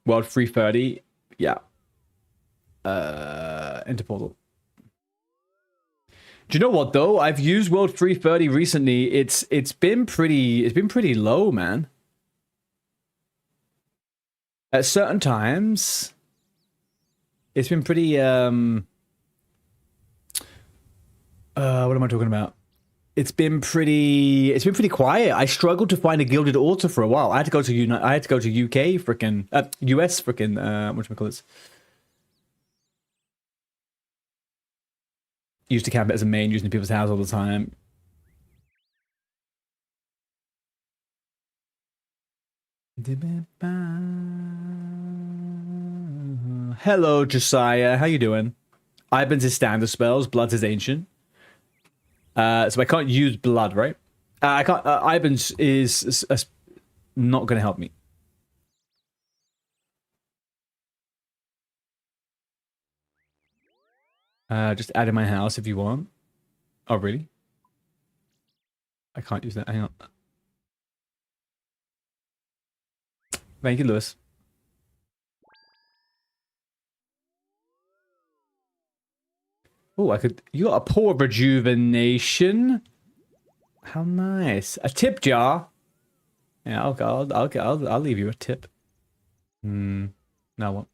World 330. Yeah. Enter portal. Do you know what though? I've used World 330 recently. It's been pretty low, man. At certain times, it's been pretty what am I talking about? It's been pretty quiet. I struggled to find a gilded altar for a while. I had to go to UK freaking US freaking whatchamacallit. Used to camp it as a main, using people's house all the time. Hello, Josiah. How you doing? Iban's his standard spells. Blood's his ancient. So I can't use blood, right? I can't. Iban's is not going to help me. Just add in my house if you want. Oh, really? I can't use that. Hang on. Thank you, Lewis. Oh, I could. You got a poor rejuvenation. How nice. A tip jar. Yeah, I'll leave you a tip. Now what?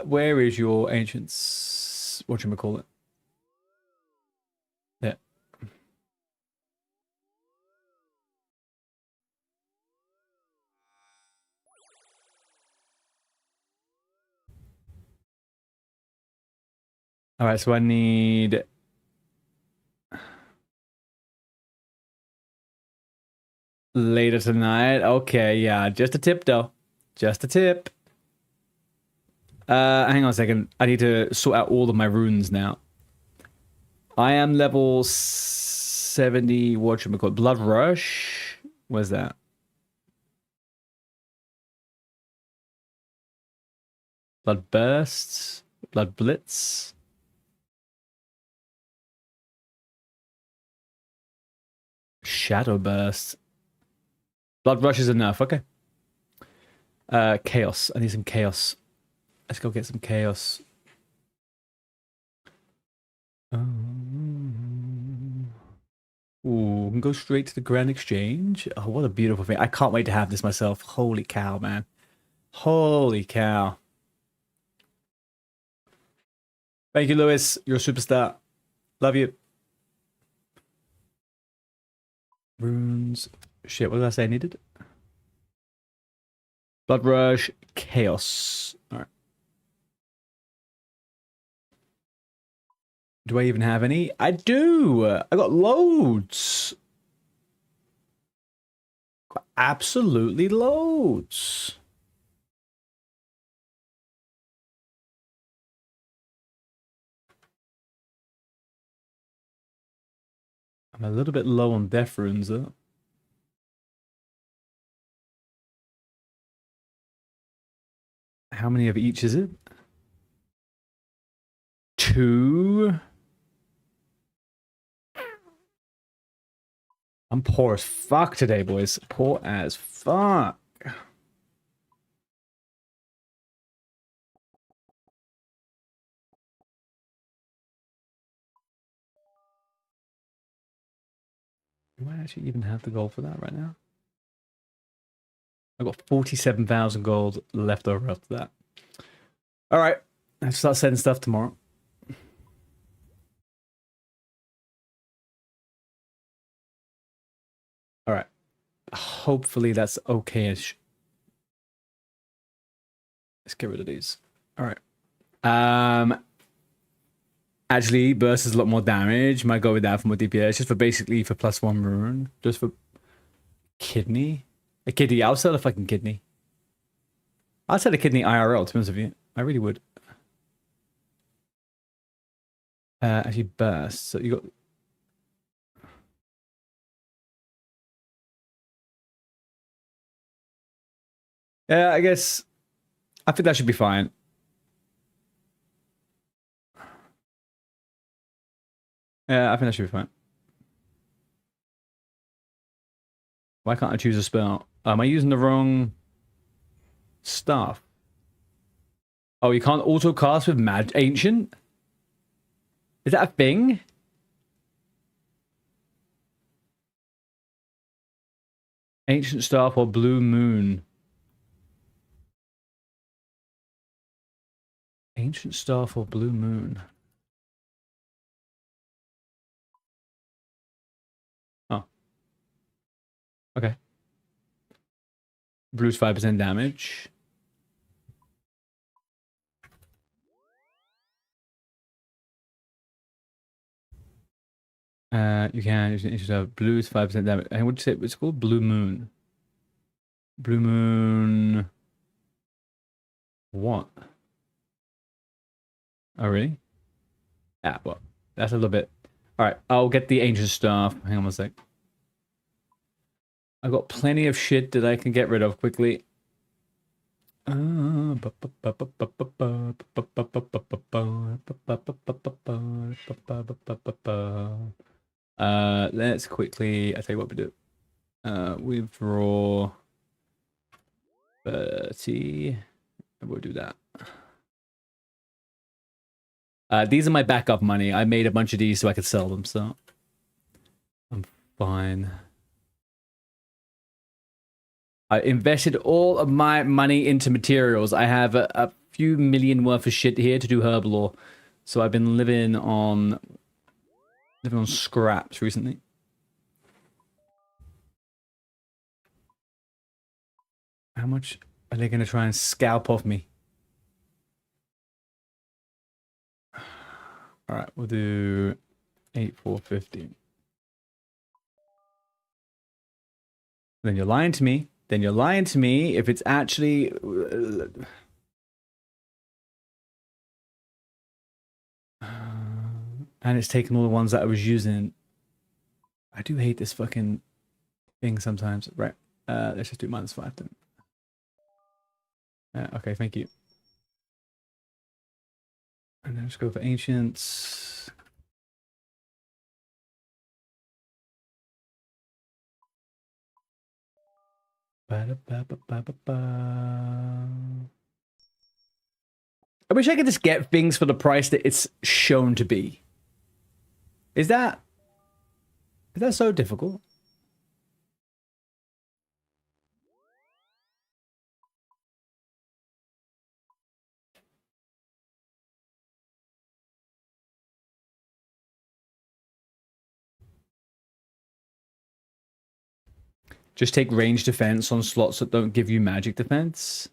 Where is your ancients? Whatchamacallit? Yeah. All right, so I need. Later tonight. Okay, yeah, just a tip though. Just a tip. Hang on a second. I need to sort out all of my runes now. I am level 70. Whatchamacallit? Blood Rush? Where's that? Blood Burst? Blood Blitz? Shadow Burst. Blood Rush is enough. Okay. Chaos. I need some chaos. Let's go get some chaos. Ooh, we can go straight to the Grand Exchange. Oh, what a beautiful thing. I can't wait to have this myself. Holy cow, man. Holy cow. Thank you, Lewis. You're a superstar. Love you. Runes. Shit, what did I say I needed? Blood Rush. Chaos. Alright. Do I even have any? I do. I got loads. Got absolutely loads. I'm a little bit low on death runes though. How many of each is it? 2. I'm poor as fuck today, boys. Poor as fuck. Do I actually even have the gold for that right now? I've got 47,000 gold left over after that. All right. I have to start sending stuff tomorrow. All right. Hopefully that's okay-ish. Let's get rid of these. All right. Actually, burst is a lot more damage. Might go with that for more DPS. Just for basically for +1 rune. Just for kidney. A kidney. I'll sell a fucking kidney. I'll sell a kidney IRL, to be honest with you. I really would. Actually, burst. So you got. Yeah, I guess. I think that should be fine. Yeah, I think that should be fine. Why can't I choose a spell? Am I using the wrong stuff? Oh, you can't auto cast with Ancient? Is that a thing? Ancient Staff or Blue Moon? Ancient Staff or Blue Moon? Oh. Okay. Blue's 5% damage. You can use blue's 5% damage. I would say it's called Blue Moon. Blue Moon. What? Oh, really? Ah, well, that's a little bit. All right, I'll get the ancient staff. Hang on a sec. I've got plenty of shit that I can get rid of quickly. Let's quickly. I tell you what we do. Withdraw 30. We'll do that. These are my backup money. I made a bunch of these so I could sell them, so I'm fine. I invested all of my money into materials. I have a few million worth of shit here to do herb lore, so I've been living on scraps recently. How much are they going to try and scalp off me? All right, we'll do 8,450. Then you're lying to me. Then you're lying to me if it's actually... and it's taken all the ones that I was using. I do hate this fucking thing sometimes. Right. Let's just do -5 then. Okay, thank you. And then just go for ancients. I wish I could just get things for the price that it's shown to be. Is that so difficult? Just take range defense on slots that don't give you magic defense.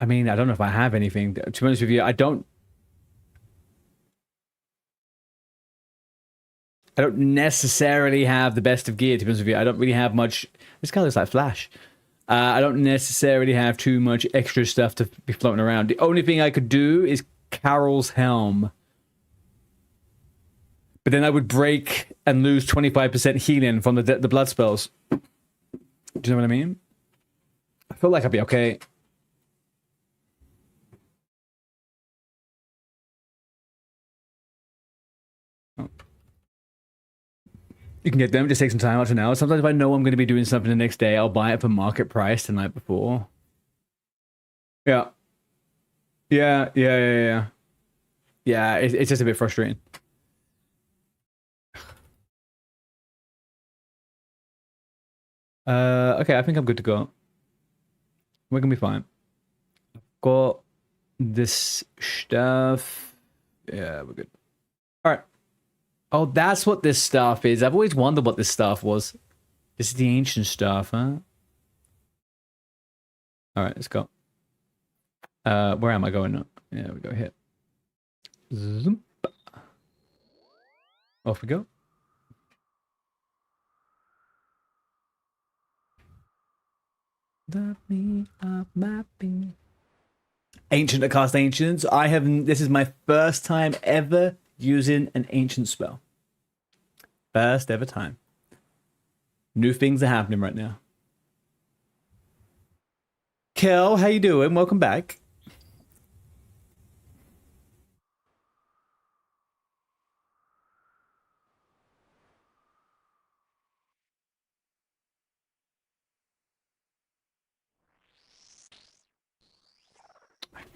I mean, I don't know if I have anything. To be honest with you, I don't necessarily have the best of gear, to be honest with you. I don't really have much. This guy looks like Flash. I don't necessarily have too much extra stuff to be floating around. The only thing I could do is Carol's helm. But then I would break and lose 25% healing from the blood spells. Do you know what I mean? I feel like I'd be okay. Oh. You can get them, just take some time out for now. Sometimes if I know I'm going to be doing something the next day, I'll buy it for market price the night before. Yeah. Yeah. Yeah, it's just a bit frustrating. Okay, I think I'm good to go. We're gonna be fine. Got this stuff. Yeah, we're good. All right. Oh, that's what this stuff is. I've always wondered what this stuff was. This is the ancient stuff, huh? All right, let's go. Where am I going now? Yeah, we go here. Zoom. Off we go. Ancient to cast ancients. I have. This is my first time ever using an ancient spell. First ever time. New things are happening right now. Kel, how you doing? Welcome back.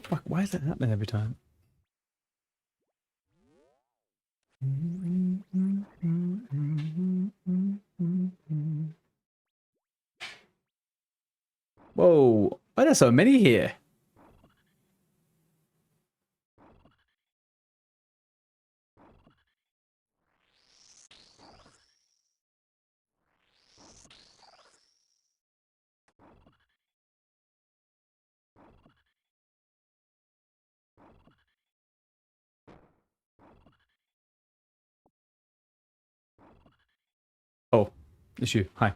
Fuck, why is that happening every time? Whoa, why are there so many here? Oh, it's you. Hi.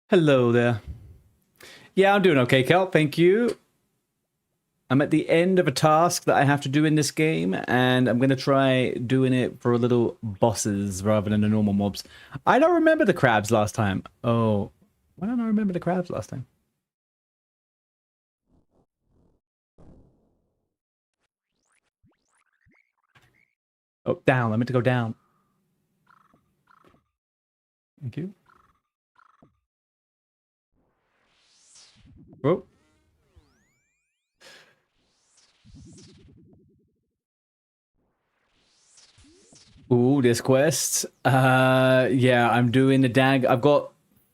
Hello there. Yeah, I'm doing okay, Kel. Thank you. I'm at the end of a task that I have to do in this game, and I'm going to try doing it for a little bosses rather than the normal mobs. I don't remember the crabs last time. Oh, why don't I remember the crabs last time? Oh, down. I meant to go down. Thank you. Oh. Ooh, this quest. Yeah, I'm doing the dag. I've got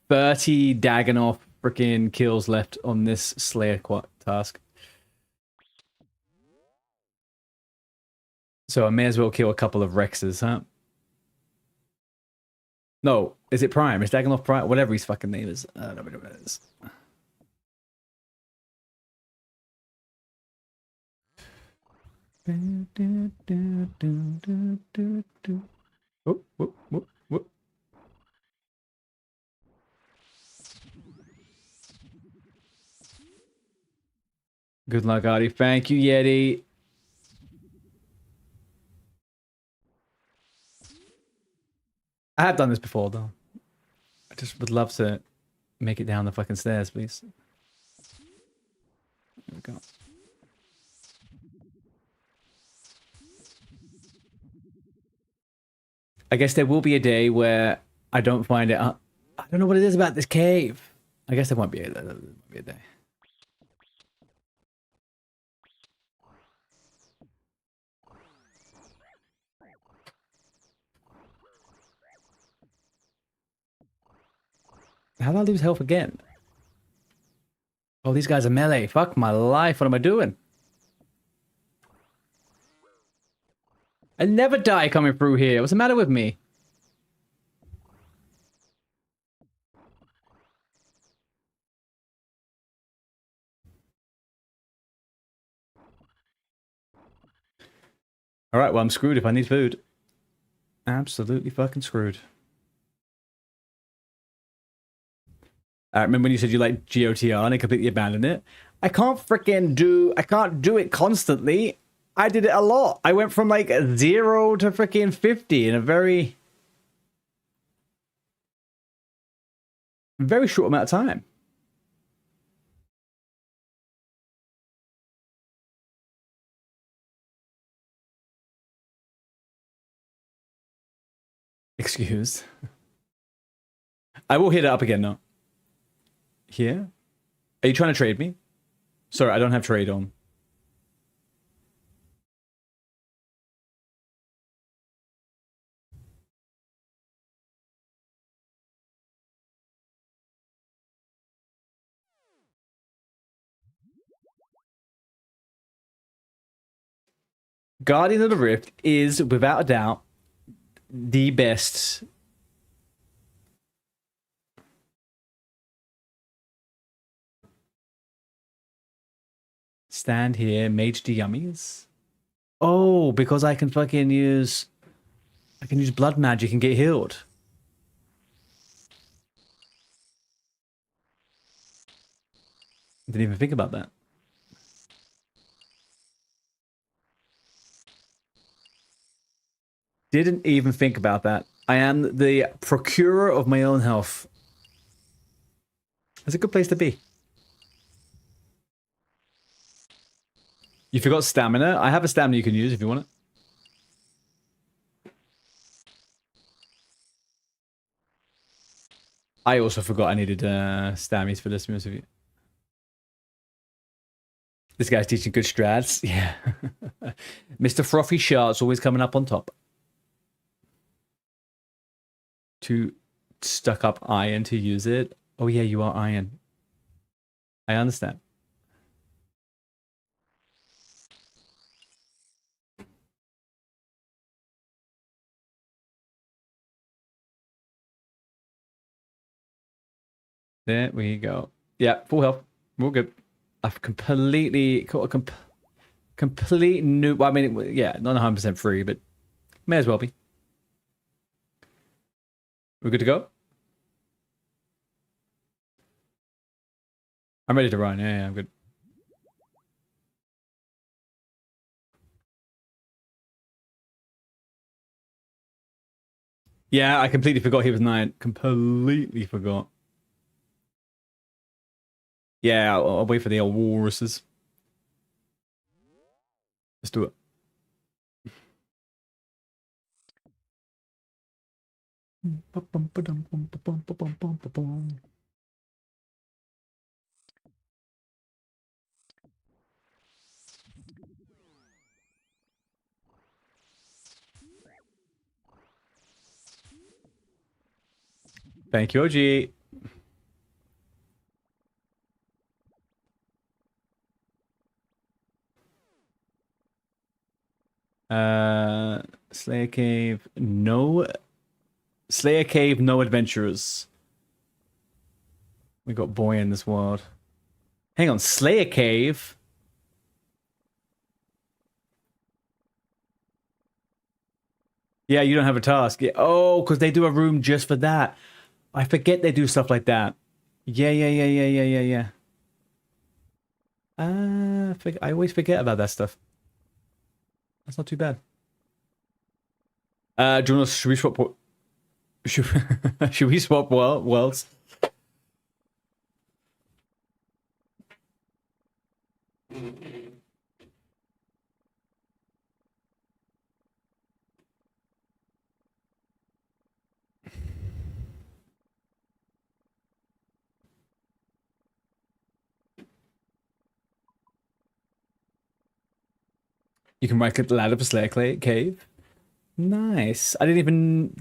30 Dagannoth freaking kills left on this Slayer task. So I may as well kill a couple of Rexes, huh? No, is it Prime? Is Dagannoth Prime? Whatever his fucking name is. I don't know what it is. Oh, whoop, whoop, whoop. Good luck, Artie. Thank you, Yeti. I have done this before, though. I just would love to make it down the fucking stairs, please. There we go. I guess there will be a day where I don't find it. I don't know what it is about this cave. I guess there won't be a day. How did I lose health again? Oh, these guys are melee. Fuck my life. What am I doing? I never die coming through here. What's the matter with me? All right, well, I'm screwed if I need food. Absolutely fucking screwed. I remember when you said you like GOTR and I completely abandoned it. I can't do it constantly. I did it a lot. I went from like 0 to freaking 50 in a very short amount of time. Excuse. I will hit it up again now. Here? Are you trying to trade me? Sorry, I don't have trade on. Guardian of the Rift is, without a doubt, the best. Stand here, mage the yummies. Oh, because I can fucking use... I can use blood magic and get healed. Didn't even think about that. Didn't even think about that. I am the procurer of my own health. That's a good place to be. You forgot stamina? I have a stamina you can use if you want it. I also forgot I needed stammies for this, to be honest with you. This guy's teaching good strats. Yeah. Mr. Frothy Shart's always coming up on top. Too stuck up iron to use it. Oh yeah, you are iron. I understand. There we go. Yeah, full health. We're good. I've completely got a complete new... Well, I mean, yeah, not 100% free, but may as well be. We're good to go? I'm ready to run. Yeah, I'm good. Yeah, I completely forgot he was 9. Completely forgot. Yeah, I'll wait for the old walruses. Let's do it. Thank you, OG. Slayer Cave, no. Slayer Cave, no adventurers. We got boy in this world. Hang on, Slayer Cave? Yeah, you don't have a task. Yeah. Oh, because they do a room just for that. I forget they do stuff like that. Yeah. I always forget about that stuff. That's not too bad. Do you want to, should we swap... Should, should we swap worlds? You can right-click the ladder for Slayer Cave. Nice. I didn't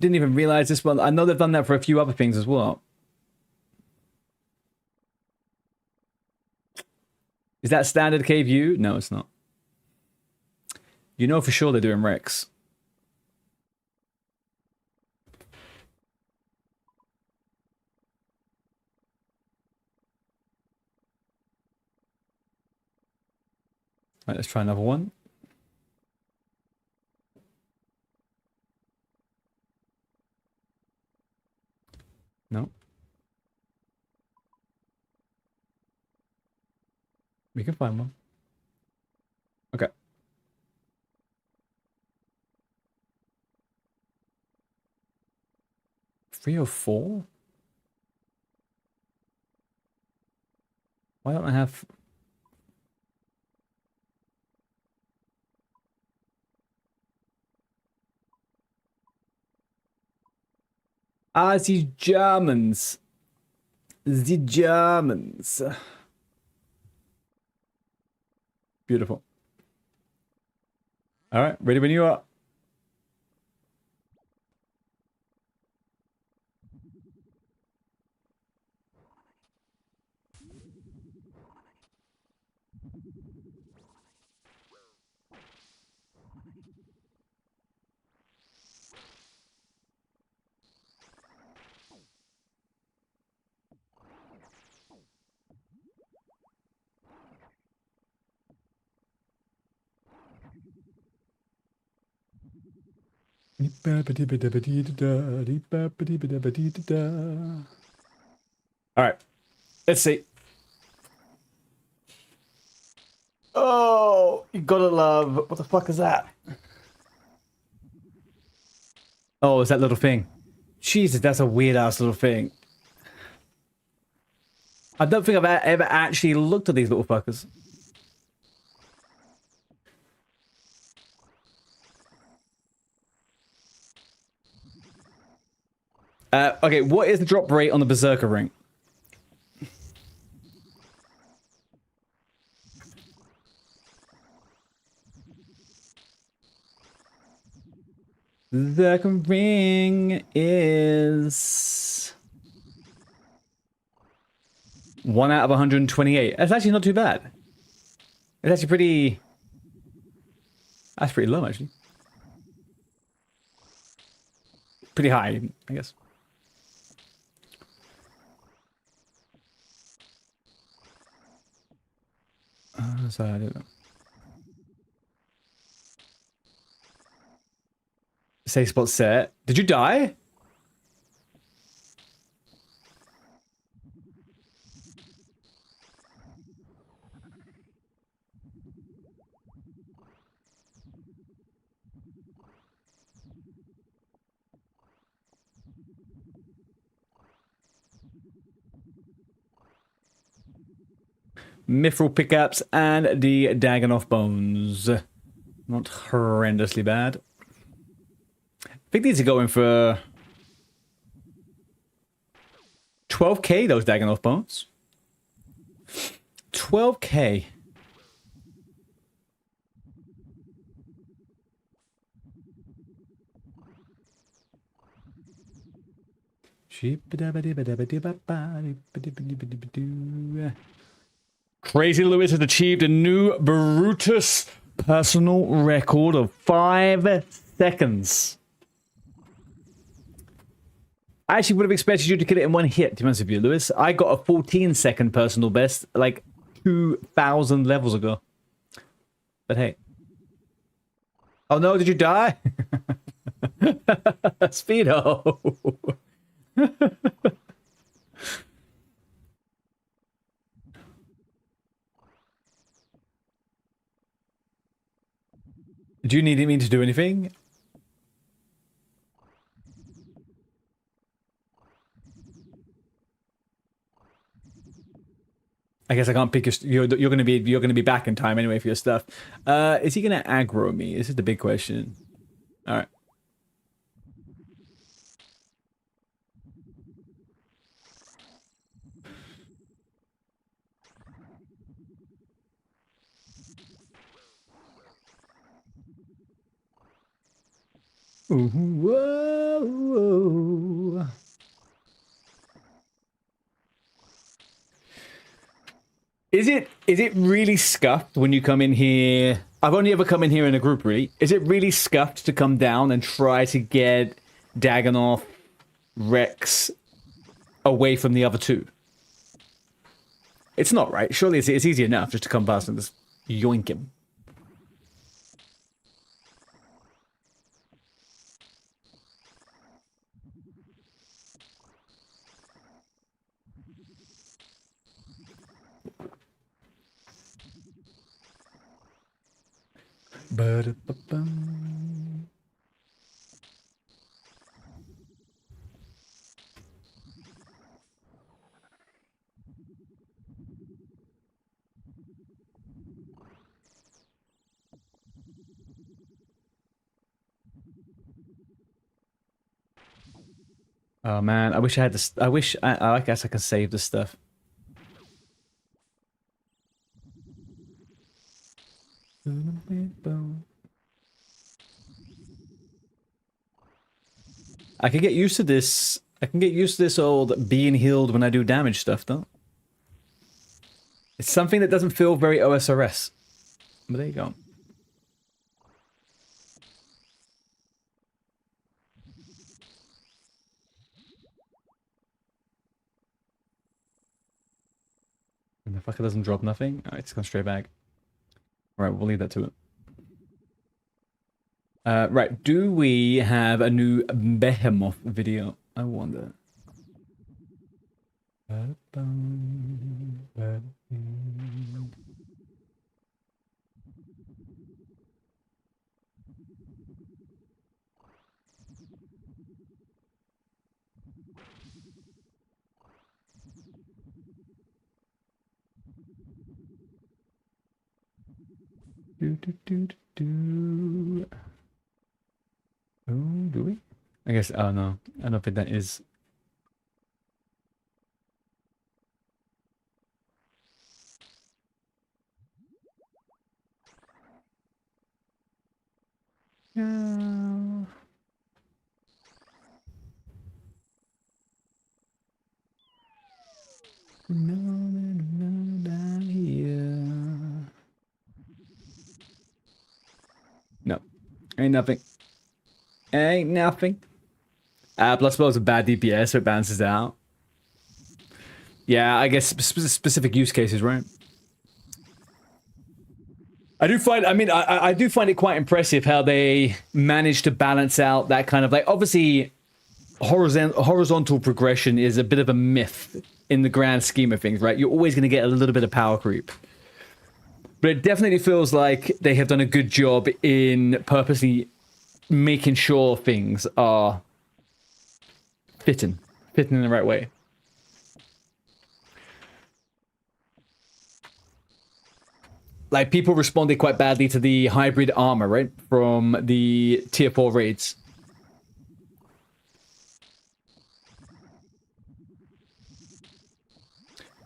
even realize this one. I know they've done that for a few other things as well. Is that standard cave view? No, it's not. You know for sure they're doing Rex. Right, let's try another one. No. We can find one. Okay. Three or four? Why don't I have... Ah, the Germans. The Germans. Beautiful. All right, ready when you are. All right, let's see. Oh, you gotta love. What the fuck is that? Oh, it's that little thing. Jesus, that's a weird ass little thing. I don't think I've ever actually looked at these little fuckers. Okay, what is the drop rate on the Berserker ring? The ring is 1 out of 128. That's actually not too bad. It's actually pretty... That's pretty low, actually. Pretty high, I guess. So I don't know. Safe spot set. Did you die? Mithril pickups and the Dagganoff bones. Not horrendously bad. I think these are going for 12k, those Dagganoff bones. 12k. Crazy Lewis has achieved a new Brutus personal record of 5 seconds. I actually would have expected you to kill it in one hit, to be honest with you, Lewis. I got a 14-second personal best like 2,000 levels ago. But hey. Oh no, did you die? Speedo. Do you need me to do anything? I guess I can't pick your. You're gonna be back in time anyway for your stuff. Is he gonna aggro me? This is the big question. All right. Ooh, whoa. Is it really scuffed when you come in here? I've only ever come in here in a group, really. Is it really scuffed to come down and try to get Dagganoff, Rex away from the other two? It's not, right? Surely it's easy enough just to come past and just yoink him. Ba-da-ba-bum. Oh man, I wish I had this. I guess I can save this stuff. I can get used to this. I can get used to this old being healed when I do damage stuff, though. It's something that doesn't feel very OSRS. But there you go. And the fucker doesn't drop nothing. Alright, it's gone straight back. Alright, we'll leave that to it. Right, do we have a new Behemoth video? I wonder. Oh, do we? I guess, oh no, I don't think that is. No. No, down here. No, ain't nothing. Ain't nothing. Plus spells a bad DPS, so it balances out. Yeah, I guess specific use cases, right? I do find, I mean, I do find it quite impressive how they manage to balance out that kind of, like, obviously, horizontal progression is a bit of a myth in the grand scheme of things, right? You're always going to get a little bit of power creep. But it definitely feels like they have done a good job in purposely making sure things are fitting in the right way. Like, people responded quite badly to the hybrid armor, right? From the tier 4 raids.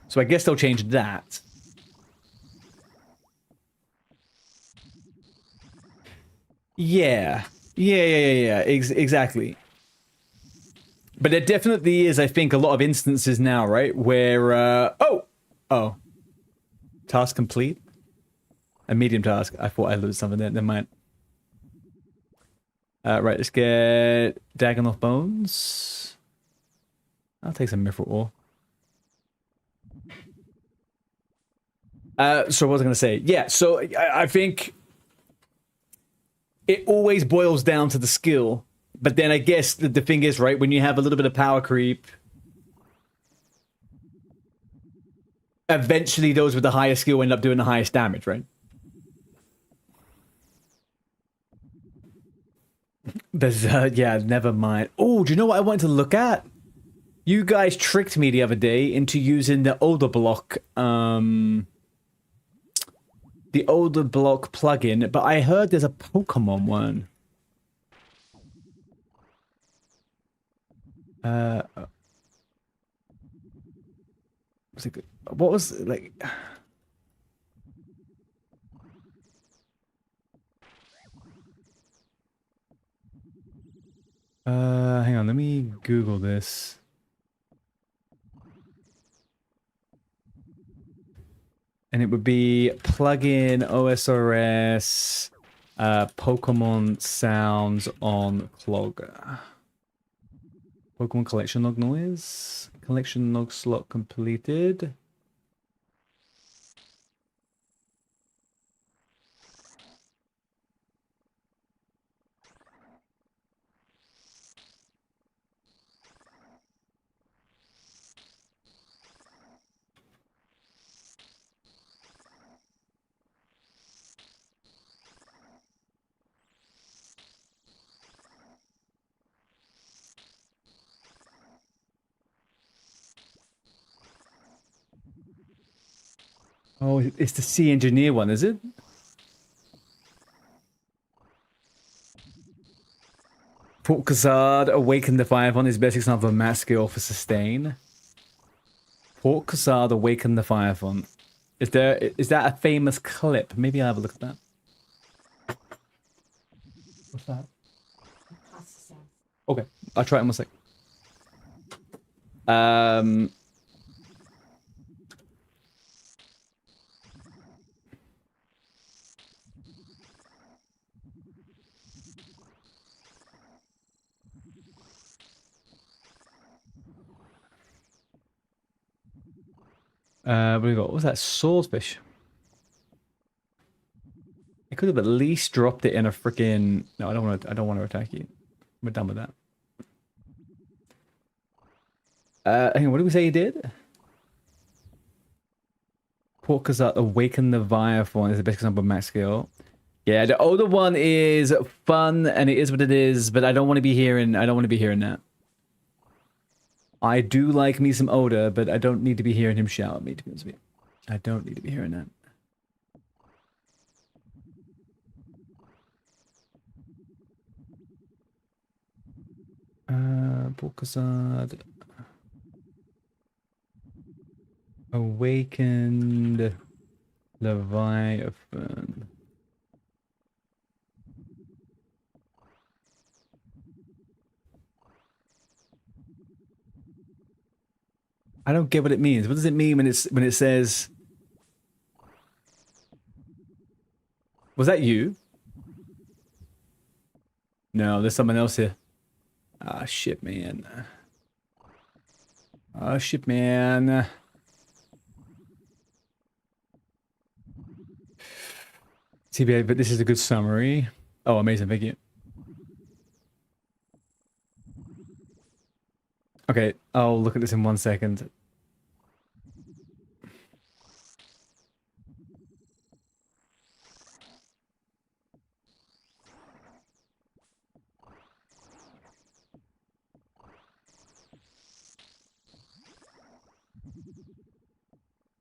So I guess they'll change that. Yeah. Yeah. Exactly. But there definitely is, I think, a lot of instances now, right? Where, oh. Task complete? A medium task. I thought I lose something there. Never mind. Right, let's get Dagonoth Bones. I'll take some Mithril Ore. So what was I going to say? Yeah, so I think it always boils down to the skill. But then I guess the thing is, right, when you have a little bit of power creep, eventually those with the highest skill end up doing the highest damage, right? There's, yeah, never mind. Oh, do you know what I wanted to look at? You guys tricked me the other day into using the older block, the older block plugin, but I heard there's a Pokemon one. What was, like... hang on, let me Google this. And it would be plugin OSRS Pokemon sounds on Clogger. Pokemon collection log noise. Collection log slot completed. Oh, it's the sea engineer one, is it? Port Kazard, Awaken the Firefon is best example of mass skill for sustain. Port Kazard, Awaken the Firefon. Is that a famous clip? Maybe I'll have a look at that. What's that? Okay, I'll try it in 1 sec. What do we got? What was that? Swordfish. I could have at least dropped it in a freaking. No, I don't want to. I don't want to attack you. We're done with that. Hang on, what did we say he did? Port Kazat, Awaken the Firefon is the best example of max skill. Yeah, the older one is fun and it is what it is, but I don't want to be hearing. I don't want to be hearing that. I do like me some Oda, but I don't need to be hearing him shout at me, to be honest with you. I don't need to be hearing that. Pokazad. Awakened Leviathan. I don't get what it means. What does it mean when it says? Was that you? No, there's someone else here. Ah, shit, man. Oh, shit, man. TBA, but this is a good summary. Oh, amazing. Thank you. Okay, I'll look at this in 1 second.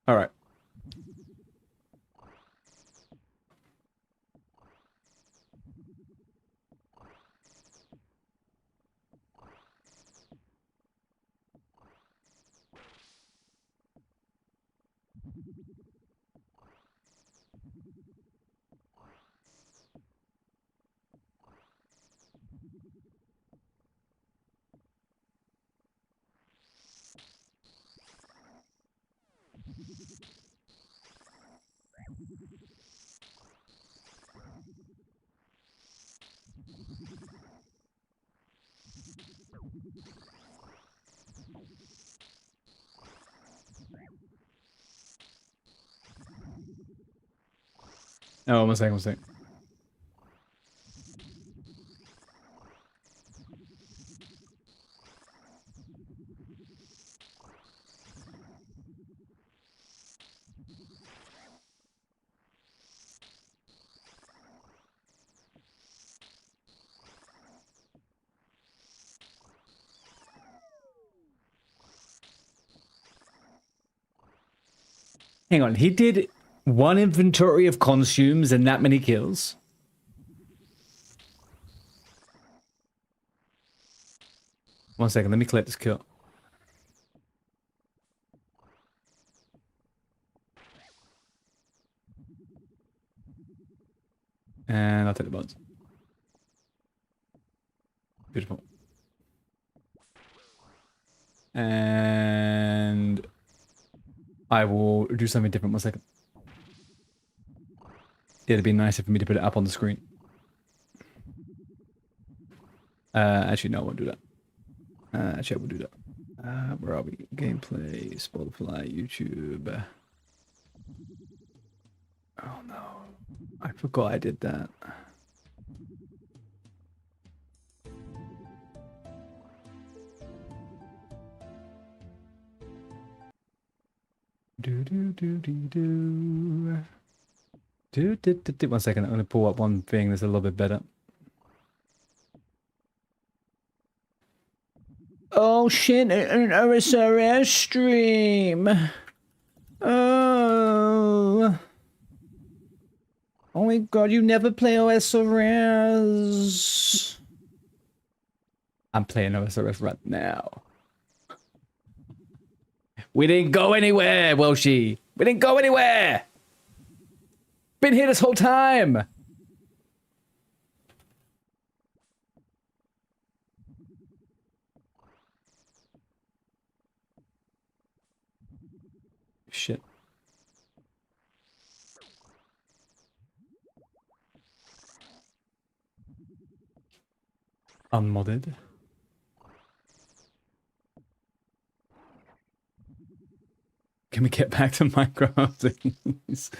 All right. Oh, 1 second, 1 second. Hang on, he did 1 inventory of consumes and that many kills? One second, let me collect this kill. And I'll take the bones. Beautiful. And I will do something different. 1 second. It'd be nicer for me to put it up on the screen. Actually, no, I won't do that. Actually, I will do that. Where are we? Gameplay, Spotify, YouTube. Oh no. I forgot I did that. One second, I'm going to pull up one thing that's a little bit better. Oh shit, an OSRS stream. Oh. my god, you never play OSRS. I'm playing OSRS right now. We didn't go anywhere, Welshie. We didn't go anywhere. Been here this whole time. Shit. Unmodded. Can we get back to Minecraft, please?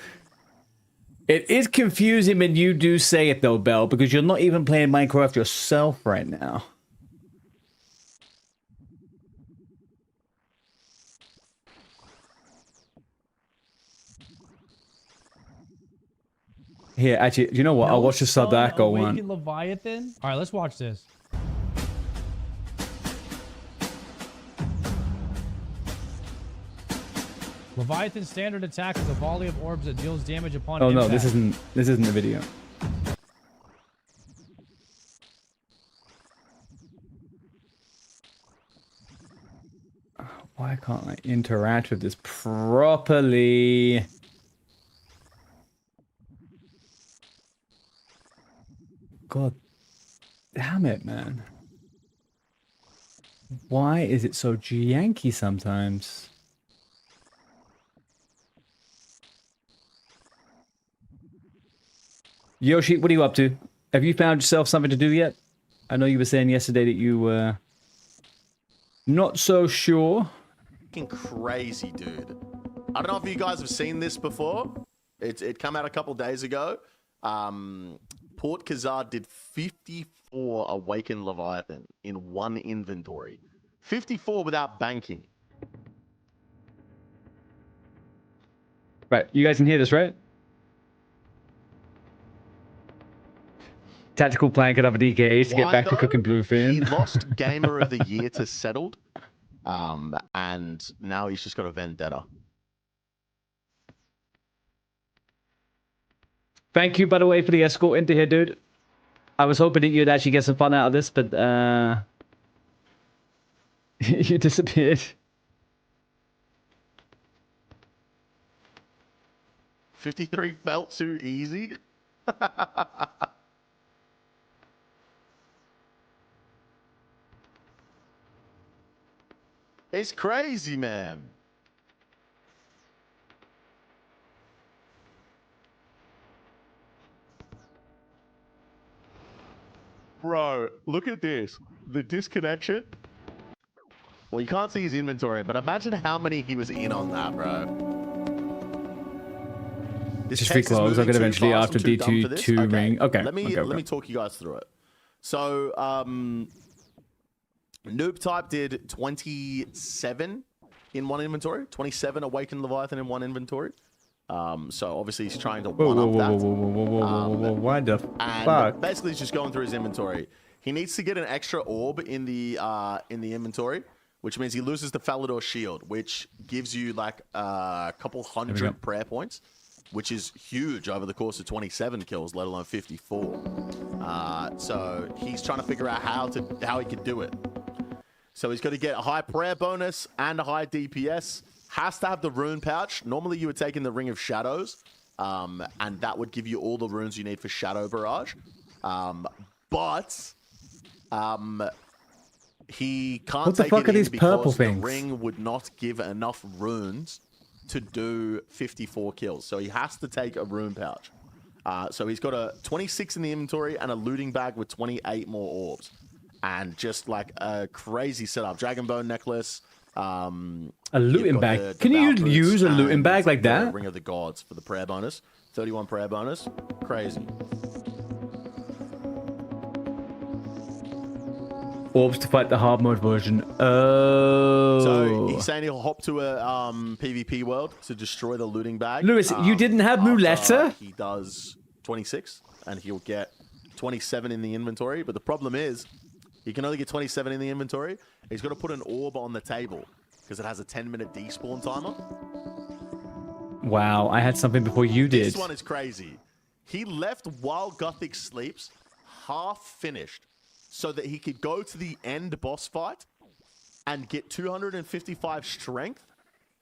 It is confusing when you do say it though, Bell, because you're not even playing Minecraft yourself right now. Here, actually, you know what? I'll watch the Sadako one. Leviathan? All right, let's watch this. Leviathan's standard attack is a volley of orbs that deals damage upon impact. No, this isn't the video. Why can't I interact with this properly? God damn it, man. Why is it so janky sometimes? Yoshi, what are you up to? Have you found yourself something to do yet? I know you were saying yesterday that you were not so sure. Fucking crazy, dude. I don't know if you guys have seen this before. It came out a couple days ago. Port Khazar did 54 Awakened Leviathan in one inventory. 54 without banking. Right, you guys can hear this, right? Tactical plan could have a DKH to get back to cooking bluefin. He lost Gamer of the Year to Settled. And now he's just got a vendetta. Thank you, by the way, for the escort into here, dude. I was hoping that you'd actually get some fun out of this, but you disappeared. 53 felt too easy. It's crazy, man. Bro, look at this. The disconnection. Well, you can't see his inventory, but imagine how many he was in on that, bro. This just reclose. I'll get eventually after D2 ring. Okay. Let me talk you guys through it. So, Noob Type did 27 in one inventory. 27 Awakened Leviathan in one inventory. So obviously he's trying to one-up that. Why the fuck? Basically he's just going through his inventory. He needs to get an extra orb in the inventory, which means he loses the Falador shield, which gives you like a couple hundred prayer points, which is huge over the course of 27 kills, let alone 54. So he's trying to figure out how he could do it. So he's got to get a high prayer bonus and a high DPS. Has to have the rune pouch. Normally you would take in the Ring of Shadows, and that would give you all the runes you need for Shadow Barrage. But he can't take it in because the ring would not give enough runes to do 54 kills. So he has to take a rune pouch. So he's got a 26 in the inventory and a looting bag with 28 more orbs. And just like a crazy setup. Dragon Bone necklace. A looting bag. Can you use a looting bag like that? Ring of the Gods for the prayer bonus. 31 prayer bonus. Crazy. Orbs to fight the hard mode version. Oh. So he's saying he'll hop to a PvP world to destroy the looting bag. Lewis, you didn't have Muleta? He does 26 and he'll get 27 in the inventory. But the problem is he can only get 27 in the inventory. He's got to put an orb on the table because it has a 10-minute despawn timer. Wow, I had something before you did. This one is crazy. He left while Gothic sleeps half finished so that he could go to the end boss fight and get 255 strength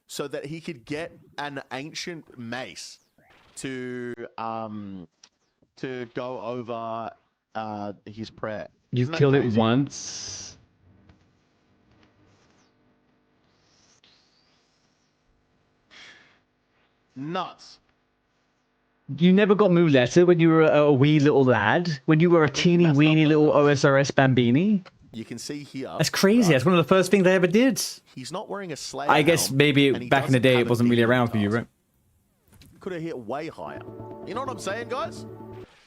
so that he could get an ancient mace to go over his prayer. You Isn't that killed it crazy? once. Nuts. You never got Muleta when you were a wee little lad? When you were a teeny messed weeny up, little though. OSRS bambini? You can see here. That's crazy. right, That's one of the first things I ever did. He's not wearing a Slayer I guess helm, maybe and he back in the doesn't day have it a wasn't really demon around for you, task. right? Could have hit way higher. You know what I'm saying, guys?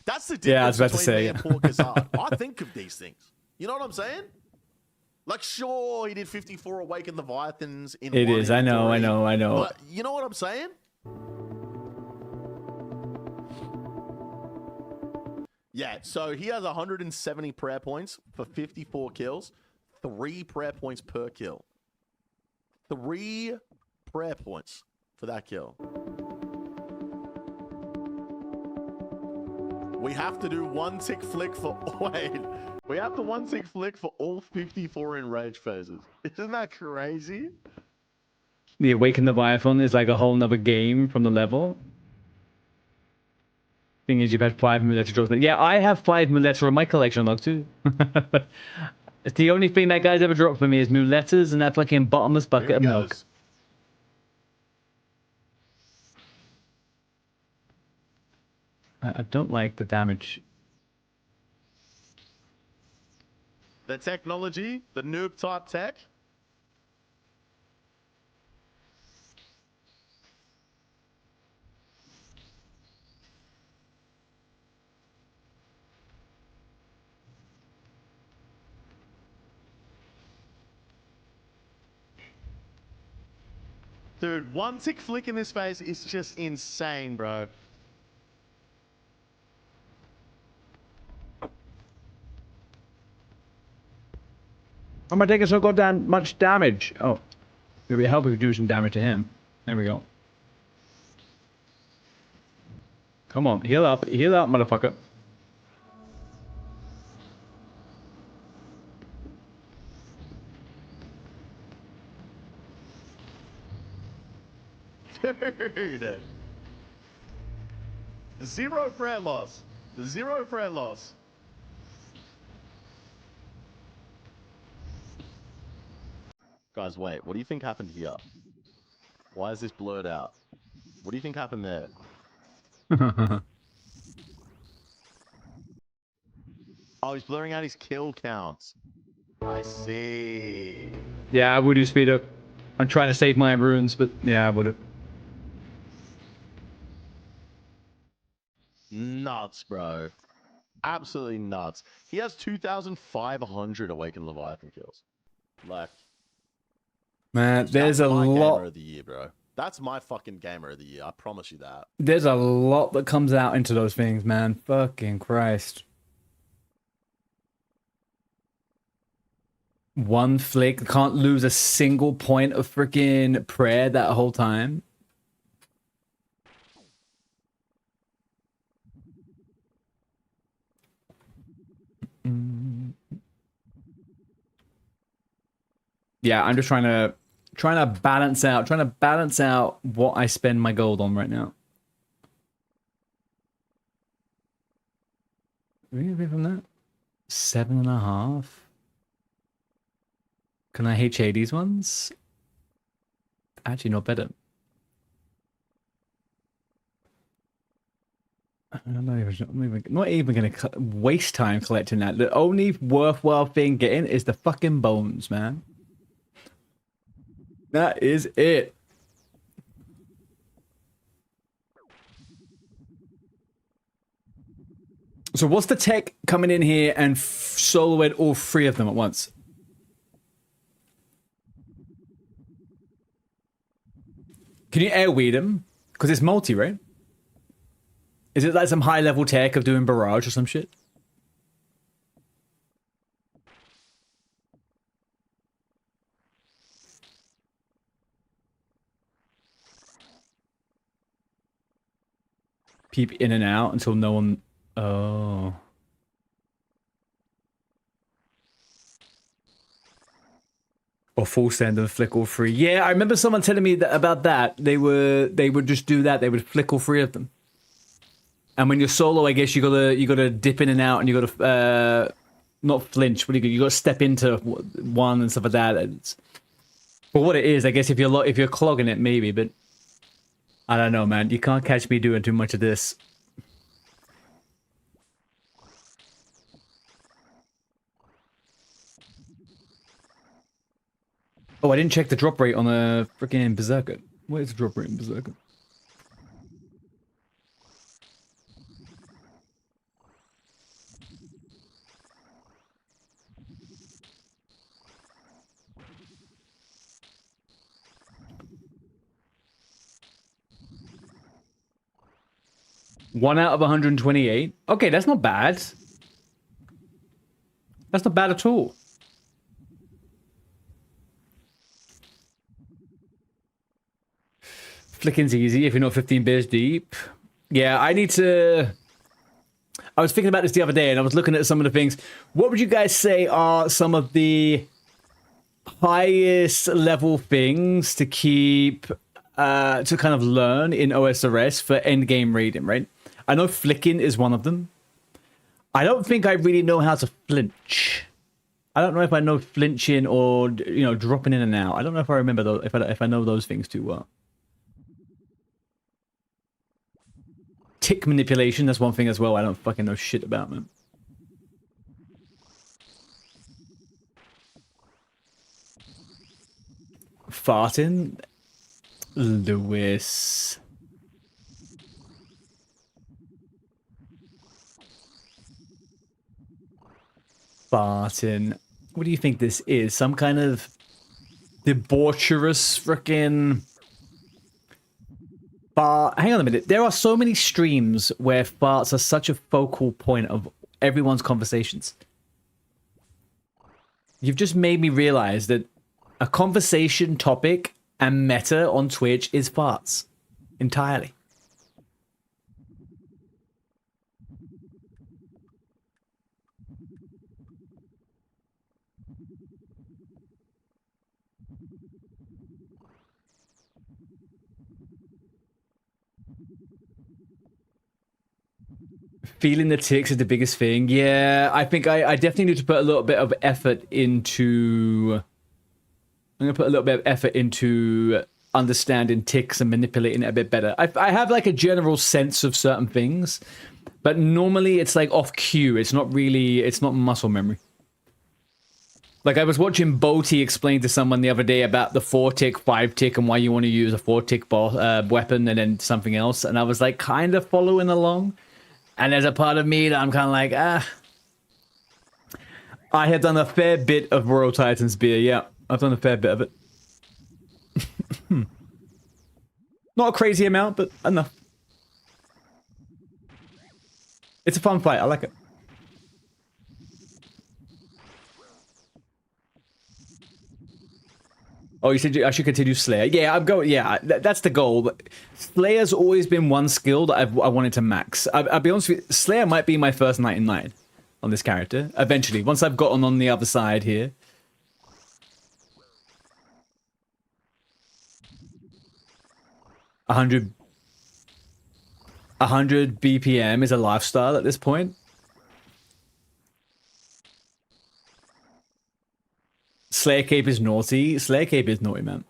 That's the difference Yeah, I was about to between say, me yeah. and Poor Kazard. I think of these things. You know what I'm saying? Like, sure, he did 54 Awakened Leviathans in It one is. I know. inventory, But you know what I'm saying? Yeah, so he has 170 prayer points for 54 kills. 3 prayer points per kill. 3 prayer points for that kill. We have to do 1 tick flick for... Wait. We have to 1 tick flick for all 54 enraged phases. Isn't that crazy? The Awaken Leviathan is like a whole nother game from the level. Thing is, you've had 5 Muleta draws. Yeah, I have 5 Muleta in my collection log too. It's the only thing that guy's ever dropped for me is Muletas and that fucking bottomless bucket of milk. I don't like the damage. The technology, the noob type tech. Dude, 1 tick flick in this phase is just insane, bro. How am I taking so goddamn much damage? Oh, it'd be helpful if we do some damage to him. There we go. Come on, heal up, motherfucker. Dude. 0 prayer loss. 0 prayer loss. Guys, wait. What do you think happened here? Why is this blurred out? What do you think happened there? Oh, he's blurring out his kill counts. I see. Yeah, I would do speed up. I'm trying to save my runes, but yeah, I would have. Nuts, bro. Absolutely nuts. He has 2,500 Awakened Leviathan kills. Like, Man, there's a that's my gamer lot. of the year, bro. That's my fucking gamer of the year. I promise you that. There's a lot that comes out into those things, man. Fucking Christ. 1 flick, can't lose a single point of freaking prayer that whole time. Yeah, I'm just trying to balance out what I spend my gold on right now. Really from that? 7.5. Can I HA these ones? Actually, not better. I'm not even going to waste time collecting that. The only worthwhile thing getting is the fucking bones, man. That is it. So what's the tech coming in here and soloed all 3 of them at once? Can you airweed them? Because it's multi, right? Is it like some high level tech of doing barrage or some shit? peep in and out until no one... Oh. Or full send and flick all three. Yeah, I remember someone telling me about that. They would just do that. They would flick all three of them. And when you're solo, I guess you gotta dip in and out, and you gotta not flinch. What do you gotta step into one and stuff like that. But what it is, I guess if you're clogging it, maybe. But I don't know, man. You can't catch me doing too much of this. Oh, I didn't check the drop rate on a freaking Berserker. What is the drop rate in Berserker? One out of 128. Okay, that's not bad. That's not bad at all. Flicking's easy if you're not 15 beers deep. Yeah, I need to... I was thinking about this the other day, and I was looking at some of the things. What would you guys say are some of the highest level things to keep... to kind of learn in OSRS for endgame raiding, right? I know flicking is one of them. I don't think I really know how to flinch. I don't know if I know flinching or, you know, dropping in and out. I don't know if I remember those, if I know those things too well. Tick manipulation, that's one thing as well I don't fucking know shit about, man. Farting? Lewis. Farting. What do you think this is? Some kind of debaucherous frickin' fart. Hang on a minute. There are so many streams where farts are such a focal point of everyone's conversations. You've just made me realize that a conversation topic and meta on Twitch is farts. Entirely. Feeling the ticks is the biggest thing. Yeah, I think I definitely need to put a little bit of effort into... I'm going to put a little bit of effort into understanding ticks and manipulating it a bit better. I have like a general sense of certain things, but normally it's like off cue. It's not really, it's not muscle memory. Like I was watching Boaty explain to someone the other day about the 4-tick, 5-tick, and why you want to use a 4-tick weapon and then something else. And I was like kind of following along. And there's a part of me that I'm kind of like, I had done a fair bit of Royal Titan's beer, yeah. I've done a fair bit of it. Not a crazy amount, but enough. It's a fun fight, I like it. Oh, you said I should continue Slayer. Yeah, I'm going. Yeah, that's the goal. But Slayer's always been one skill that I wanted to max. I'll be honest with you, Slayer might be my first 99 on this character. Eventually, once I've gotten on the other side here. 100 BPM is a lifestyle at this point. Slayer Cape is naughty. Slayer Cape is naughty, man.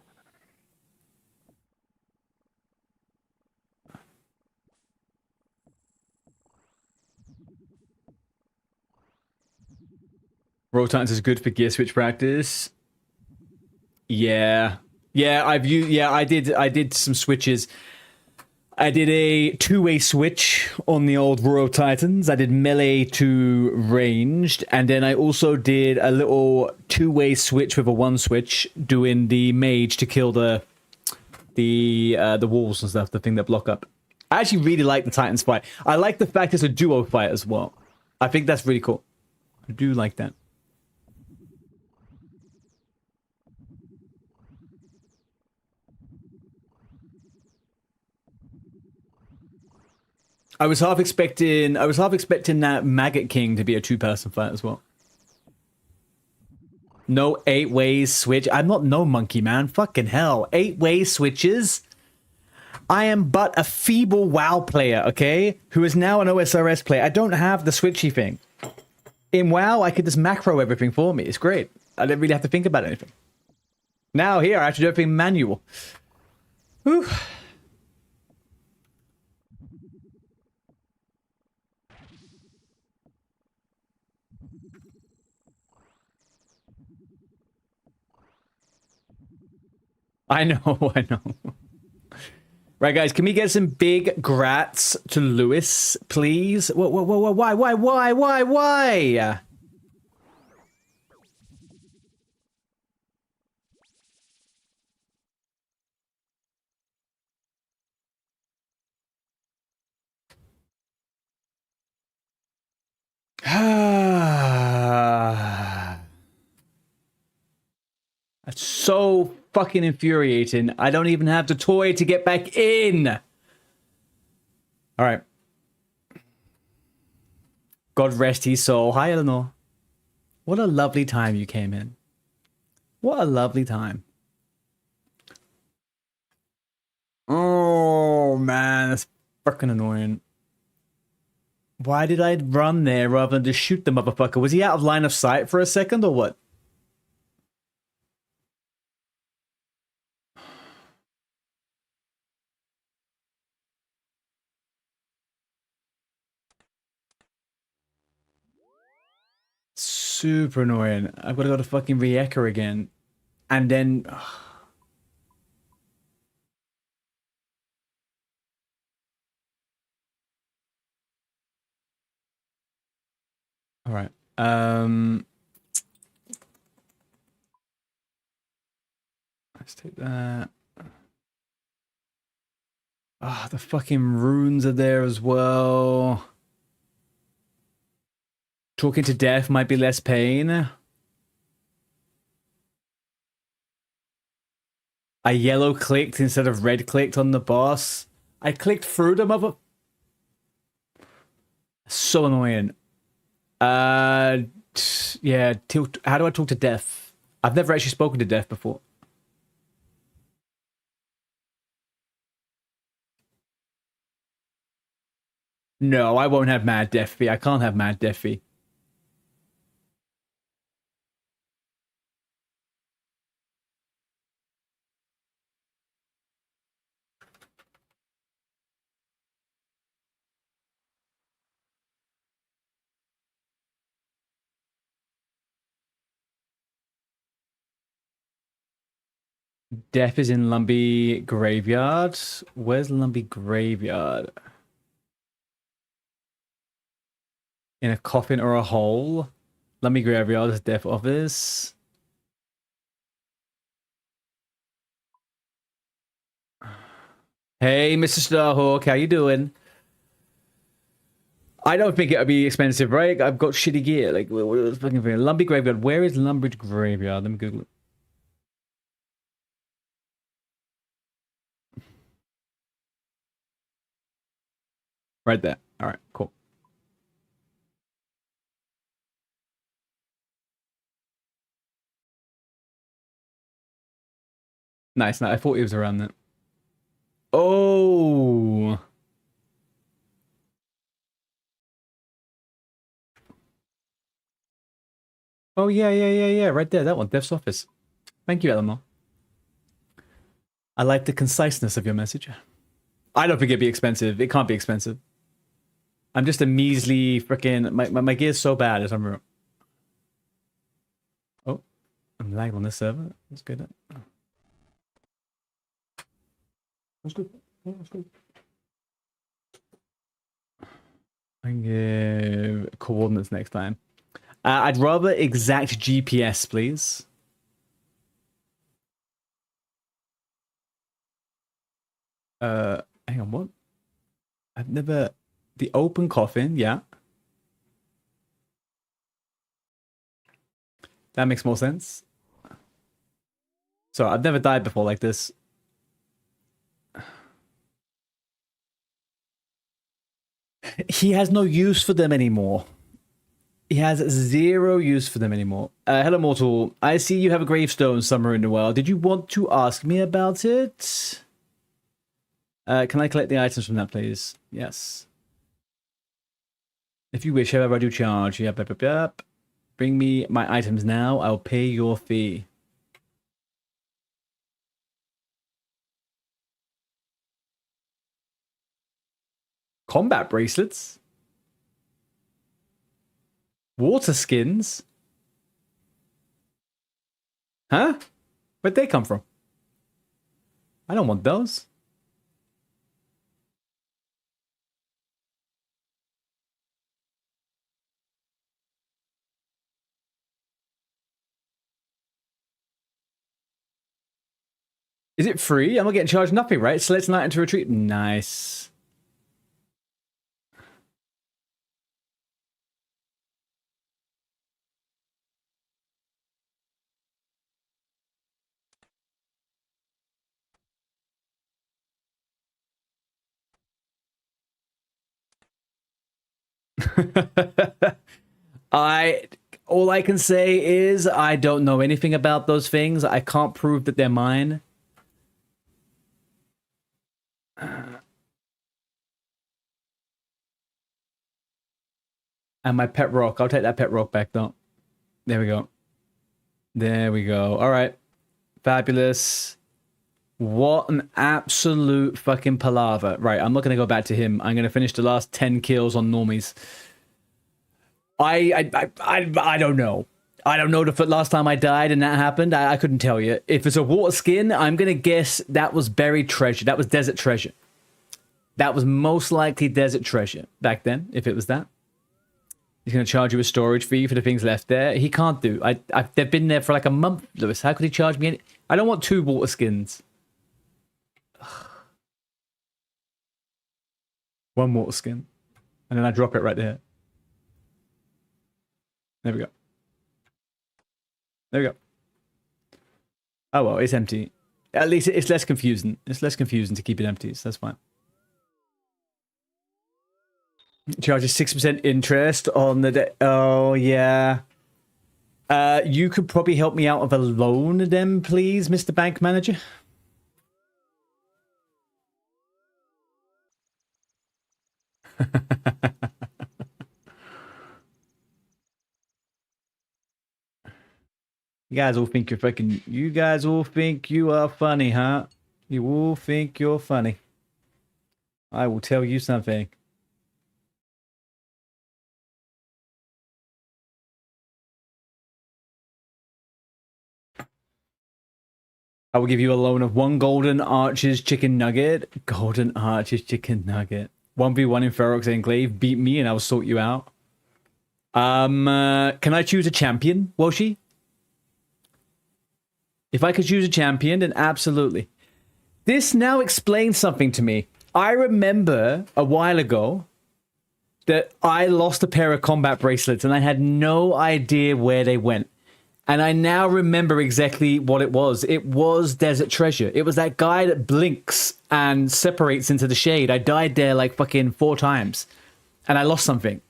Roll Titans is good for gear switch practice. Yeah. Yeah, I did some switches. I did a two-way switch on the old Royal Titans. I did melee to ranged, and then I also did a little two-way switch with a one switch, doing the mage to kill the walls and stuff, the thing that block up. I actually really like the Titans fight. I like the fact it's a duo fight as well. I think that's really cool. I do like that. I was half expecting that Maggot King to be a 2-person fight as well. No 8-way switch. I'm not no monkey, man. Fucking hell. 8-way switches. I am but a feeble WoW player, okay? Who is now an OSRS player. I don't have the switchy thing. In WoW, I could just macro everything for me. It's great. I don't really have to think about anything. Now here, I have to do everything manual. Whew. I know, I know. Right, guys, can we get some big grats to Lewis, please? Why? That's so fucking infuriating. I don't even have the toy to get back in. All right. God rest his soul. Hi, Eleanor. What a lovely time you came in. What a lovely time. Oh, man. That's fucking annoying. Why did I run there rather than just shoot the motherfucker? Was he out of line of sight for a second or what? Super annoying. I've got to go to fucking re-echo again. And then... All right. Let's take that. Ah, the fucking runes are there as well. Talking to death might be less pain. I yellow clicked instead of red clicked on the boss. I clicked through the mother... So annoying. Yeah, how do I talk to death? I've never actually spoken to death before. No, I won't have mad death fee. I can't have mad death fee. Death is in Lumbee Graveyard. Where's Lumbee Graveyard? In a coffin or a hole? Lumbee Graveyard is Death Office. Hey, Mr. Starhawk, how you doing? I don't think it'll be expensive, right? I've got shitty gear. Like, what the fucking thing? Lumbee Graveyard. Where is Lumbee Graveyard? Let me Google it. Right there. All right, cool. Nice. I thought it was around that. Oh. Oh, yeah. Right there. That one. Death's Office. Thank you, Eleanor. I like the conciseness of your message. I don't think it'd be expensive. It can't be expensive. I'm just a measly freaking... My gear's so bad as I'm... Oh. I'm lagged on this server. That's good. That's good. Yeah, that's good. I can give coordinates next time. I'd rather exact GPS, please. Hang on, what? I've never... The open coffin, yeah. That makes more sense. So I've never died before like this. He has no use for them anymore. He has zero use for them anymore. Hello, Mortal. I see you have a gravestone somewhere in the world. Did you want to ask me about it? Can I collect the items from that, please? Yes. If you wish, however, I do charge. Yep, yep, yep, yep. Bring me my items now. I'll pay your fee. Combat bracelets? Water skins? Huh? Where'd they come from? I don't want those. Is it free? I'm not getting charged nothing, right? Select night into retreat. Nice. All I can say is I don't know anything about those things. I can't prove that they're mine. And my pet rock. I'll take that pet rock back though. There we go. There we go. All right. Fabulous. What an absolute fucking palaver. Right, I'm not going to go back to him. I'm going to finish the last 10 kills on normies. I don't know. I don't know the last time I died and that happened. I couldn't tell you. If it's a water skin, I'm going to guess that was buried treasure. That was desert treasure. That was most likely desert treasure back then, if it was that. He's going to charge you a storage fee for the things left there. He can't do. They've been there for like a month, Lewis. How could he charge me? I don't want 2 water skins. 1 water skin. And then I drop it right there. There we go. There we go. Oh, well, it's empty. At least it's less confusing. It's less confusing to keep it empty, so that's fine. Charges 6% interest on the debt. Oh, yeah. You could probably help me out of a loan then, please, Mr. Bank Manager. You guys all think you're fucking... You guys all think you are funny, huh? You all think you're funny. I will tell you something. I will give you a loan of 1 golden arches chicken nugget. Golden arches chicken nugget. 1v1 in Ferox Enclave. Beat me and I will sort you out. Can I choose a champion, Woshi? If I could choose a champion, then absolutely. This now explains something to me. I remember a while ago that I lost a pair of combat bracelets and I had no idea where they went. And I now remember exactly what it was. It was Desert Treasure. It was that guy that blinks and separates into the shade. I died there like fucking 4 times. And I lost something.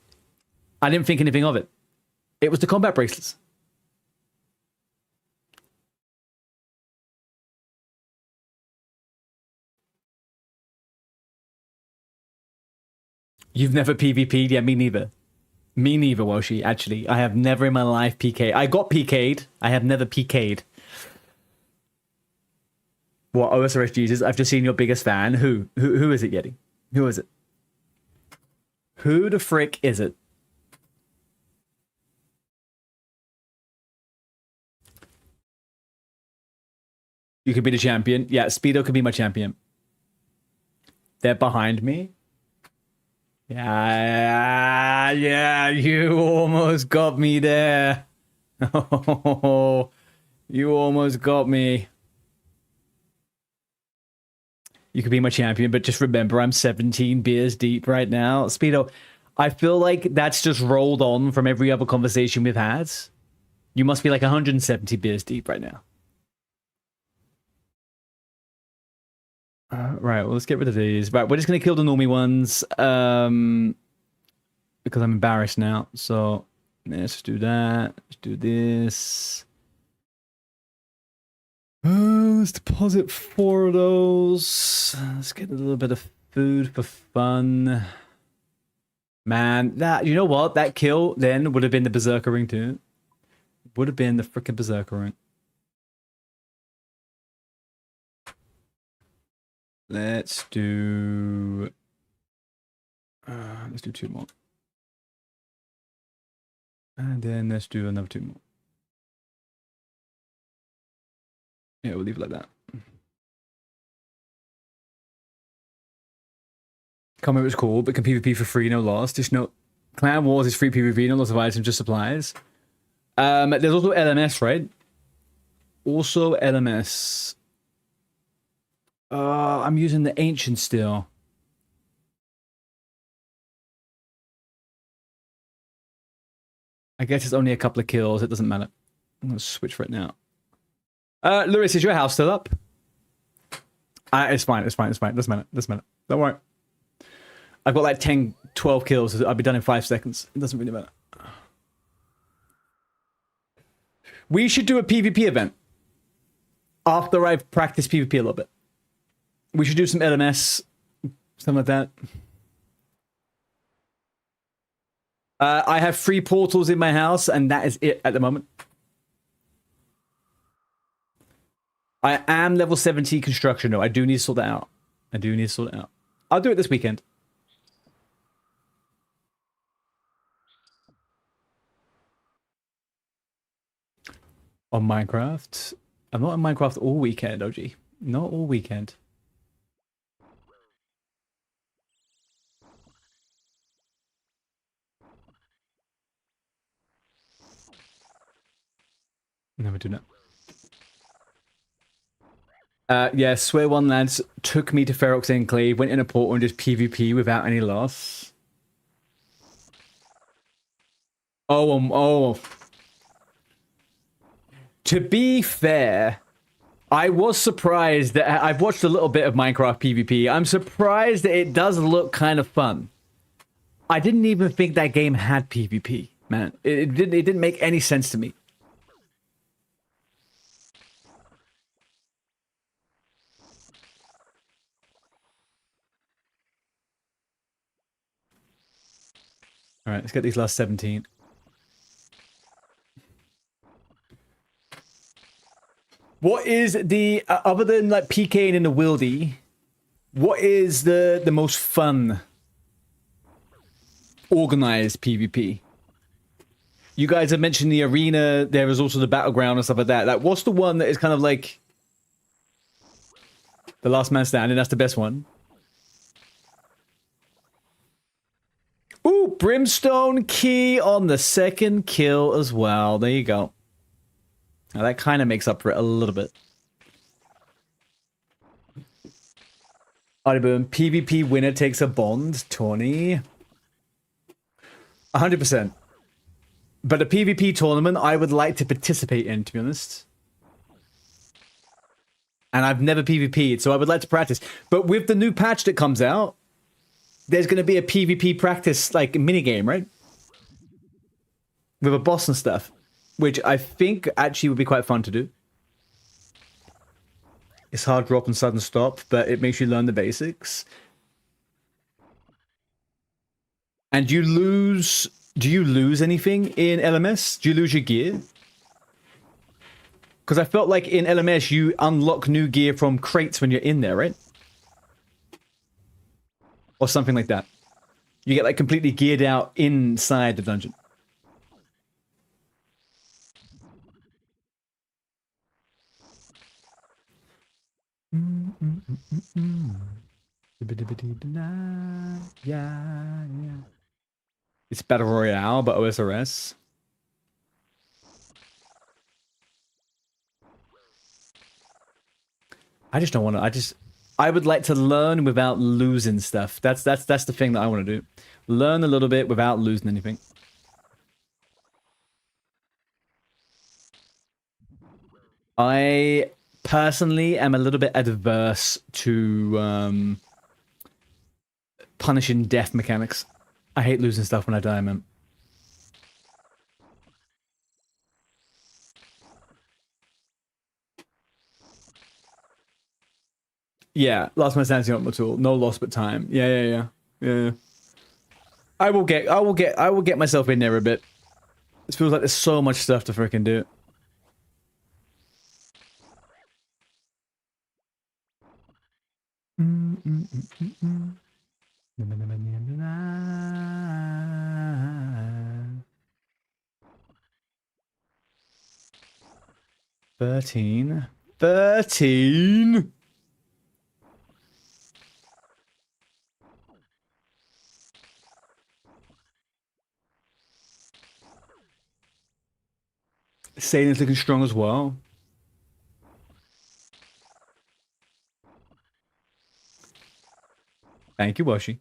I didn't think anything of it. It was the combat bracelets. You've never PvP'd? Yeah, me neither. Me neither, Woshi, actually. I have never in my life PK'd. I got PK'd. I have never PK'd. What, OSRS Jesus? I've just seen your biggest fan. Who is it, Yeti? Who is it? Who the frick is it? You could be the champion. Yeah, Speedo could be my champion. They're behind me. Yeah, you almost got me there. Oh, you almost got me. You could be my champion, but just remember, I'm 17 beers deep right now. Speedo, I feel like that's just rolled on from every other conversation we've had. You must be like 170 beers deep right now. Right, well, let's get rid of these. Right, we're just going to kill the normie ones. because I'm embarrassed now. So let's do that. Let's do this. Let's deposit 4 of those. Let's get a little bit of food for fun. Man, that, you know what? That kill then would have been the Berserker ring too. Would have been the freaking Berserker ring. Let's do 2 more. And then let's do another 2 more. Yeah, we'll leave it like that. Comment was cool, but can PvP for free, no loss. Just no. Clan Wars is free PvP, no loss of items, just supplies. There's also LMS, right? Also LMS. I'm using the Ancient still. I guess it's only a couple of kills. It doesn't matter. I'm going to switch right now. Lewis, is your house still up? It's fine. It's fine. It's fine. Doesn't matter. Doesn't matter. Don't worry. I've got like 10, 12 kills. I'll be done in 5 seconds. It doesn't really matter. We should do a PvP event after I've practiced PvP a little bit. We should do some LMS, something like that. I have 3 portals in my house, and that is it at the moment. I am level 70 construction, though. I do need to sort that out. I do need to sort it out. I'll do it this weekend. On Minecraft? I'm not on Minecraft all weekend, OG. Not all weekend. Never do that. Yeah, Swear One lads took me to Ferox Enclave, went in a portal and just PvP without any loss. Oh. To be fair, I was surprised that I've watched a little bit of Minecraft PvP. I'm surprised that it does look kind of fun. I didn't even think that game had PvP, man. It didn't make any sense to me. All right, let's get these last 17. What is the other than like PKing in the wildy? What is the most fun organized PvP? You guys have mentioned the arena. There is also the battleground and stuff like that. Like, what's the one that is kind of like the last man standing? That's the best one. Ooh, Brimstone Key on the 2nd kill as well. There you go. Now that kind of makes up for it a little bit. Alright, boom. PvP winner takes a bond. 20. 100%. But a PvP tournament I would like to participate in, to be honest. And I've never PvP'd, so I would like to practice. But with the new patch that comes out, there's going to be a PvP practice, like, minigame, right? With a boss and stuff. Which I think actually would be quite fun to do. It's hard drop and sudden stop, but it makes you learn the basics. And do you lose anything in LMS? Do you lose your gear? Because I felt like in LMS you unlock new gear from crates when you're in there, right? Or something like that. You get like completely geared out inside the dungeon. Yeah. It's Battle Royale, but OSRS. I just don't want to. I would like to learn without losing stuff. That's the thing that I want to do. Learn a little bit without losing anything. I personally am a little bit adverse to punishing death mechanics. I hate losing stuff when I die, man. Yeah, lost my sanity on my tool. No loss but time. Yeah. I will get myself in there a bit. It feels like there's so much stuff to freaking do. $13. Satan's looking strong as well. Thank you, Washi.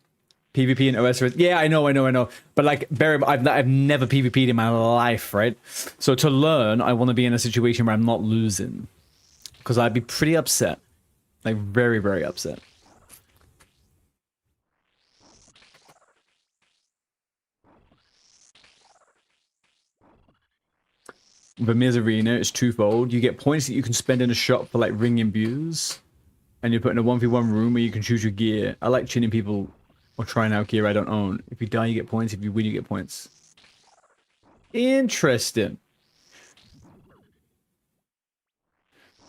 PvP and OSRS. Yeah, I know. But like, I've never PvP'd in my life, right? So to learn, I want to be in a situation where I'm not losing. Because I'd be pretty upset. Like, very, very upset. Vermeer's Arena is twofold. You get points that you can spend in a shop for like ring imbues. And you're put in a 1v1 room where you can choose your gear. I like chinning people or trying out gear I don't own. If you die, you get points. If you win, you get points. Interesting.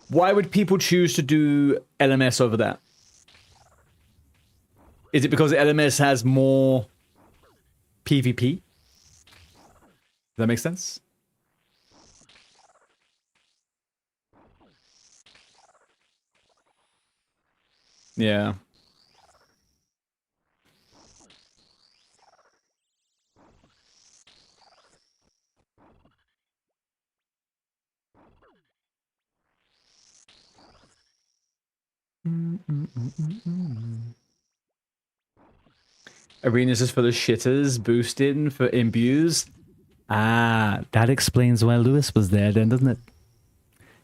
Why would people choose to do LMS over that? Is it because LMS has more PvP? Does that make sense? Yeah. Arenas is for the shitters, boosted for imbues. Ah, that explains why Lewis was there then, doesn't it?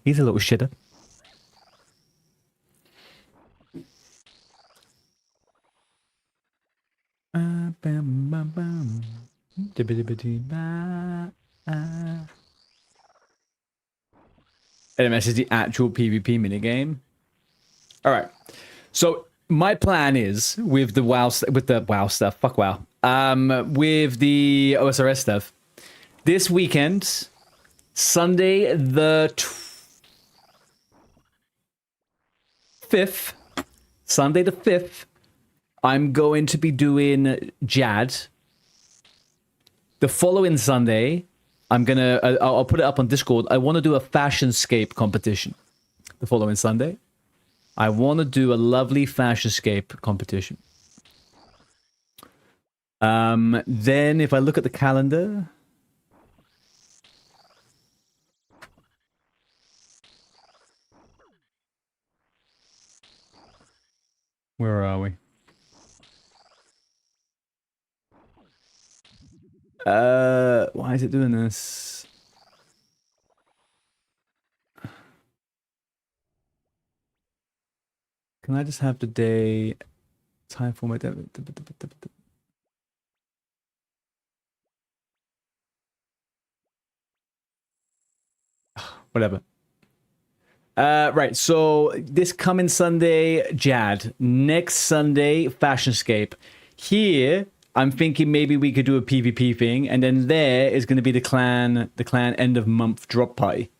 He's a little shitter. LMS is the actual PvP minigame. All right. So my plan is with the WoW stuff. Fuck WoW. With the OSRS stuff. This weekend, Sunday the 5th. Sunday the 5th. I'm going to be doing Jad. The following Sunday, I'll put it up on Discord. I want to do a Fashionscape competition. The following Sunday. I want to do a lovely Fashionscape competition. Then if I look at the calendar... Where are we? Why is it doing this? Can I just have the day time format? Whatever. Right, so this coming Sunday, Jad. Next Sunday, Fashionscape. Here, I'm thinking maybe we could do a PvP thing, and then there is going to be the clan end of month drop party.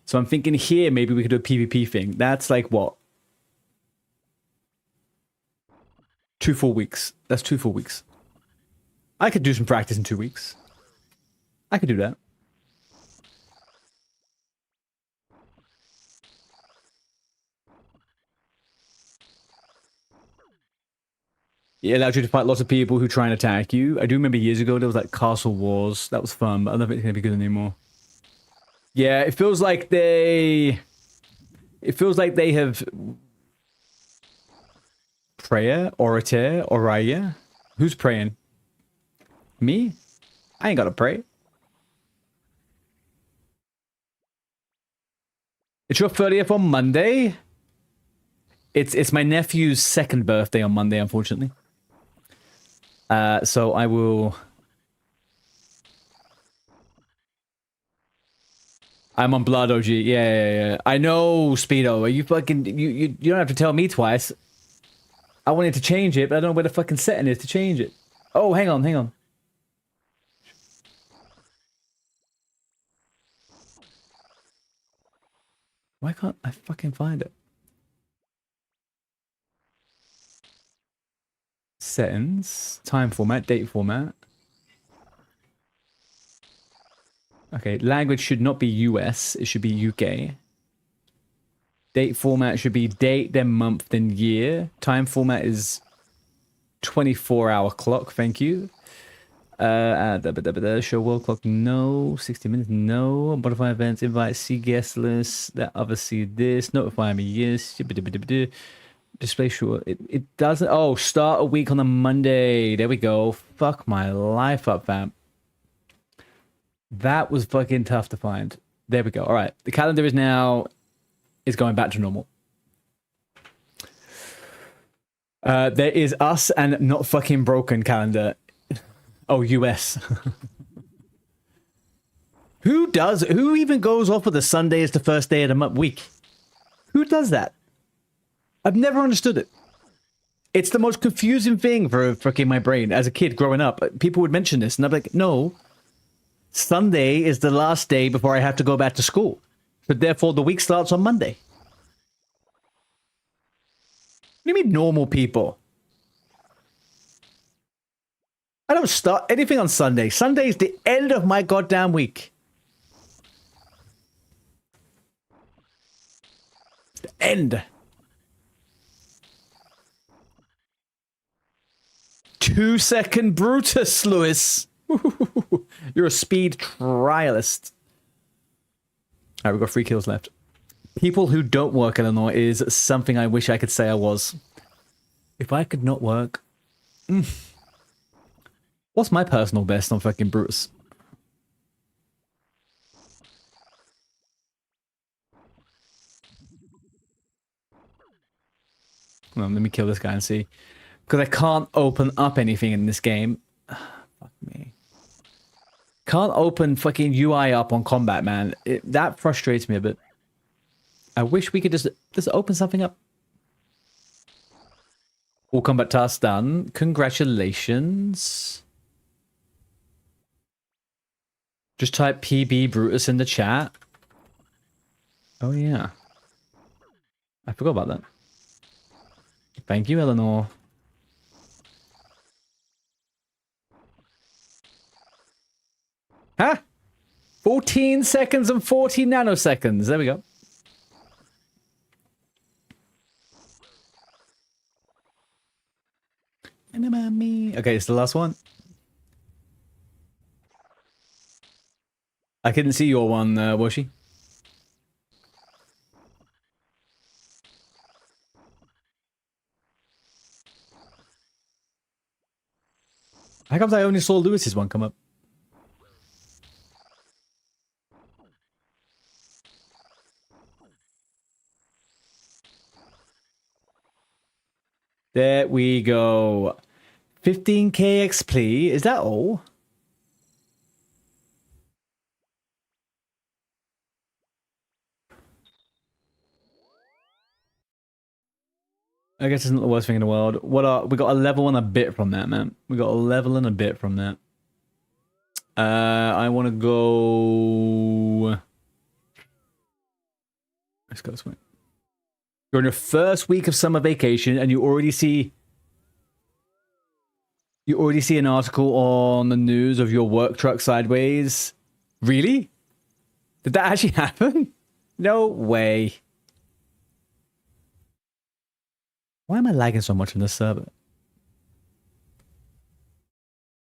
So I'm thinking here maybe we could do a PvP thing. That's like what? 2 full weeks. That's 2 full weeks. I could do some practice in 2 weeks. I could do that. It allows you to fight lots of people who try and attack you. I do remember years ago there was like Castle Wars. That was fun, but I don't think it's gonna be good anymore. Yeah, it feels like they have prayer, orator, oraya. Who's praying? Me? I ain't gotta pray. It's your 30th on Monday? It's my nephew's 2nd birthday on Monday, unfortunately. So I will... I'm on Blood OG. Yeah. I know, Speedo. Are you fucking... You don't have to tell me twice. I wanted to change it, but I don't know where the fucking setting is to change it. Oh, hang on. Why can't I fucking find it? Settings. Time format. Date format. Okay, language should not be US. It should be UK. Date format should be date, then month, then year. Time format is 24-hour clock. Thank you. Show world clock, no. 60 minutes, no. Modify events, invite, see guest list. That other see this. Notify me, yes. Display sure. It doesn't. Oh, start a week on a Monday. There we go. Fuck my life up, fam. That was fucking tough to find. There we go. All right. The calendar is going back to normal. There is us and not fucking broken calendar. Oh, US. Who even goes off with a Sunday as the first day of the month week? Who does that? I've never understood it. It's the most confusing thing for fucking my brain. As a kid growing up, people would mention this and I'm like, no. Sunday is the last day before I have to go back to school. But therefore the week starts on Monday. What do you mean normal people? I don't start anything on Sunday. Sunday is the end of my goddamn week. The end. 2-second Brutus, Lewis. You're a speed trialist. All right, we've got 3 kills left. People who don't work Eleanor is something I wish I could say I was. If I could not work... What's my personal best on fucking Brutus? Well, let me kill this guy and see. Because I can't open up anything in this game. Fuck me. Can't open fucking UI up on combat, man. That frustrates me a bit. I wish we could just open something up. All combat tasks done. Congratulations. Just type PB Brutus in the chat. Oh, yeah. I forgot about that. Thank you, Eleanor. Huh? 14 seconds and 40 nanoseconds. There we go. Okay, it's the last one. I couldn't see your one, Washi. How comes I only saw Lewis's one come up? There we go. 15k XP. Is that all? I guess it's not the worst thing in the world. We got a level and a bit from that, man. We got a level and a bit from that. I want to go... Let's go this way. You're in your first week of summer vacation and you already see an article on the news of your work truck sideways. Really? Did that actually happen? No way. Why am I lagging so much on this server?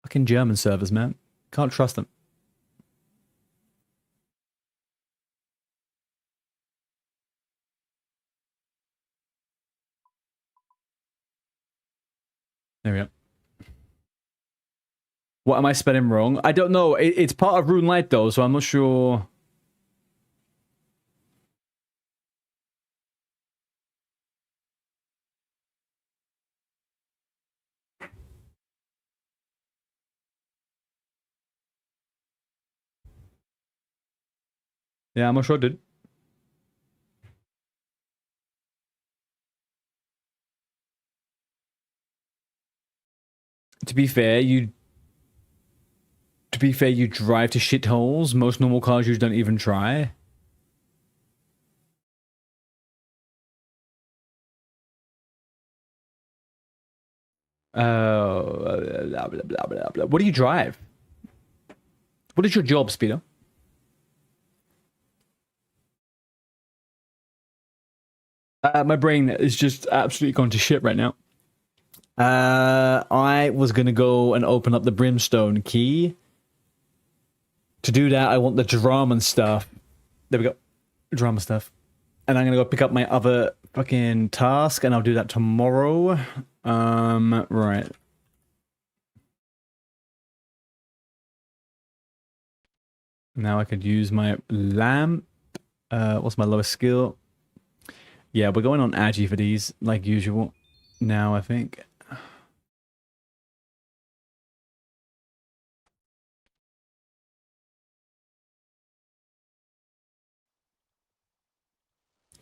Fucking German servers, man. Can't trust them. There we go. What am I spelling wrong? I don't know. It's part of Rune Light though, so I'm not sure. Yeah, I'm not sure, dude. To be fair, you drive to shitholes. Most normal cars you don't even try. Blah, blah, blah, blah, blah. What do you drive? What is your job, Speedo? My brain is just absolutely gone to shit right now. I was gonna go and open up the Brimstone key. To do that, I want the drama stuff. There we go. Drama stuff. And I'm gonna go pick up my other fucking task, and I'll do that tomorrow. Right. Now I could use my lamp. What's my lowest skill? Yeah, we're going on Agi for these, like usual. Now, I think.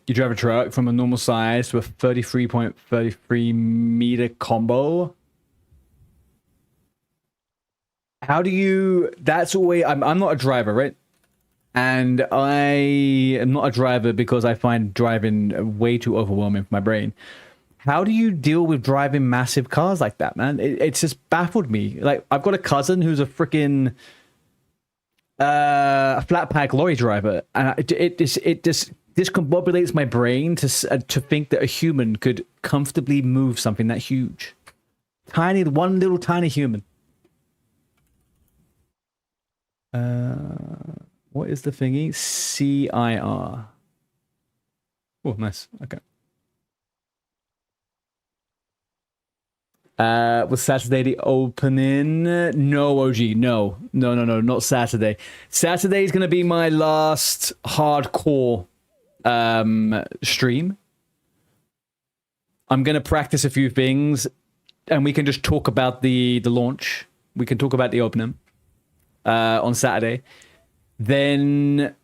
You drive a truck from a normal size to a 33.33 meter combo. How do you... That's always... I'm not a driver, right? And I am not a driver because I find driving way too overwhelming for my brain. How do you deal with driving massive cars like that, man? It's just baffled me. Like, I've got a cousin who's a freaking a flat pack lorry driver, and it just discombobulates my brain to think that a human could comfortably move something that huge. One little tiny human. What is the thingy? CIR. Oh, nice. Okay. Was Saturday the opening? No, OG. No, not Saturday. Saturday is going to be my last hardcore stream. I'm going to practice a few things, and we can just talk about the launch. We can talk about the opening on Saturday. Then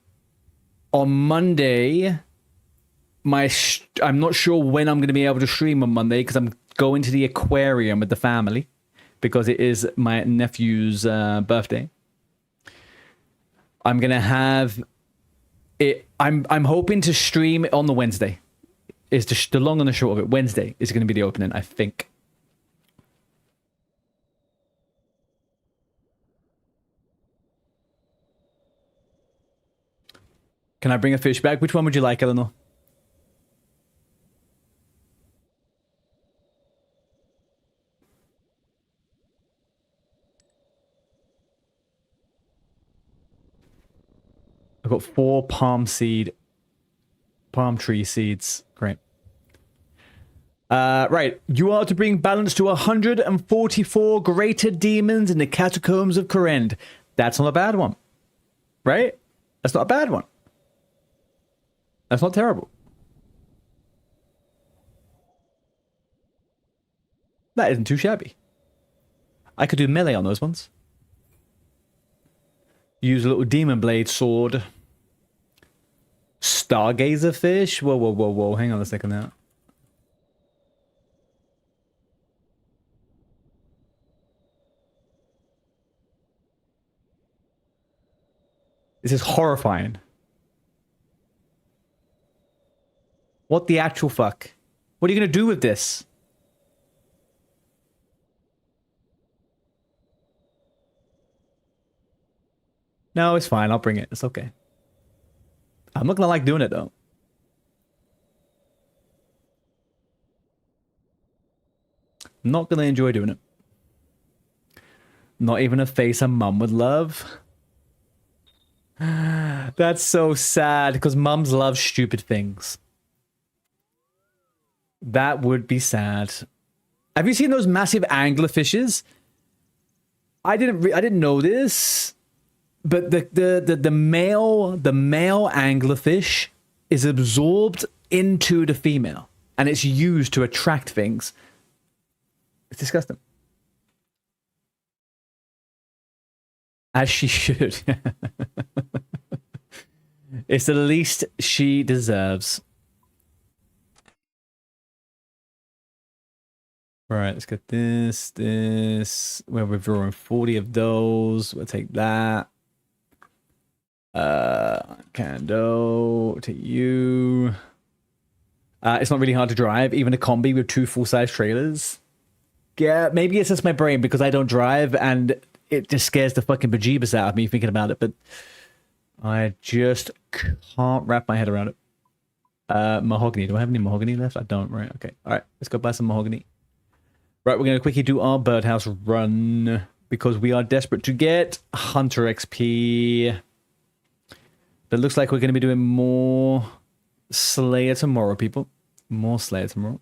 on Monday, I'm not sure when I'm going to be able to stream on Monday because I'm going to the aquarium with the family because it is my nephew's birthday. I'm going to have it. I'm hoping to stream on the Wednesday. Is the long and the short of it. Wednesday is going to be the opening, I think. Can I bring a fish back? Which one would you like, Eleanor? I've got 4 palm tree seeds. Great. Right. You are to bring balance to 144 greater demons in the catacombs of Korend. That's not a bad one. Right? That's not a bad one. That's not terrible. That isn't too shabby. I could do melee on those ones. Use a little demon blade sword. Stargazer fish? Whoa. Hang on a second now. This is horrifying. What the actual fuck? What are you going to do with this? No, it's fine. I'll bring it. It's okay. I'm not going to like doing it, though. I'm not going to enjoy doing it. Not even a face a mum would love. That's so sad, because mums love stupid things. That would be sad. Have you seen those massive anglerfishes? I didn't know this, but the male anglerfish is absorbed into the female, and it's used to attract things. It's disgusting. As she should. It's the least she deserves. Right, let's get this. We're withdrawing 40 of those. We'll take that. Kando, take you. It's not really hard to drive, even a combi with 2 full-size trailers. Yeah, maybe it's just my brain because I don't drive and it just scares the fucking bejeebus out of me thinking about it, but I just can't wrap my head around it. Mahogany. Do I have any mahogany left? I don't, right? Okay. All right, let's go buy some mahogany. Right, we're going to quickly do our birdhouse run because we are desperate to get Hunter XP. But it looks like we're going to be doing more Slayer tomorrow, people. More Slayer tomorrow.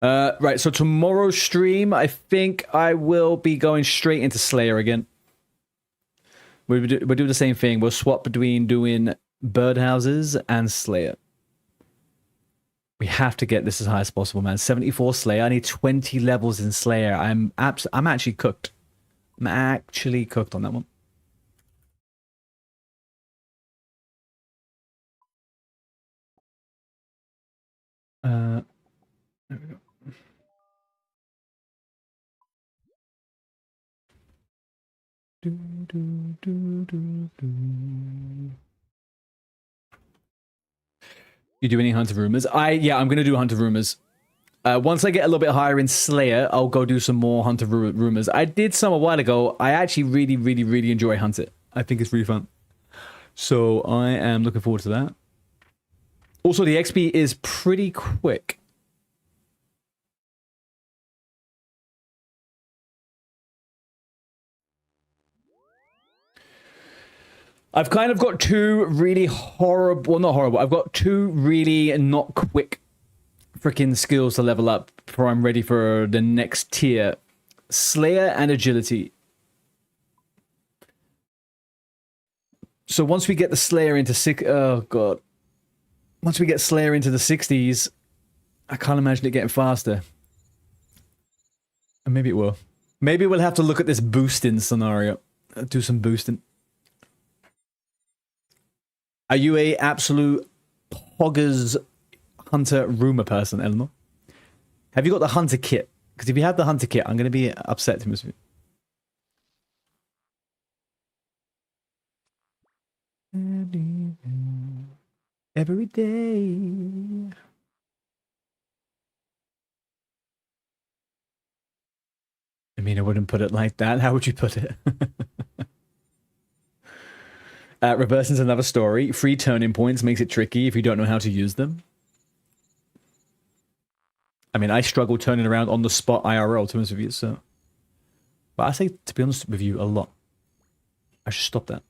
Right, so tomorrow's stream, I think I will be going straight into Slayer again. We'll do the same thing. We'll swap between doing birdhouses and Slayer. We have to get this as high as possible, man. 74 Slayer. I need 20 levels in Slayer. I'm actually cooked. I'm actually cooked on that one. There we go. You do any Hunt of Rumors? Yeah, I'm gonna do Hunt of Rumors. Once I get a little bit higher in Slayer, I'll go do some more Hunt of Rumors. I did some a while ago. I actually really enjoy Hunt It. I think it's really fun. So I am looking forward to that. Also, the XP is pretty quick. I've kind of got 2 really horrible, well, not horrible. I've got 2 really not quick freaking skills to level up before I'm ready for the next tier. Slayer and Agility. So once we get the Slayer into once we get Slayer into the 60s, I can't imagine it getting faster. And maybe it will. Maybe we'll have to look at this boosting scenario. Do some boosting. Are you a absolute poggers Hunter rumor person, Eleanor? Have you got the Hunter kit? Because if you have the Hunter kit, I'm going to be upset to miss you. Every day. I mean, I wouldn't put it like that. How would you put it? Reversing's another story. Free turning points makes it tricky if you don't know how to use them. I mean, I struggle turning around on the spot IRL, to be honest with you, so... But I say, to be honest with you, a lot. I should stop that.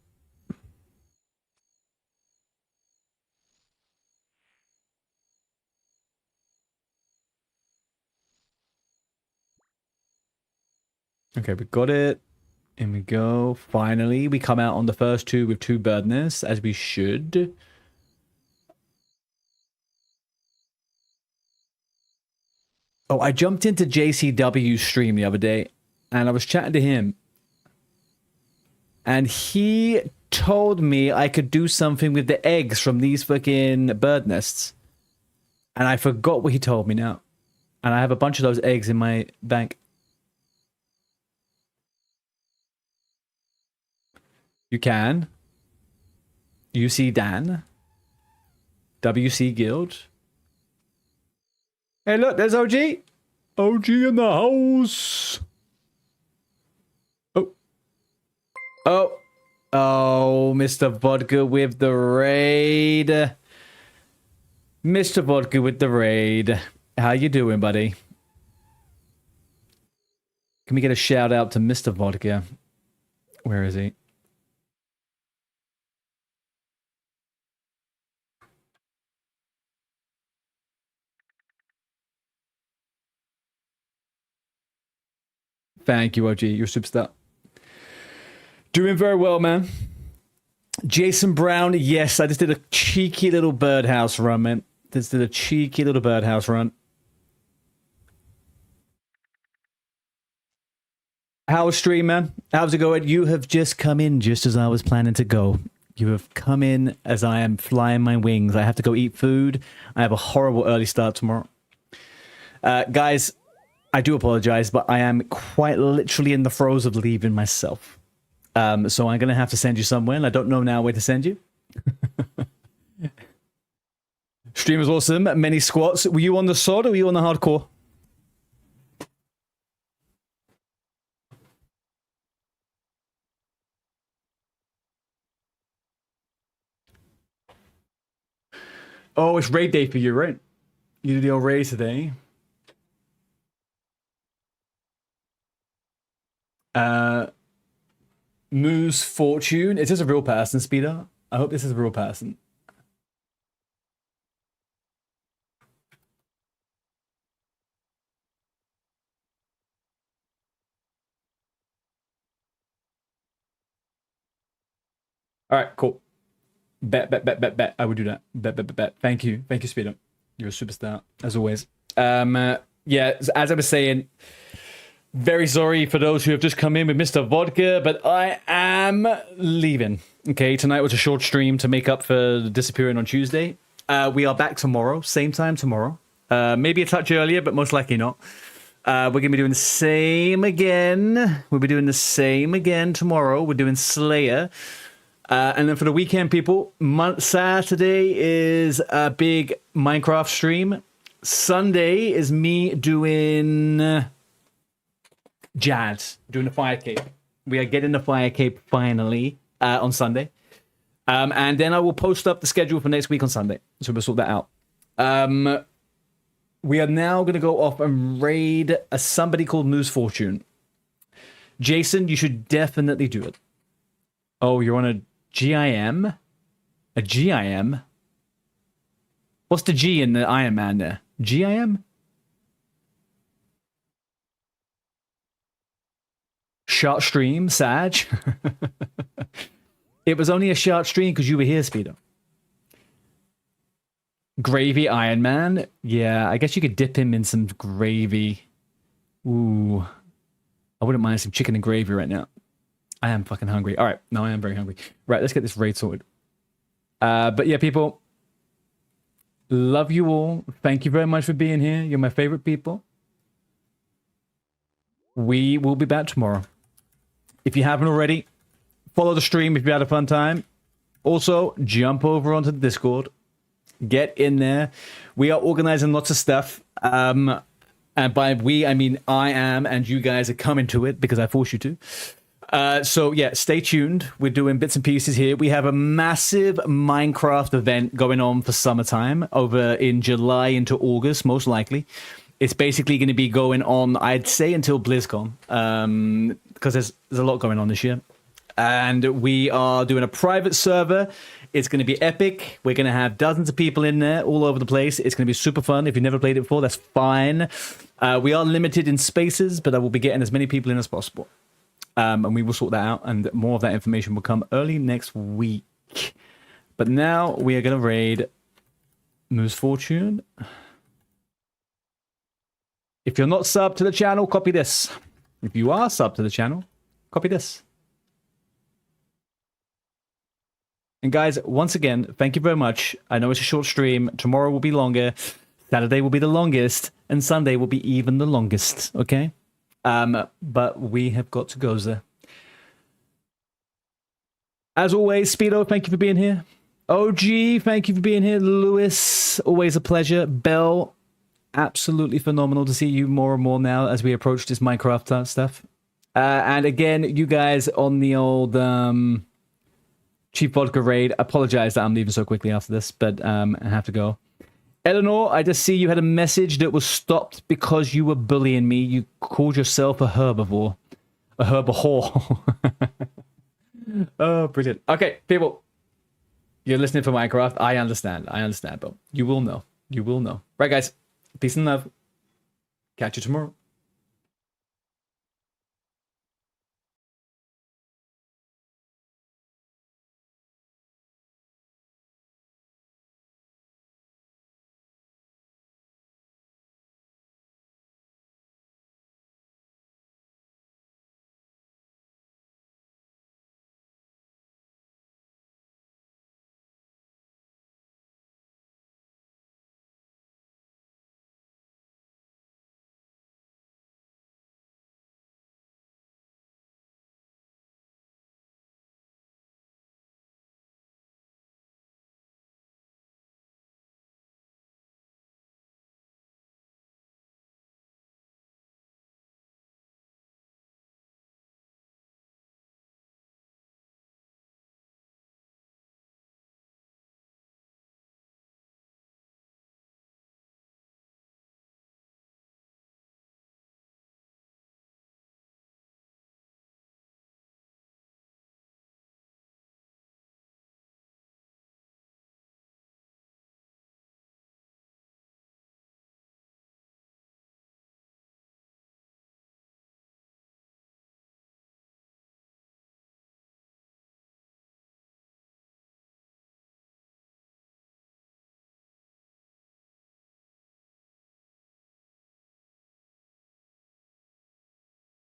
Okay, we got it. In we go. Finally, we come out on the first 2 with 2 bird nests, as we should. Oh, I jumped into JCW's stream the other day, and I was chatting to him. And he told me I could do something with the eggs from these fucking bird nests. And I forgot what he told me now. And I have a bunch of those eggs in my bank. You can. UC Dan. WC Guild. Hey, look, there's OG. OG in the house. Oh. Oh. Oh, Mr. Vodka with the raid. Mr. Vodka with the raid. How you doing, buddy? Can we get a shout out to Mr. Vodka? Where is he? Thank you, OG. You're a superstar. Doing very well, man. Jason Brown, yes, I just did a cheeky little birdhouse run, man. Just did a cheeky little birdhouse run. How's stream, man? How's it going? You have just come in just as I was planning to go. You have come in as I am flying my wings. I have to go eat food. I have a horrible early start tomorrow. Guys, I do apologize, but I am quite literally in the throes of leaving myself. So I'm going to have to send you somewhere, and I don't know now where to send you. Stream was awesome. Many squats. Were you on the sword or were you on the hardcore? Oh, it's raid day for you, right? You did your raid today. Moose Fortune. Is this a real person, Speeder? I hope this is a real person. All right, cool. Bet. I would do that. Bet. Thank you, Speedo. You're a superstar as always. Yeah, as I was saying, very sorry for those who have just come in with Mr. Vodka, but I am leaving. Okay, tonight was a short stream to make up for disappearing on Tuesday. We are back tomorrow, same time tomorrow. Maybe a touch earlier, but most likely not. We're gonna be doing the same again. We'll be doing the same again tomorrow. We're doing Slayer. And then for the weekend, people, Saturday is a big Minecraft stream. Sunday is me doing jazz, doing the fire cape. We are getting the fire cape finally on Sunday. And then I will post up the schedule for next week on Sunday. So we'll sort that out. We are now going to go off and raid somebody called Moose Fortune. Jason, you should definitely do it. Oh, you're on a GIM? A GIM? What's the G in the Iron Man there? GIM? Short stream, Sag. It was only a short stream because you were here, Speedo. Gravy Iron Man? Yeah, I guess you could dip him in some gravy. Ooh. I wouldn't mind some chicken and gravy right now. I am fucking hungry. All right. No, I am very hungry. Right, let's get this raid sorted. But yeah, people. Love you all. Thank you very much for being here. You're my favorite people. We will be back tomorrow. If you haven't already, follow the stream if you had a fun time. Also, jump over onto the Discord. Get in there. We are organizing lots of stuff. And by we, I mean I am, and you guys are coming to it because I force you to. So yeah, stay tuned. We're doing bits and pieces here. We have a massive Minecraft event going on for summertime over in July into August, most likely. It's basically going to be going on, I'd say, until BlizzCon, because there's a lot going on this year. And we are doing a private server. It's going to be epic. We're going to have dozens of people in there all over the place. It's going to be super fun. If you've never played it before, that's fine. We are limited in spaces, but I will be getting as many people in as possible. And we will sort that out, and more of that information will come early next week. But now we are going to raid Moose Fortune. If you're not subbed to the channel, copy this. If you are subbed to the channel, copy this. And guys, once again, thank you very much. I know it's a short stream. Tomorrow will be longer. Saturday will be the longest. And Sunday will be even the longest. Okay? But we have got to go there. As always, Speedo, thank you for being here. OG, thank you for being here. Lewis, always a pleasure. Bell, absolutely phenomenal to see you more and more now as we approach this Minecraft stuff. And again, you guys on the old Chief Vodka raid, apologize that I'm leaving so quickly after this, but I have to go. Eleanor, I just see you had a message that was stopped because you were bullying me. You called yourself a herbivore. A herbivore. Oh, brilliant. Okay, people. You're listening for Minecraft. I understand, but you will know. You will know. Right, guys. Peace and love. Catch you tomorrow.